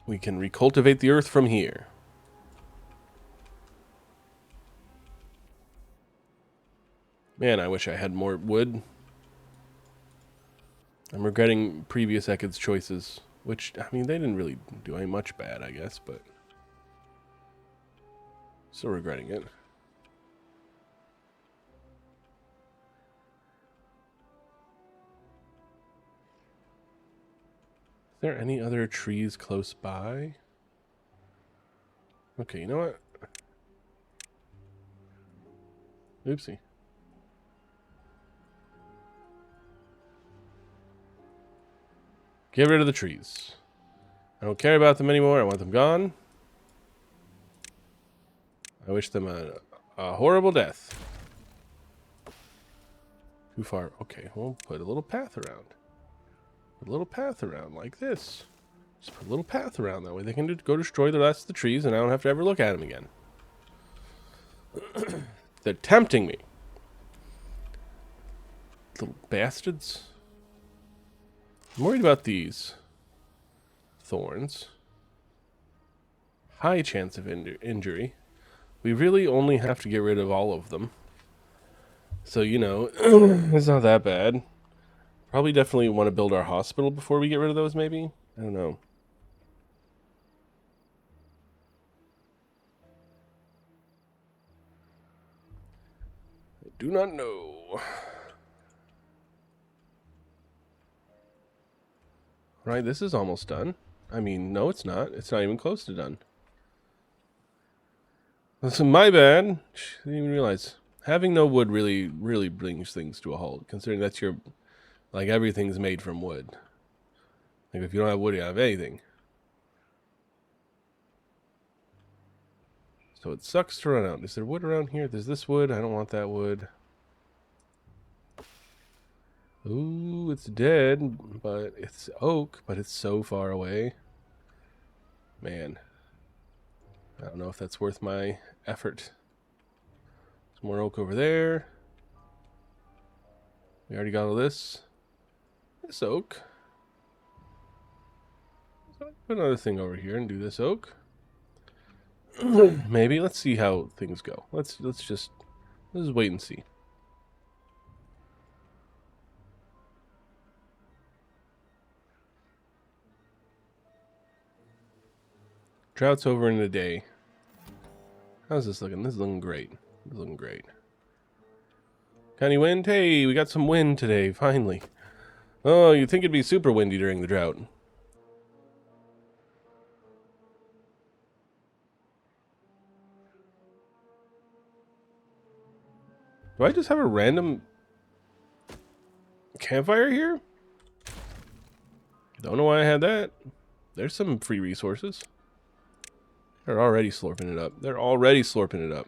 We can recultivate the earth from here. Man, I wish I had more wood. I'm regretting previous Ekid's choices, which, I mean, they didn't really do any much bad, I guess, but still regretting it. Is there any other trees close by? Okay, you know what? Oopsie. Get rid of the trees. I don't care about them anymore. I want them gone. I wish them a horrible death. Too far. Okay, we'll put a little path around. Put a little path around like this. Just put a little path around. That way they can go destroy the rest of the trees and I don't have to ever look at them again. They're tempting me. Little bastards. I'm worried about these thorns. High chance of injury. We really only have to get rid of all of them. So, you know, it's not that bad. Probably definitely want to build our hospital before we get rid of those, maybe? I don't know. I do not know. Right, this is almost done. I mean, no, it's not. It's not even close to done. That's my bad. Didn't even realize. Having no wood really brings things to a halt, considering that's your... Like, everything's made from wood. Like, if you don't have wood, you don't have anything. So it sucks to run out. Is there wood around here? There's this wood. I don't want that wood. Ooh, it's dead, but it's oak, but it's so far away. Man. I don't know if that's worth my effort. There's more oak over there. We already got all this. This oak. So put another thing over here and do this oak. Maybe. Let's see how things go. Let's just wait and see. Drought's over in a day. How's this looking? This is looking great. This is looking great. County wind? Hey, we got some wind today, finally. Oh, you'd think it'd be super windy during the drought. Do I just have a random campfire here? Don't know why I had that. There's some free resources. They're already slurping it up. They're already slurping it up.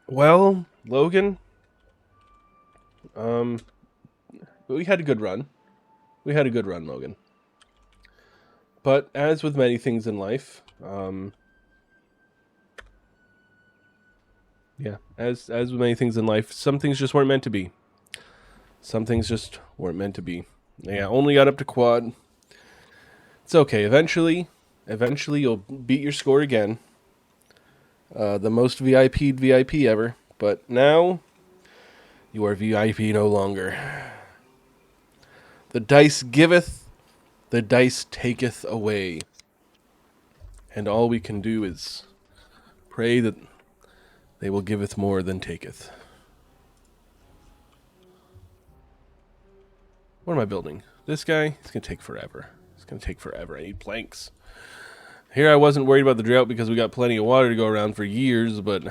Well, Logan, we had a good run. We had a good run, Logan. But as with many things in life, yeah, as with many things in life, some things just weren't meant to be. Some things just weren't meant to be. Yeah, only got up to quad. It's okay. Eventually you'll beat your score again. The most VIP'd VIP ever. But now, you are VIP no longer. The dice giveth, the dice taketh away. And all we can do is pray that they will giveth more than taketh. What am I building? This guy? It's going to take forever. It's going to take forever. I need planks. Here I wasn't worried about the drought because we got plenty of water to go around for years, but...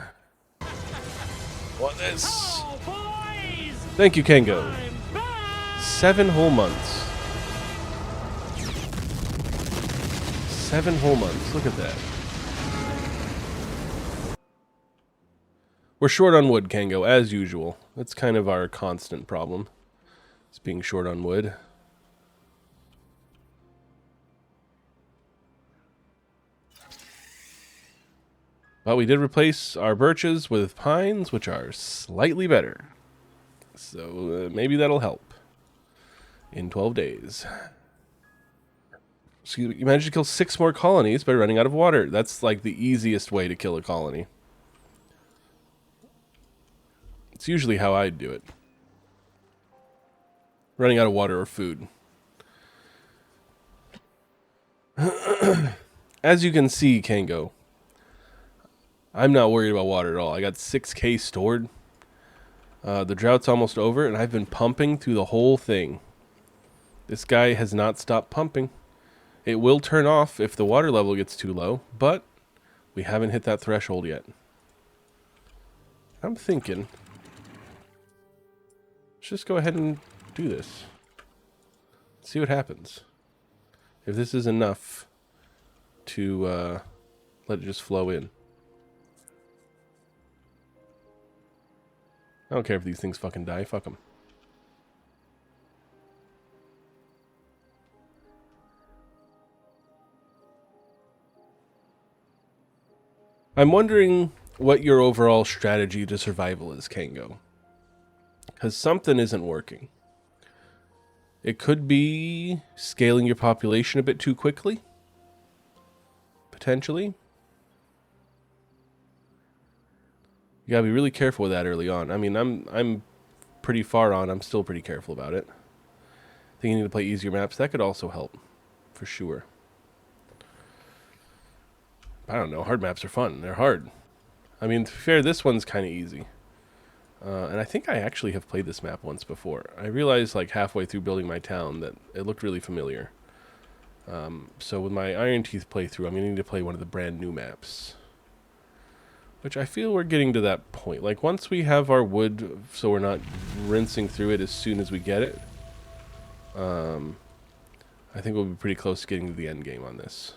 What this? Oh, boys! Thank you, Kengo. 7 whole months. 7 whole months. Look at that. We're short on wood, Kango, as usual. That's kind of our constant problem. It's being short on wood. But we did replace our birches with pines, which are slightly better. So maybe that'll help in 12 days. So you managed to kill 6 more colonies by running out of water. That's like the easiest way to kill a colony. It's usually how I'd do it. Running out of water or food. As you can see, Kango, I'm not worried about water at all. I got 6K stored. The drought's almost over, and I've been pumping through the whole thing. This guy has not stopped pumping. It will turn off if the water level gets too low, but we haven't hit that threshold yet. I'm thinking, let's just go ahead and do this. See what happens. If this is enough to let it just flow in. I don't care if these things fucking die. Fuck them. I'm wondering what your overall strategy to survival is, Kango. Because something isn't working. It could be scaling your population a bit too quickly. Potentially. You gotta be really careful with that early on. I mean, I'm pretty far on. I'm still pretty careful about it. I think you need to play easier maps. That could also help. For sure. I don't know. Hard maps are fun. They're hard. I mean, to be fair, this one's kind of easy. And I think I actually have played this map once before. I realized like halfway through building my town that it looked really familiar. So with my Iron Teeth playthrough, I'm going to need to play one of the brand new maps. Which I feel we're getting to that point. Like once we have our wood, so we're not rinsing through it as soon as we get it. I think we'll be pretty close to getting to the end game on this.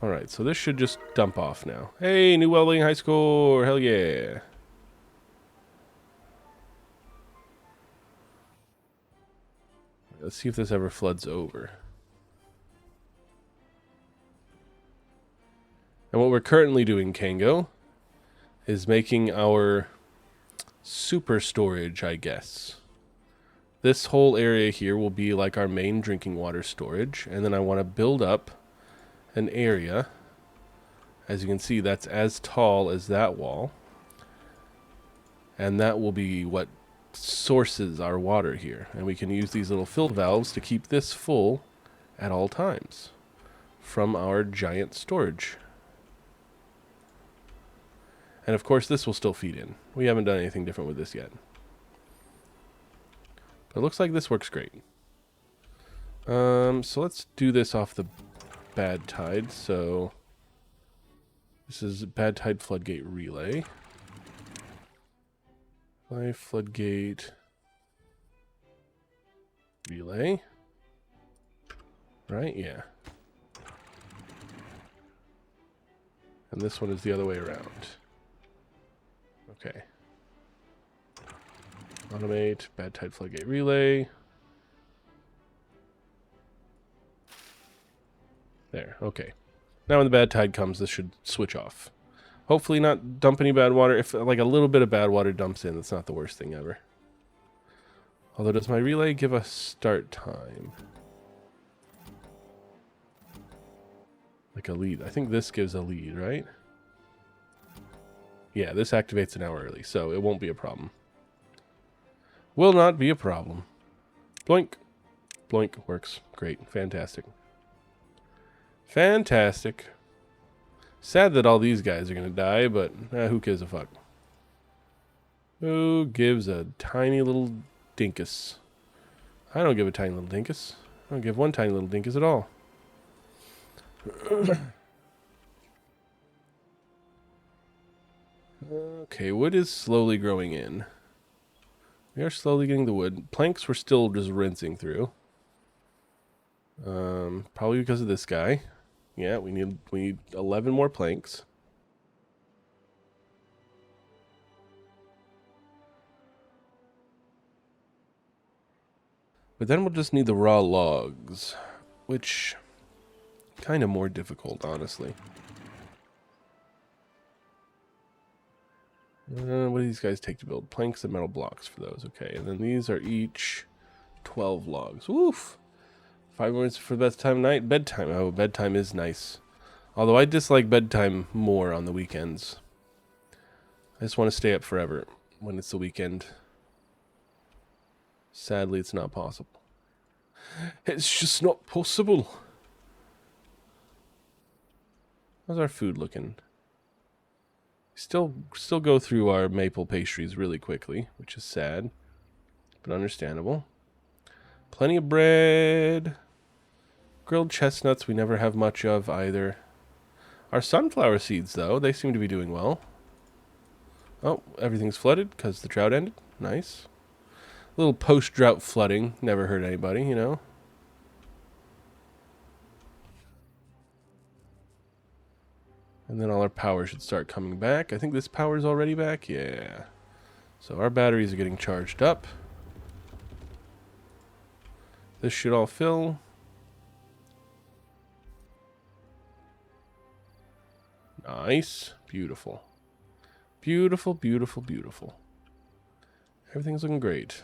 Alright, so this should just dump off now. Hey, new welding high score! Hell yeah! Let's see if this ever floods over. And what we're currently doing, Kango, is making our super storage, I guess. This whole area here will be like our main drinking water storage, and then I want to build up an area. As you can see, that's as tall as that wall. And that will be what sources our water here. And we can use these little fill valves to keep this full at all times from our giant storage. And of course, this will still feed in. We haven't done anything different with this yet. But it looks like this works great. So let's do this off the bad tide. So this is bad tide floodgate relay. Floodgate relay. Right? Yeah. And this one is the other way around. Okay. Automate, bad tide floodgate relay. There, okay. Now when the bad tide comes, this should switch off. Hopefully not dump any bad water. If like a little bit of bad water dumps in, that's not the worst thing ever. Although, does my relay give a start time? Like a lead. I think this gives a lead, right? Yeah, this activates an hour early, so it won't be a problem. Will not be a problem. Bloink. Bloink works. Great. Fantastic. Fantastic. Sad that all these guys are going to die, but who gives a fuck? Who gives a tiny little dinkus? I don't give a tiny little dinkus. I don't give one tiny little dinkus at all. Okay, wood is slowly growing in. We are slowly getting the wood. Planks we're still just rinsing through. Probably because of this guy. Yeah, we need 11 more planks. But then we'll just need the raw logs, which kind of more difficult, honestly. What do these guys take to build? Planks and metal blocks for those. Okay, and then these are each 12 logs. Woof! 5 minutes for the best time of night. Bedtime. Oh, bedtime is nice. Although I dislike bedtime more on the weekends. I just want to stay up forever when it's the weekend. Sadly, it's not possible. It's just not possible. How's our food looking? Still go through our maple pastries really quickly, which is sad, but understandable. Plenty of bread. Grilled chestnuts we never have much of either. Our sunflower seeds, though, they seem to be doing well. Oh, everything's flooded because the drought ended. Nice. A little post-drought flooding. Never hurt anybody, you know. And then all our power should start coming back. I think this power's already back. Yeah. So our batteries are getting charged up. This should all fill. Nice. Beautiful. Beautiful, beautiful, beautiful. Everything's looking great.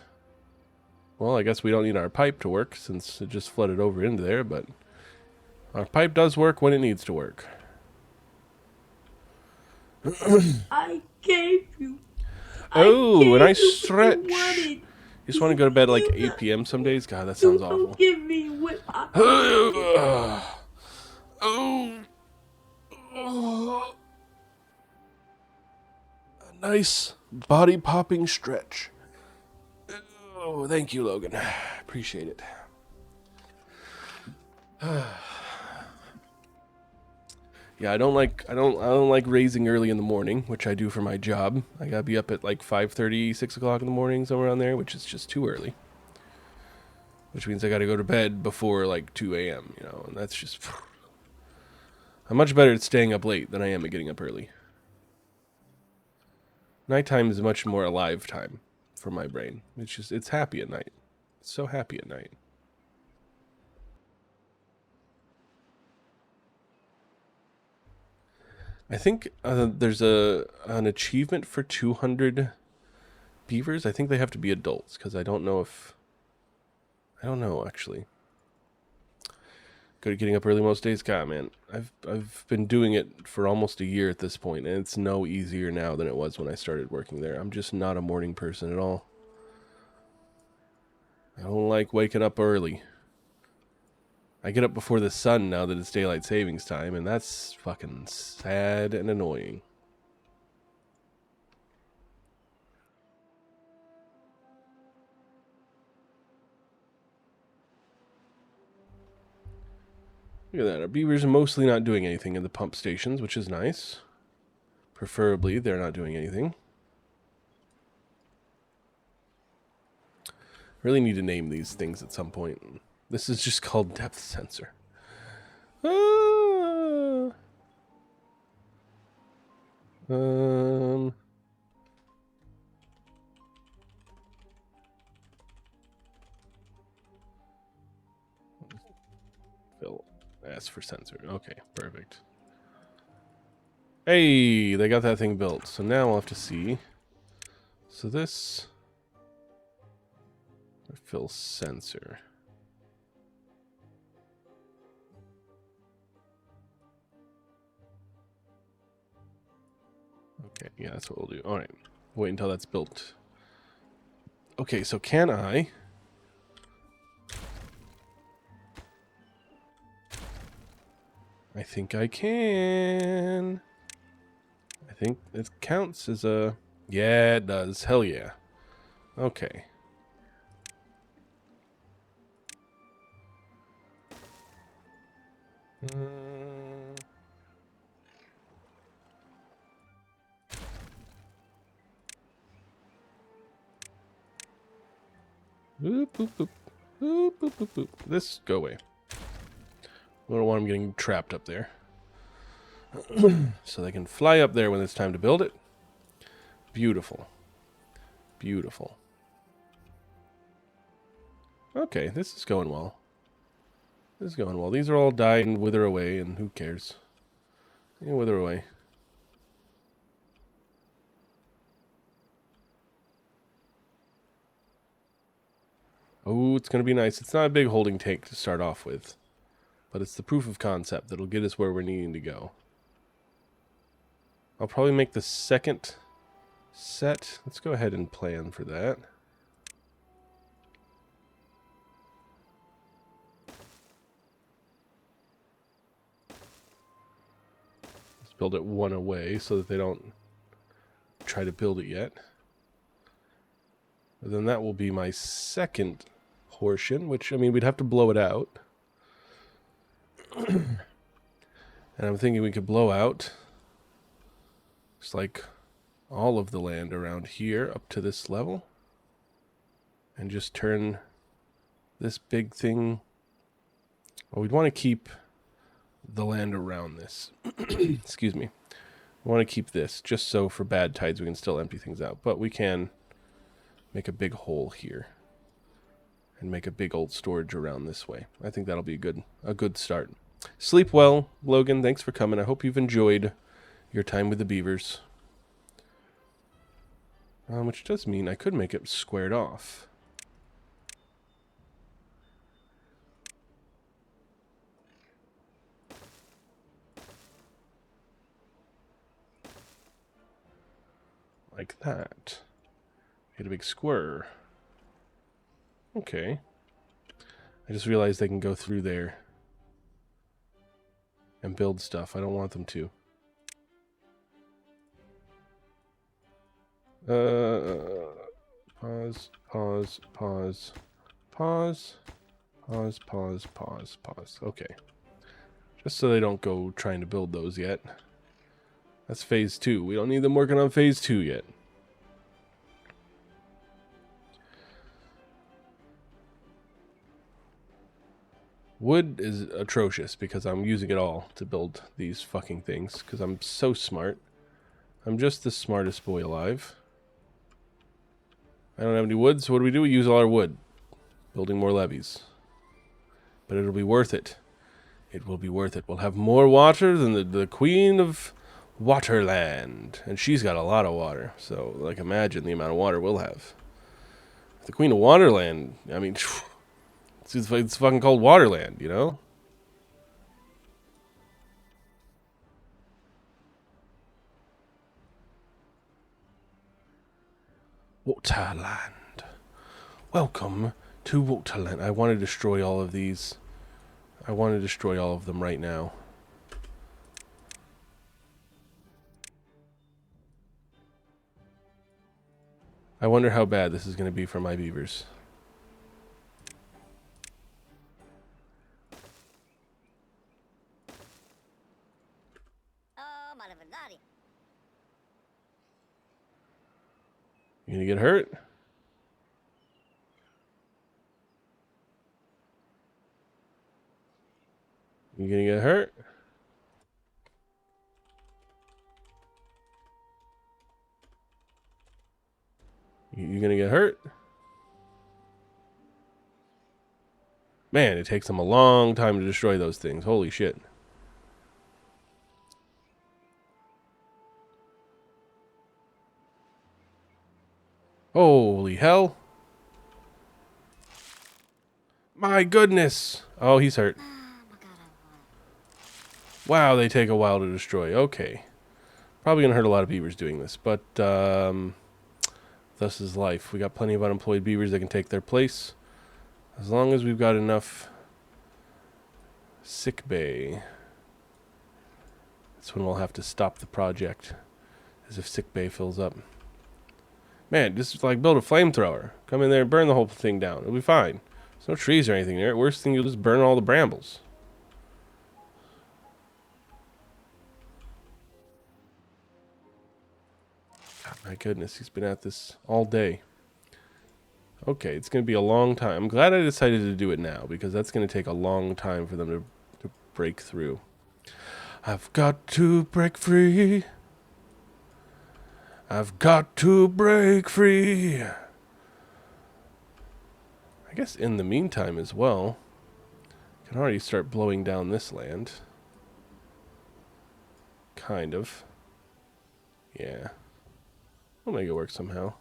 Well, I guess we don't need our pipe to work since it just flooded over into there, but our pipe does work when it needs to work. I gave you. Oh, and I stretch. You just want to go to bed like 8 p.m. some days? God, that sounds awful. Don't give me what I A nice body-popping stretch. Oh, thank you, Logan. Appreciate it. Yeah, I don't like raising early in the morning, which I do for my job. I gotta be up at like 5:30, 6 o'clock in the morning, somewhere around there, which is just too early. Which means I gotta go to bed before like 2 a.m., you know, and that's just... I'm much better at staying up late than I am at getting up early. Nighttime is much more alive time for my brain. It's happy at night. It's so happy at night. I think there's an achievement for 200 beavers. I think they have to be adults, because I don't know, actually. Good at getting up early most days? God, man. I've been doing it for almost a year at this point, and it's no easier now than it was when I started working there. I'm just not a morning person at all. I don't like waking up early. I get up before the sun now that it's daylight savings time, and that's fucking sad and annoying. Look at that. Our beavers are mostly not doing anything in the pump stations, which is nice. Preferably, they're not doing anything. Really need to name these things at some point. This is just called depth sensor. Ah. Fill S for sensor. Okay, perfect. Hey, they got that thing built. So now we'll have to see. So this... Fill sensor. Okay, yeah, that's what we'll do. Alright. Wait until that's built. Okay, so can I... I think I can. I think it counts as a... Yeah, it does. Hell yeah. Okay. Boop, boop, boop. Boop, boop, boop, boop. This, go away. I don't want them getting trapped up there. So they can fly up there when it's time to build it. Beautiful. Beautiful. Okay, this is going well. This is going well. These are all die and wither away, and who cares? They wither away. Oh, it's going to be nice. It's not a big holding tank to start off with, but it's the proof of concept that'll get us where we're needing to go. I'll probably make the second set. Let's go ahead and plan for that. Let's build it one away so that they don't try to build it yet. And then that will be my second portion, which, I mean, we'd have to blow it out. And I'm thinking we could blow out just like all of the land around here up to this level. And just turn this big thing. Well, we'd want to keep the land around this. Excuse me. We want to keep this just so for bad tides we can still empty things out. But we can make a big hole here and make a big old storage around this way. I think that'll be a good start. Sleep well, Logan. Thanks for coming. I hope you've enjoyed your time with the beavers. Which does mean I could make it squared off. Like that. Get a big square. Okay. I just realized they can go through there and build stuff. I don't want them to. Pause, pause, pause, pause, pause, pause, pause, pause. Okay. Just so they don't go trying to build those yet. That's phase 2. We don't need them working on phase 2 yet. Wood is atrocious because I'm using it all to build these fucking things because I'm so smart. I'm just the smartest boy alive. I don't have any wood, so what do? We use all our wood. Building more levees. But it'll be worth it. It will be worth it. We'll have more water than the queen of Waterland. And she's got a lot of water. So, like, imagine the amount of water we'll have. The queen of Waterland, I mean, it's fucking called Waterland, you know? Waterland. Welcome to Waterland. I want to destroy all of these. I want to destroy all of them right now. I wonder how bad this is going to be for my beavers. You gonna get hurt? You gonna get hurt? You gonna get hurt? Man, it takes them a long time to destroy those things. Holy shit. Holy hell. My goodness. Oh, he's hurt. Wow, they take a while to destroy. Okay. Probably gonna hurt a lot of beavers doing this, but thus is life. We got plenty of unemployed beavers that can take their place. As long as we've got enough sick bay. That's when we'll have to stop the project. As if sick bay fills up. Man, just like build a flamethrower. Come in there and burn the whole thing down. It'll be fine. There's no trees or anything there. Worst thing, you'll just burn all the brambles. God, my goodness, he's been at this all day. Okay, it's going to be a long time. I'm glad I decided to do it now, because that's going to take a long time for them to break through. I've got to break free. I've got to break free. I guess in the meantime as well, I can already start blowing down this land. Kind of. Yeah. We'll make it work somehow.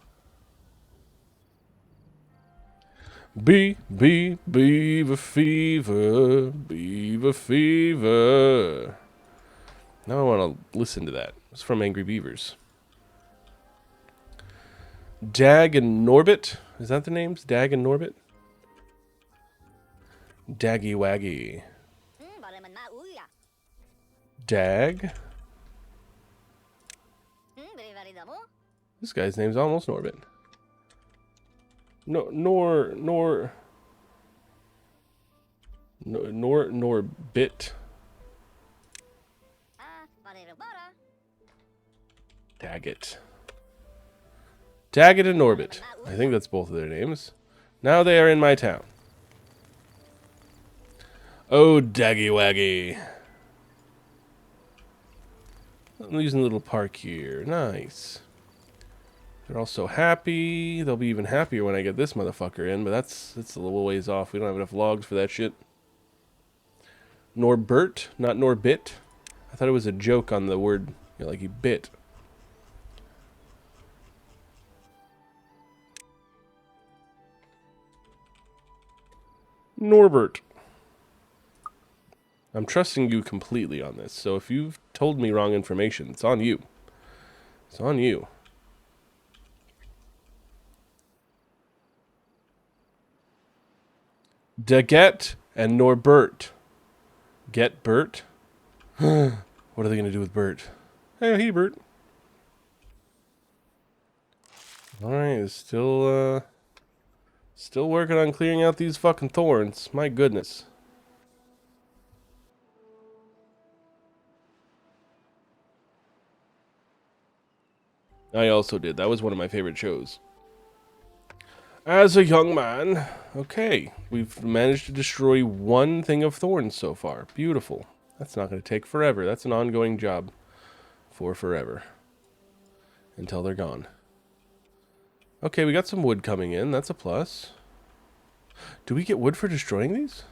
Beaver fever, beaver fever. Now I want to listen to that. It's from Angry Beavers. Dag and Norbit? Is that the names? Dag and Norbit? Daggy Waggy. Dag? This guy's name's almost Norbit. Norbit. Daggett. Daggett and Norbit. I think that's both of their names. Now they are in my town. Oh, Daggy Waggy. I'm using a little park here. Nice. They're all so happy. They'll be even happier when I get this motherfucker in, but that's a little ways off. We don't have enough logs for that shit. Norbert, not Norbit. I thought it was a joke on the word, you know, like he bit. Norbert. I'm trusting you completely on this, so if you've told me wrong information, it's on you. It's on you. Daggett and Norbert. Get Bert? What are they going to do with Bert? Hey, Bert. Alright, still working on clearing out these fucking thorns. My goodness. I also did. That was one of my favorite shows. As a young man. Okay, we've managed to destroy one thing of thorns so far. Beautiful. That's not going to take forever. That's an ongoing job for forever. Until they're gone. Okay, we got some wood coming in. That's a plus. Do we get wood for destroying these?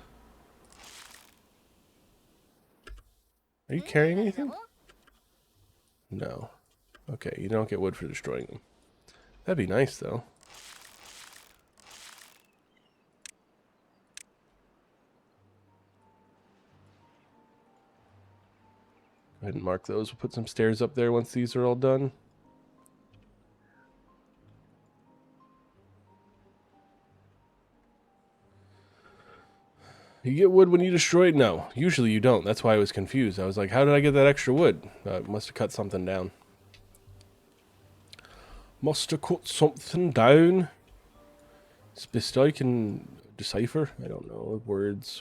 Are you carrying anything? No. Okay, you don't get wood for destroying them. That'd be nice, though. Go ahead and mark those. We'll put some stairs up there once these are all done. You get wood when you destroy it? No. Usually you don't. That's why I was confused. I was like, how did I get that extra wood? Must have cut something down. Must have cut something down. It's best I can decipher. I don't know. Words.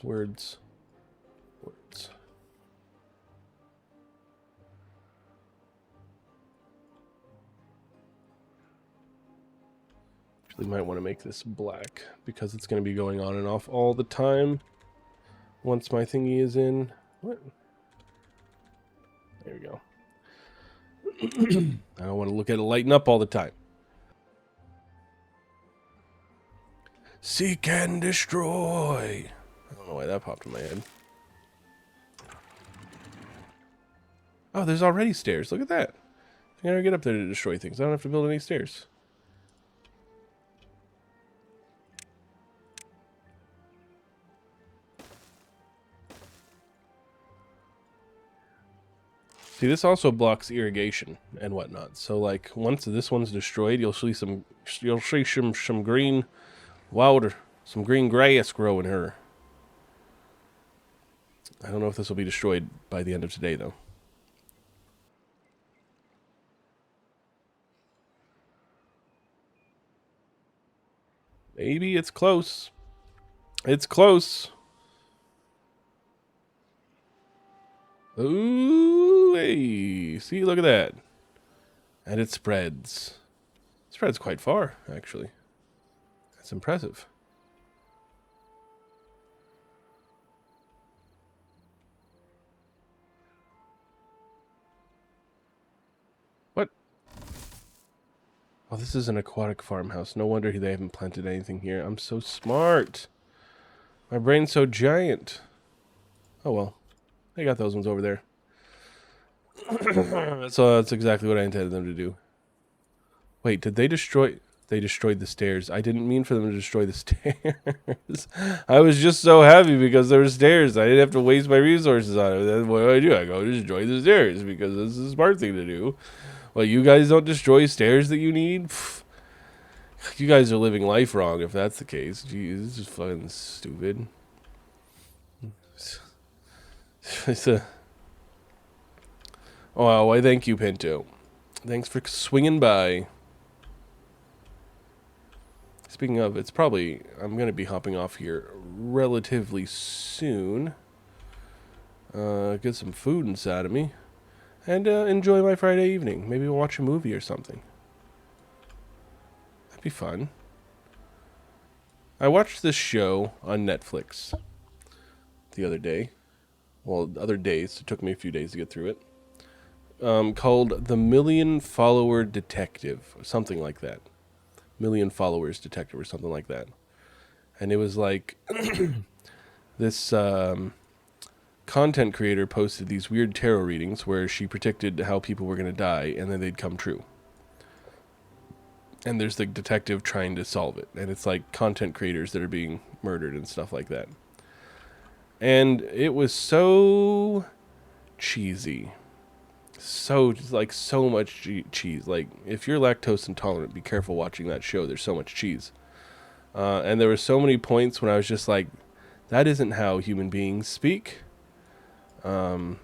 Actually might want to make this black because it's going to be going on and off all the time. Once my thingy is in. What? There we go. I don't want to look at it lighten up all the time. Seek and destroy. I don't know why that popped in my head. Oh, there's already stairs. Look at that. I can never get up there to destroy things. I don't have to build any stairs. See, this also blocks irrigation and whatnot. So, like, once this one's destroyed, you'll see some green water, some green grass growing here. I don't know if this will be destroyed by the end of today, though. Maybe it's close. It's close. Ooh, hey. See, look at that. And it spreads. It spreads quite far, actually. That's impressive. What? Oh, this is an aquatic farmhouse. No wonder they haven't planted anything here. I'm so smart. My brain's so giant. Oh well. They got those ones over there. So that's exactly what I intended them to do. Wait, did they destroy... They destroyed the stairs. I didn't mean for them to destroy the stairs. I was just so happy because there were stairs. I didn't have to waste my resources on it. Then what do? I go destroy the stairs because this is a smart thing to do. Well, you guys don't destroy stairs that you need? Pfft. You guys are living life wrong if that's the case. Jeez, this is fucking stupid. It's a... Oh, wow, why thank you, Pinto. Thanks for swinging by. Speaking of, it's probably... I'm going to be hopping off here relatively soon. Get some food inside of me. And enjoy my Friday evening. Maybe we'll watch a movie or something. That'd be fun. I watched this show on Netflix the other day. Well, other days. It took me a few days to get through it. Called The Million Follower Detective. Or something like that. Million Followers Detective or something like that. And it was like... this content creator posted these weird tarot readings where she predicted how people were going to die and then they'd come true. And there's the detective trying to solve it. And it's like content creators that are being murdered and stuff like that. And it was so cheesy. So, like, so much cheese. Like, if you're lactose intolerant, be careful watching that show. There's so much cheese. And there were so many points when I was just like, that isn't how human beings speak. But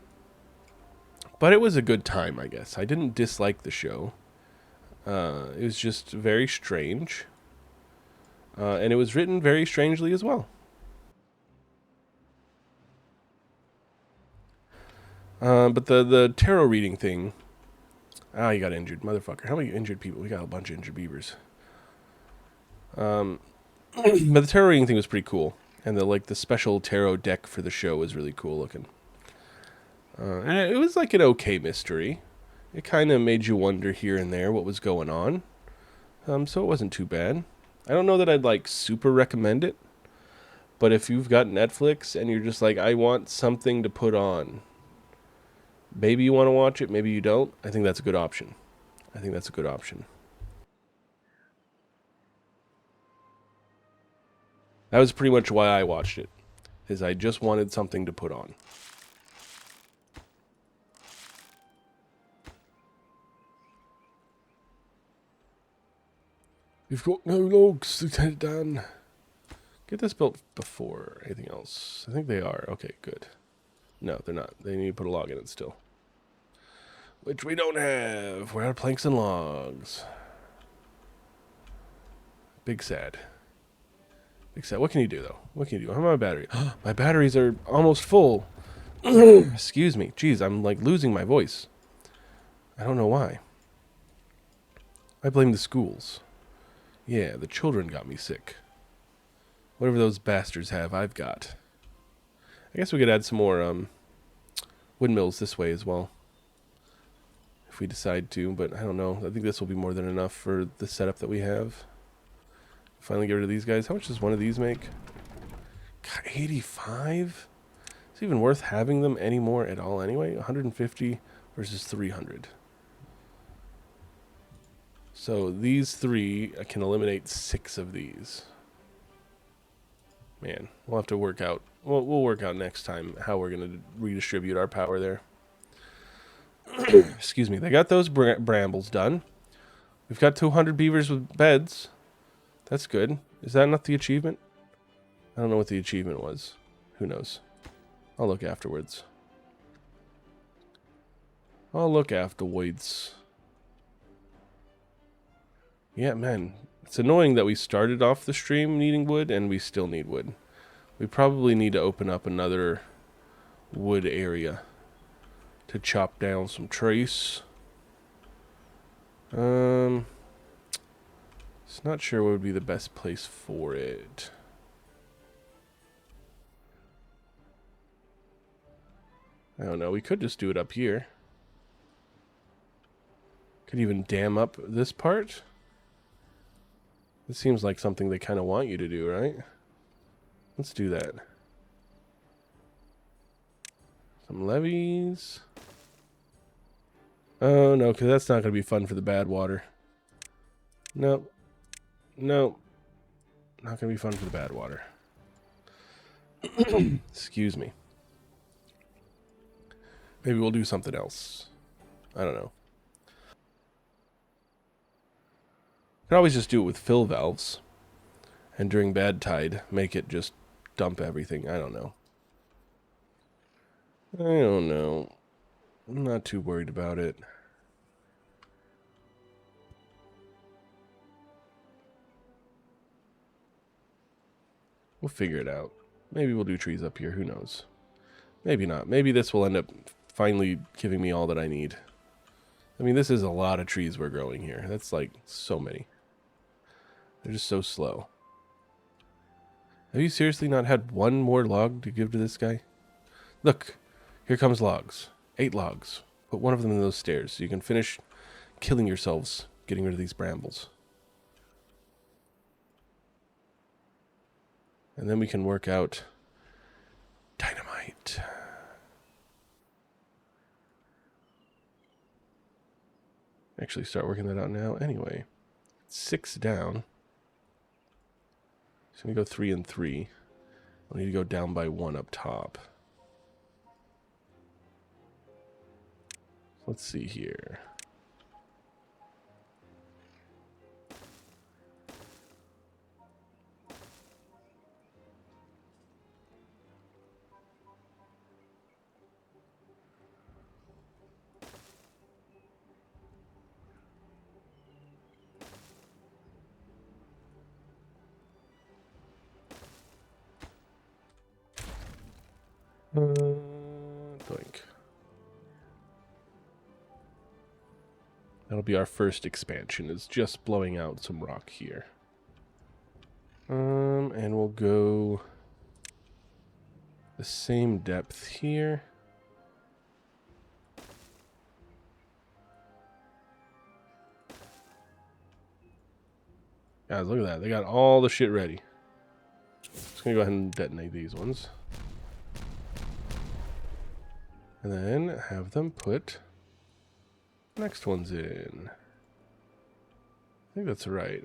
it was a good time, I guess. I didn't dislike the show. It was just very strange. And it was written very strangely as well. But the tarot reading thing... Ah, you got injured. Motherfucker. How many injured people? We got a bunch of injured beavers. But the tarot reading thing was pretty cool. And the special tarot deck for the show was really cool looking. And it was like an okay mystery. It kind of made you wonder here and there what was going on. So it wasn't too bad. I don't know that I'd like super recommend it. But if you've got Netflix and you're just like, I want something to put on. Maybe you want to watch it, maybe you don't. I think that's a good option. That was pretty much why I watched it. Is I just wanted something to put on. We've got no logs, Lieutenant Dan. Get this built before anything else. I think they are. Okay, good. No, they're not. They need to put a log in it still. Which we don't have. We're out of planks and logs. Big sad. Big sad. What can you do, though? What can you do? How about my battery? My batteries are almost full. Excuse me. Jeez, I'm like losing my voice. I don't know why. I blame the schools. Yeah, the children got me sick. Whatever those bastards have, I've got. I guess we could add some more windmills this way as well. If we decide to, but I don't know. I think this will be more than enough for the setup that we have. Finally get rid of these guys. How much does one of these make? God, 85? Is it even worth having them anymore at all anyway? 150 versus 300. So these three, I can eliminate 6 of these. Man, we'll have to work out. We'll work out next time how we're going to redistribute our power there. Excuse me. They got those brambles done. We've got 200 beavers with beds. That's good. Is that not the achievement? I don't know what the achievement was. Who knows? I'll look afterwards. I'll look afterwards. Yeah, man. It's annoying that we started off the stream needing wood and we still need wood. We probably need to open up another wood area to chop down some trees. Just not sure what would be the best place for it. I don't know. We could just do it up here. Could even dam up this part. It seems like something they kind of want you to do, right? Let's do that. Some levees. Oh, no, because that's not going to be fun for the bad water. Nope. Nope. Not going to be fun for the bad water. Excuse me. Maybe we'll do something else. I don't know. You can always just do it with fill valves. And during bad tide, make it just dump everything. I don't know. I don't know. I'm not too worried about it. We'll figure it out. Maybe we'll do trees up here. Who knows? Maybe not. Maybe this will end up finally giving me all that I need. I mean, this is a lot of trees we're growing here. That's like so many. They're just so slow. Have you seriously not had one more log to give to this guy? Look, here comes logs. 8 logs. Put one of them in those stairs so you can finish killing yourselves getting rid of these brambles. And then we can work out dynamite. Actually start working that out now anyway. 6 down. So we go 3 and 3. I need to go down by 1 up top. Let's see here. Doink. That'll be our first expansion, is just blowing out some rock here. And we'll go the same depth here. Guys, look at that. They got all the shit ready. Just gonna go ahead and detonate these ones. And then have them put the next ones in. I think that's right?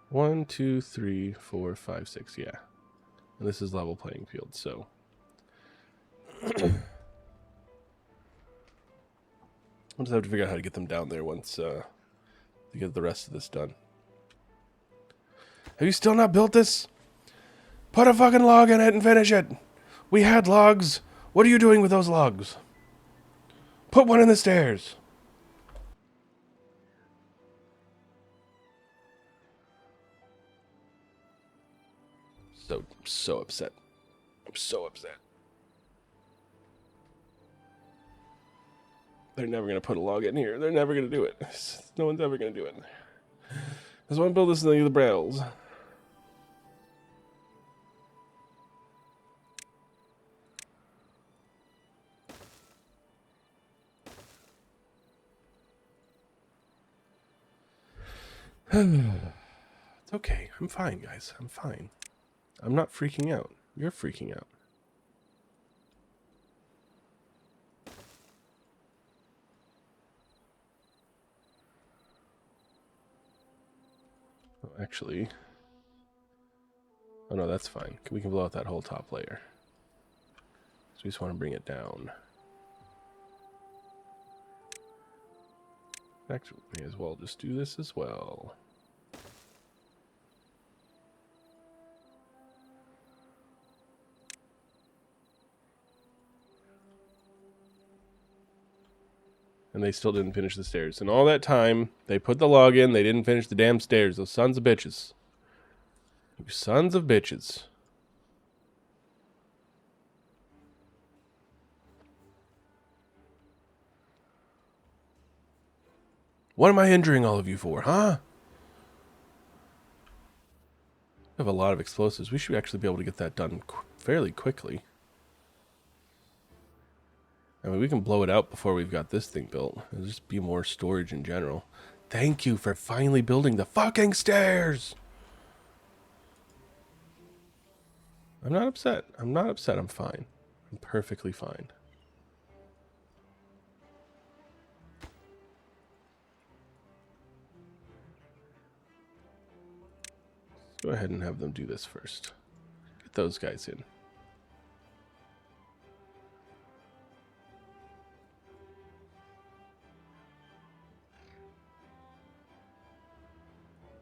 1, 2, 3, 4, 5, 6, yeah. And this is level playing field, so. I'll just have to figure out how to get them down there once to get the rest of this done. Have you still not built this? Put a fucking log in it and finish it. We had logs. What are you doing with those logs? Put one in the stairs. So upset. I'm so upset. They're never going to put a log in here. They're never going to do it. No one's ever going to do it. I just want to build this in the Browns. It's okay. I'm fine, guys. I'm fine. I'm not freaking out. You're freaking out. Oh, actually... Oh no, that's fine. We can blow out that whole top layer. So we just want to bring it down. Actually, we may as well just do this as well. And they still didn't finish the stairs. And all that time, they put the log in, they didn't finish the damn stairs. Those sons of bitches. You sons of bitches. What am I injuring all of you for, huh? We have a lot of explosives. We should actually be able to get that done fairly quickly. I mean, we can blow it out before we've got this thing built. It'll just be more storage in general. Thank you for finally building the fucking stairs! I'm not upset. I'm not upset. I'm fine. I'm perfectly fine. Let's go ahead and have them do this first. Get those guys in.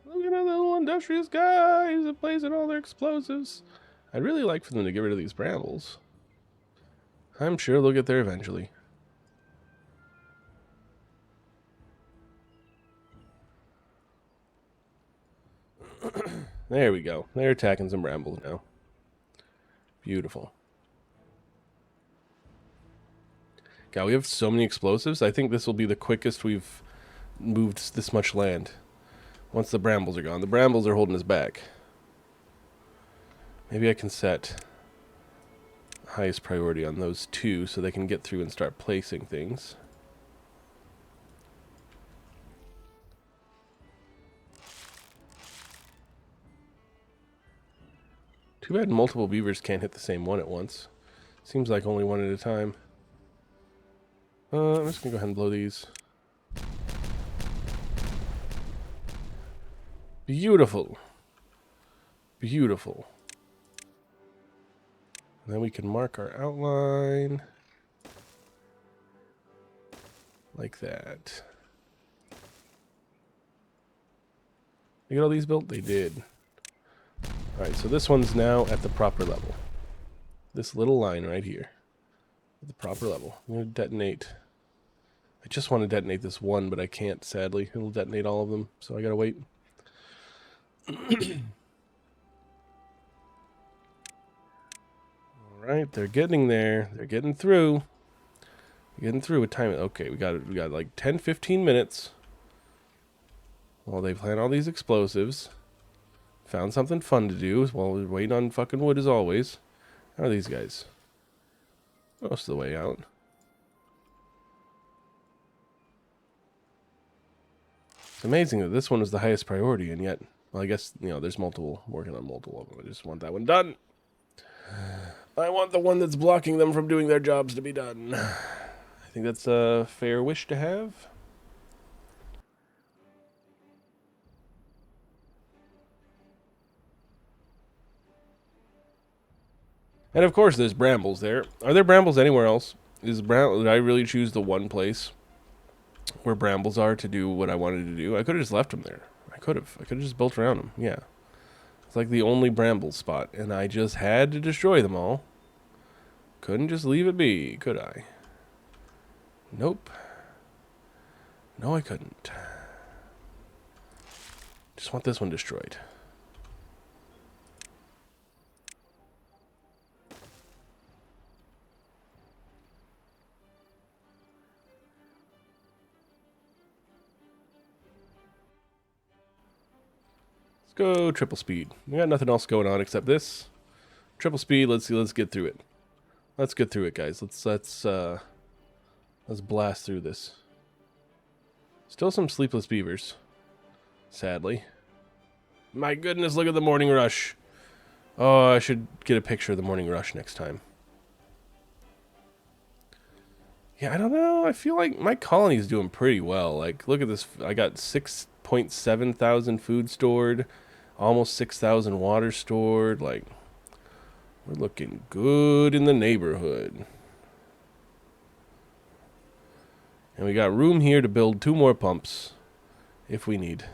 Look at the little industrious guys that plays in all their explosives. I'd really like for them to get rid of these brambles. I'm sure they'll get there eventually. There we go. They're attacking some brambles now. Beautiful. God, we have so many explosives. I think this will be the quickest we've moved this much land. Once the brambles are gone. The brambles are holding us back. Maybe I can set highest priority on those two so they can get through and start placing things. Too bad multiple beavers can't hit the same one at once. Seems like only one at a time. I'm just going to go ahead and blow these. Beautiful. Beautiful. And then we can mark our outline. Like that. They get all these built? They did. Alright, so this one's now at the proper level. This little line right here. At the proper level. I'm going to detonate. I just want to detonate this one, but I can't, sadly. It'll detonate all of them, so I gotta wait. Alright, they're getting there. They're getting through. Getting through with time. Okay, we got like 10-15 minutes. While they plan all these explosives. Found something fun to do while we're waiting on fucking wood as always. How are these guys? Most of the way out. It's amazing that this one is the highest priority, and yet, well, I guess, you know, there's multiple, working on multiple of them. I just want that one done. I want the one that's blocking them from doing their jobs to be done. I think that's a fair wish to have. And of course, there's brambles there. Are there brambles anywhere else? Did I really choose the one place where brambles are to do what I wanted to do? I could have just left them there. I could have just built around them. Yeah. It's like the only bramble spot, and I just had to destroy them all. Couldn't just leave it be, could I? Nope. No, I couldn't. Just want this one destroyed. Let's go triple speed. We got nothing else going on except this. Triple speed, let's see, let's get through it. Let's get through it, guys. Let's blast through this. Still some sleepless beavers. Sadly. My goodness, look at the morning rush. Oh, I should get a picture of the morning rush next time. Yeah, I don't know. I feel like my colony's doing pretty well. Like, look at this. I got 6.7 thousand food stored. Almost 6,000 water stored. Like, we're looking good in the neighborhood. And we got room here to build 2 more pumps if we need.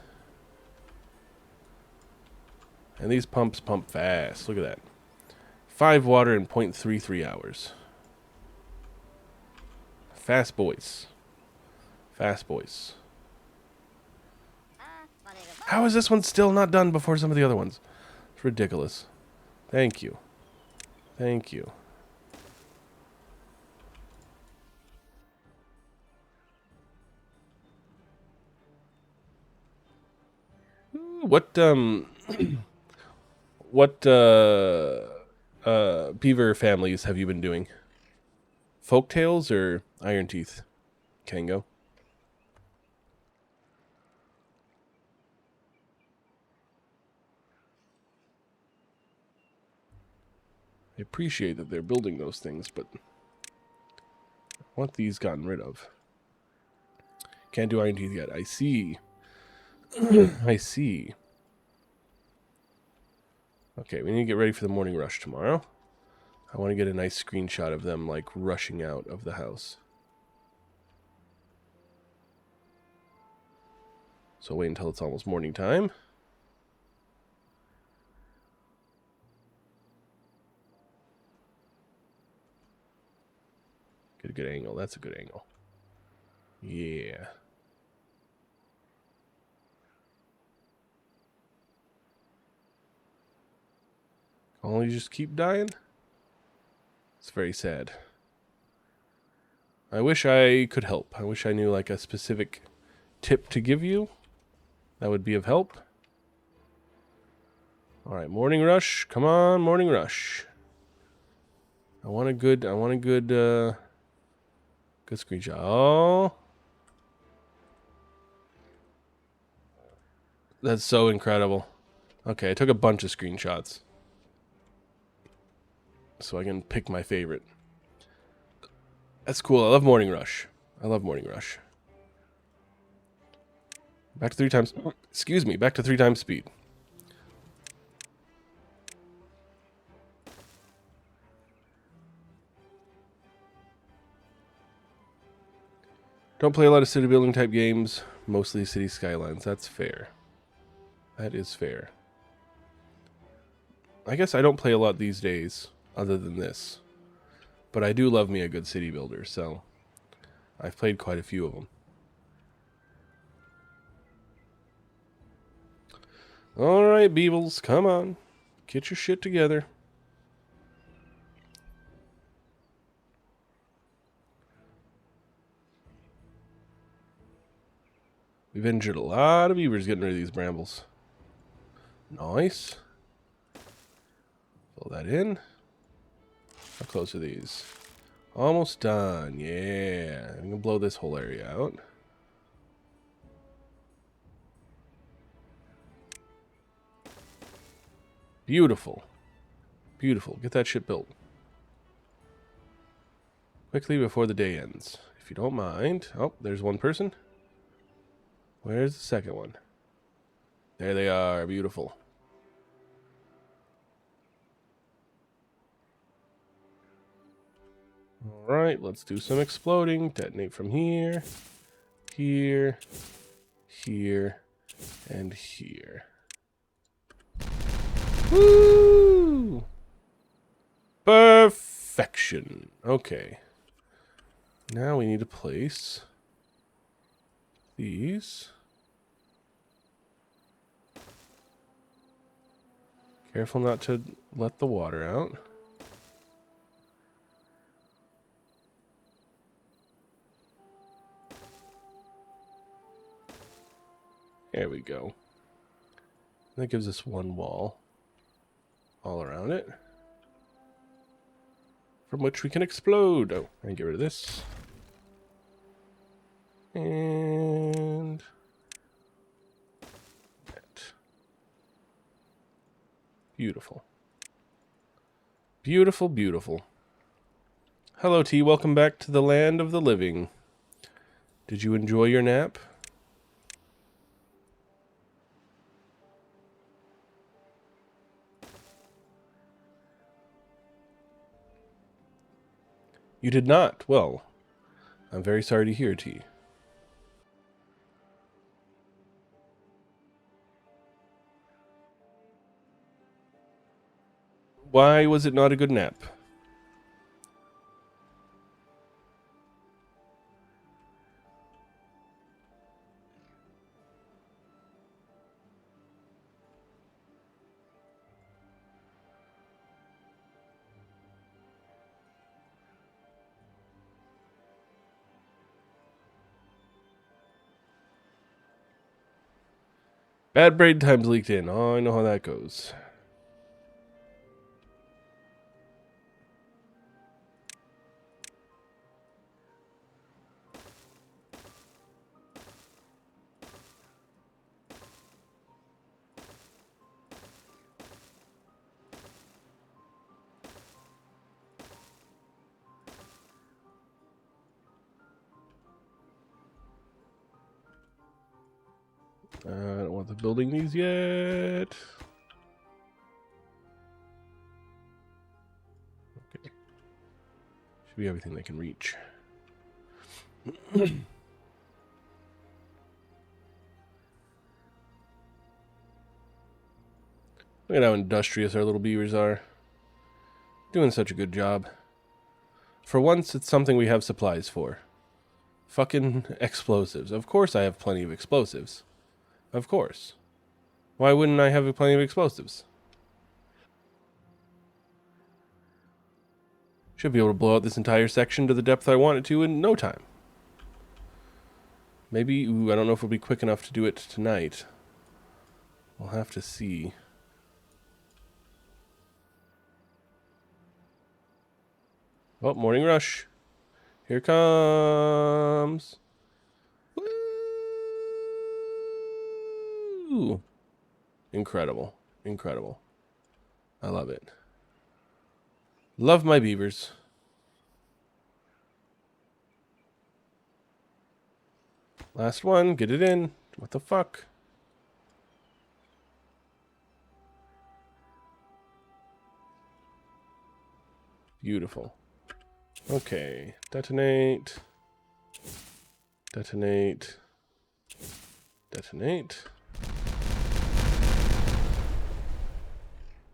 And these pumps pump fast. Look at that. 5 water in 0.33 hours. Fast boys. Fast boys. How is this one still not done before some of the other ones? It's ridiculous. Thank you. Thank you. what beaver families have you been doing? Folktales or Iron Teeth? Kango. I appreciate that they're building those things, but I want these gotten rid of. Can't do Iron Teeth yet. I see. I see. Okay, we need to get ready for the morning rush tomorrow. I want to get a nice screenshot of them, like, rushing out of the house. So wait until it's almost morning time. Get a good angle. That's a good angle. Yeah. Only just keep dying? It's very sad. I wish I could help. I wish I knew, like, a specific tip to give you that would be of help. Alright, morning rush. Come on, morning rush. I want a good good screenshot. Oh. That's so incredible. Okay, I took a bunch of screenshots. So I can pick my favorite. That's cool. I love morning rush. I love morning rush. Back to 3 times. Excuse me. Back to 3 times speed. Don't play a lot of city building type games. Mostly city skylines. That's fair. That is fair. I guess I don't play a lot these days, other than this. But I do love me a good city builder, so I've played quite a few of them. Alright, Beebles, come on. Get your shit together. We've injured a lot of beavers getting rid of these brambles. Nice. Fill that in. How close are these? Almost done. Yeah. I'm going to blow this whole area out. Beautiful. Beautiful. Get that shit built. Quickly before the day ends. If you don't mind. Oh, there's one person. Where's the second one? There they are. Beautiful. Alright, let's do some exploding. Detonate from here. Here. Here. And here. Woo! Perfection. Okay. Now we need to place these. Careful not to let the water out. There we go. That gives us one wall all around it, from which we can explode. Oh, and get rid of this. And that. Beautiful. Beautiful, beautiful. Hello, T. Welcome back to the land of the living. Did you enjoy your nap? You did not. Well, I'm very sorry to hear, T. Why was it not a good nap? Bad braid times leaked in. Oh, I know how that goes. I don't want to building these yet. Okay. Should be everything they can reach. Look at how industrious our little beavers are. Doing such a good job. For once, it's something we have supplies for. Fucking explosives. Of course I have plenty of explosives. Of course. Why wouldn't I have plenty of explosives? Should be able to blow out this entire section to the depth I want it to in no time. Maybe, I don't know if we'll be quick enough to do it tonight. We'll have to see. Oh, morning rush. Here comes. Woo! Incredible. Incredible. I love it. Love my beavers. Last one. Get it in. What the fuck? Beautiful. Okay. Detonate. Detonate. Detonate.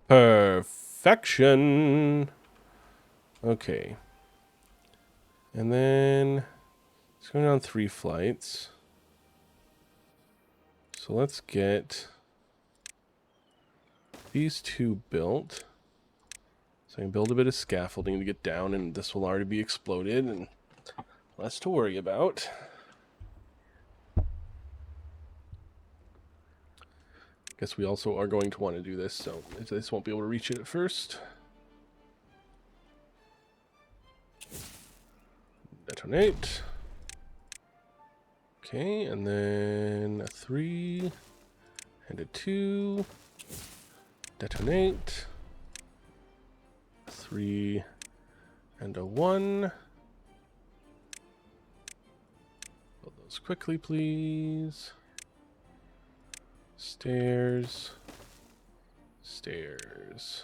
Perfection. Okay. And then it's going on 3 flights. So let's get these 2 built. So I can build a bit of scaffolding to get down, and this will already be exploded and less to worry about. Guess we also are going to want to do this, so this won't be able to reach it at first. Detonate. Okay, and then a 3 and a 2. Detonate. 3 and a 1. Build those quickly, please. Stairs. Stairs.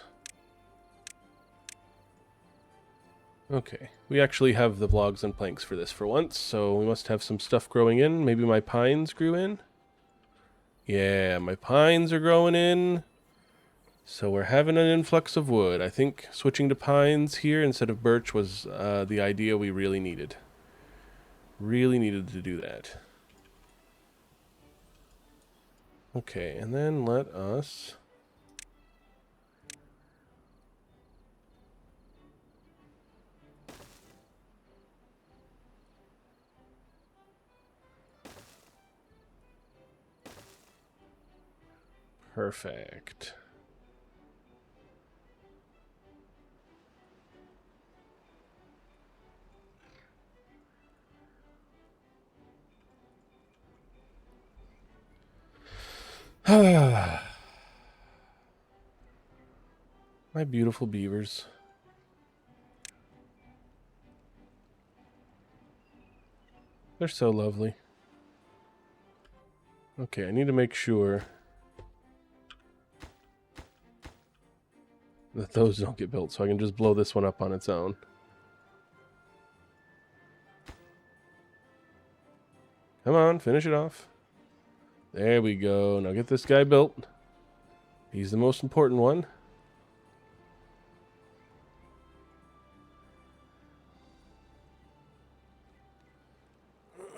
Okay, we actually have the blocks and planks for this for once, so we must have some stuff growing in. Maybe my pines grew in? Yeah, my pines are growing in. So we're having an influx of wood. I think switching to pines here instead of birch was the idea we really needed. Really needed to do that. Okay, and then let us... Perfect. My beautiful beavers. They're so lovely. Okay, I need to make sure that those don't get built, so I can just blow this one up on its own. Come on, finish it off. There we go. Now get this guy built. He's the most important one.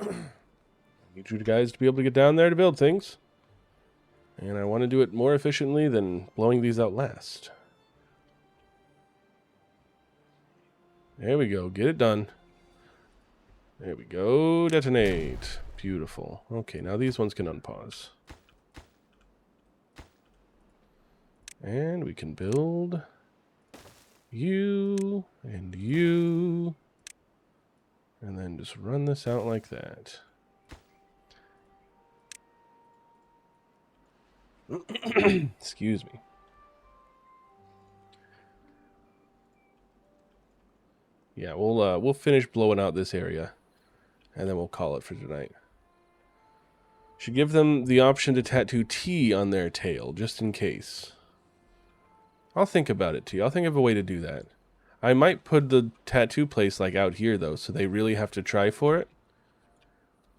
I need you guys to be able to get down there to build things. And I want to do it more efficiently than blowing these out last. There we go. Get it done. There we go. Detonate. Beautiful. Okay, now these ones can unpause. And we can build you and you. And then just run this out like that. Excuse me. Yeah, we'll finish blowing out this area, and then we'll call it for tonight. Should give them the option to tattoo T on their tail, just in case. I'll think about it, T. I'll think of a way to do that. I might put the tattoo place like out here, though, so they really have to try for it.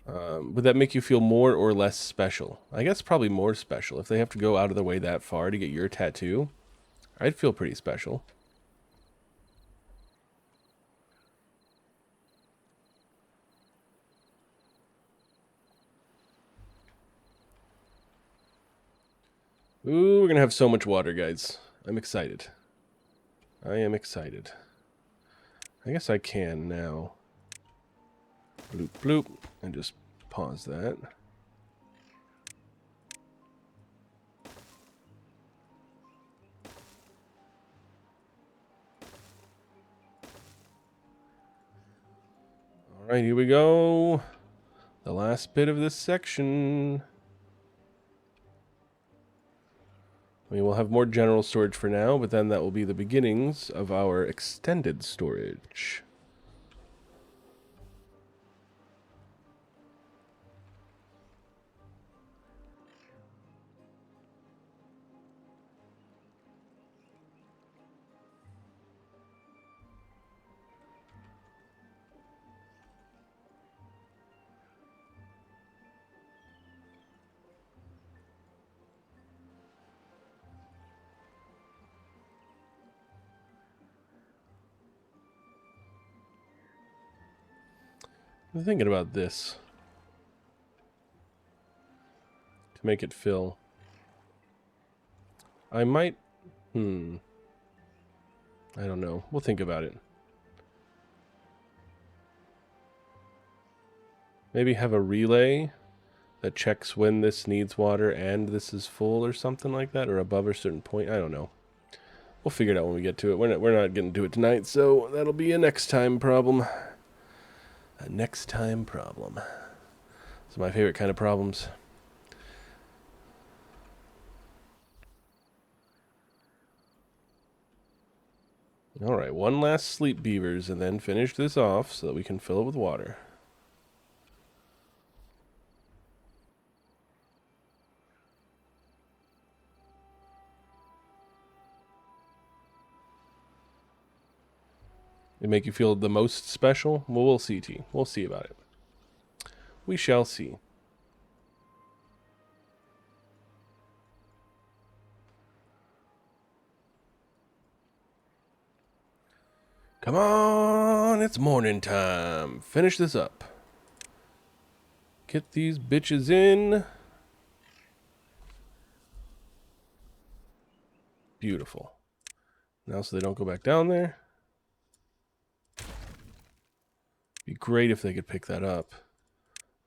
Would that make you feel more or less special? I guess probably more special. If they have to go out of their way that far to get your tattoo, I'd feel pretty special. Ooh, we're gonna have so much water, guys. I'm excited. I am excited. I guess I can now. Bloop, bloop. And just pause that. Alright, here we go. The last bit of this section. We will have more general storage for now, but then that will be the beginnings of our extended storage. I'm thinking about this. To make it fill. I might... I don't know. We'll think about it. Maybe have a relay that checks when this needs water and this is full or something like that, or above a certain point. I don't know. We'll figure it out when we get to it. We're not getting to it tonight, so that'll be a next time problem. A next time problem. It's my favorite kind of problems. Alright, one last sleep, beavers, and then finish this off so that we can fill it with water. It make you feel the most special? Well, we'll see, T. We'll see about it. We shall see. Come on, it's morning time. Finish this up. Get these bitches in. Beautiful. Now so they don't go back down there. Be great if they could pick that up.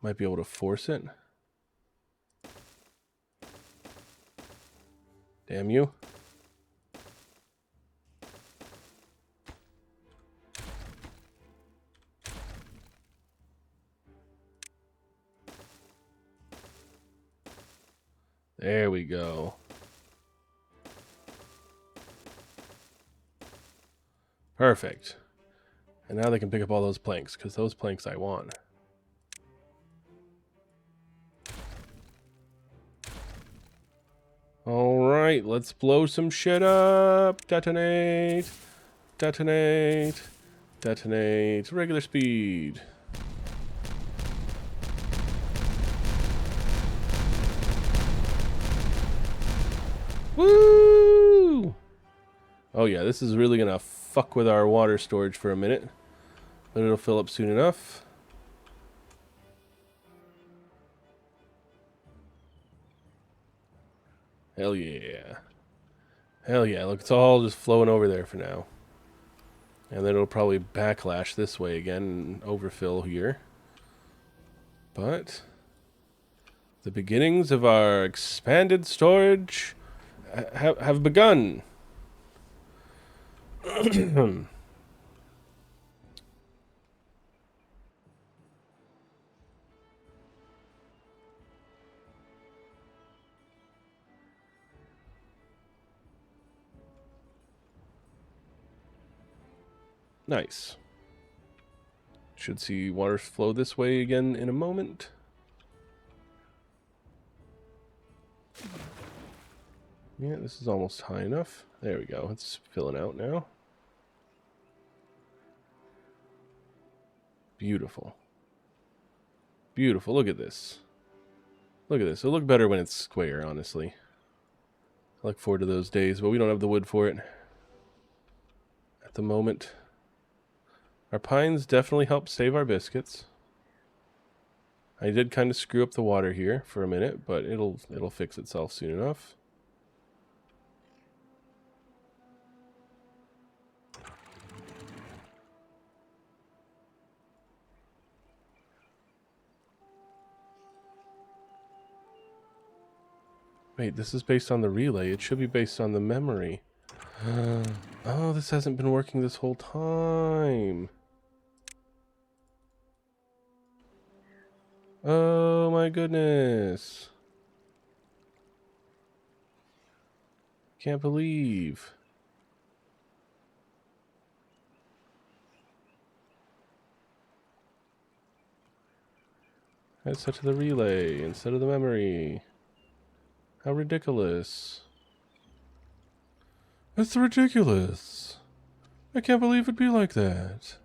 Might be able to force it. Damn you. There we go. Perfect. And now they can pick up all those planks, because those planks I want. Alright, let's blow some shit up. Detonate. Detonate. Detonate. Regular speed. Woo! Oh yeah, this is really gonna fuck with our water storage for a minute. But it'll fill up soon enough. Hell yeah. Hell yeah, look, it's all just flowing over there for now. And then it'll probably backlash this way again and overfill here. But the beginnings of our expanded storage have begun. Nice. Should see water flow this way again in a moment. Yeah, this is almost high enough. There we go. It's filling out now. Beautiful. Beautiful. Look at this. Look at this. It'll look better when it's square, honestly. I look forward to those days, but we don't have the wood for it at the moment. Our pines definitely help save our biscuits. I did kind of screw up the water here for a minute, but it'll fix itself soon enough. Wait, this is based on the relay. It should be based on the memory. Oh, this hasn't been working this whole time. Oh my goodness. Can't believe. It's set to the relay instead of the memory. How ridiculous. It's ridiculous. I can't believe it'd be like that.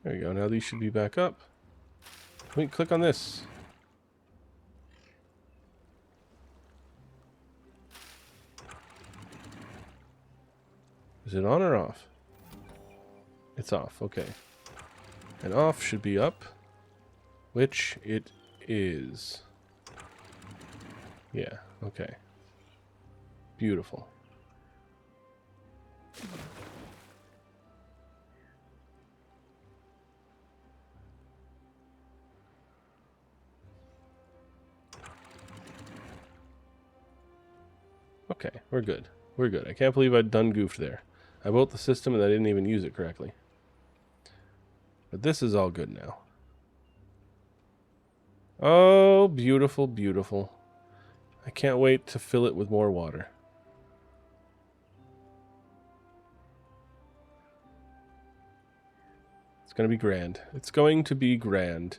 There you go. Now these should be back up. Wait, click on this. Is it on or off? It's off. Okay. And off should be up, which it is. Yeah, okay. Beautiful. Okay, we're good. We're good. I can't believe I'd done goofed there. I built the system and I didn't even use it correctly. But this is all good now. Oh, beautiful, beautiful. I can't wait to fill it with more water. It's going to be grand. It's going to be grand.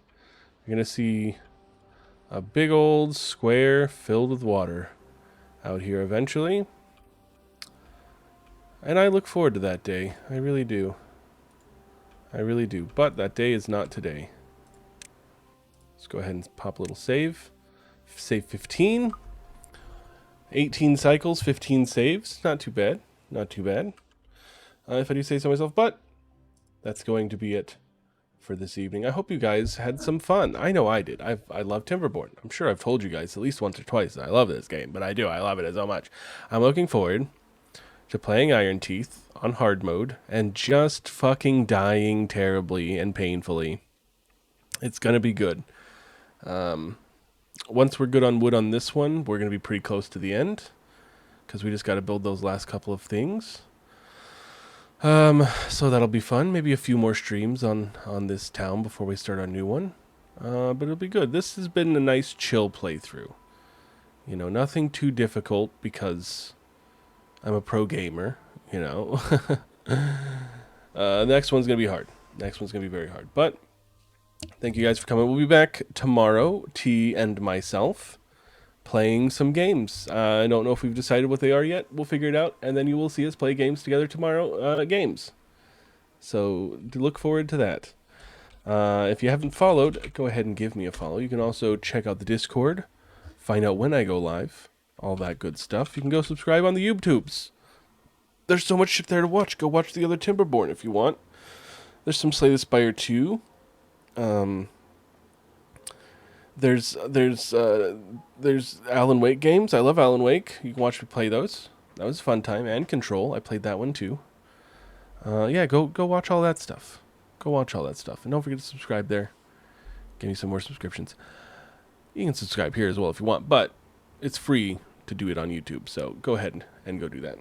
You're going to see a big old square filled with water out here eventually. And I look forward to that day. I really do. I really do. But that day is not today. Let's go ahead and pop a little save. Save 15. 18 cycles, 15 saves. Not too bad. Not too bad. If I do say so myself, but that's going to be it for this evening. I hope you guys had some fun. I know I did. I love Timberborn. I'm sure I've told you guys at least once or twice that I love this game, but I do. I love it so much. I'm looking forward to playing Iron Teeth on hard mode and just fucking dying terribly and painfully. It's gonna be good. Once we're good on wood on this one, we're gonna be pretty close to the end because we just got to build those last couple of things. So that'll be fun. Maybe a few more streams on this town before we start our new one. But it'll be good. This has been a nice chill playthrough. You know, nothing too difficult because I'm a pro gamer, you know. Next one's going to be hard. Next one's going to be very hard. But thank you guys for coming. We'll be back tomorrow, T and myself, playing some games. I don't know if we've decided what they are yet. We'll figure it out, and then you will see us play games together tomorrow. Games. So look forward to that. If you haven't followed, go ahead and give me a follow. You can also check out the Discord, find out when I go live, all that good stuff. You can go subscribe on the YouTubes. There's so much shit there to watch. Go watch the other Timberborn if you want. There's some Slay the Spire 2. There's Alan Wake games. I love Alan Wake. You can watch me play those. That was a fun time. And Control. I played that one too. Yeah, go watch all that stuff. Go watch all that stuff. And don't forget to subscribe there. Get me some more subscriptions. You can subscribe here as well if you want, but it's free to do it on YouTube, so go ahead and go do that.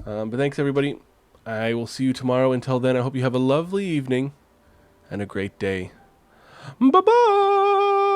But thanks, everybody. I will see you tomorrow. Until then, I hope you have a lovely evening and a great day. Bye-bye!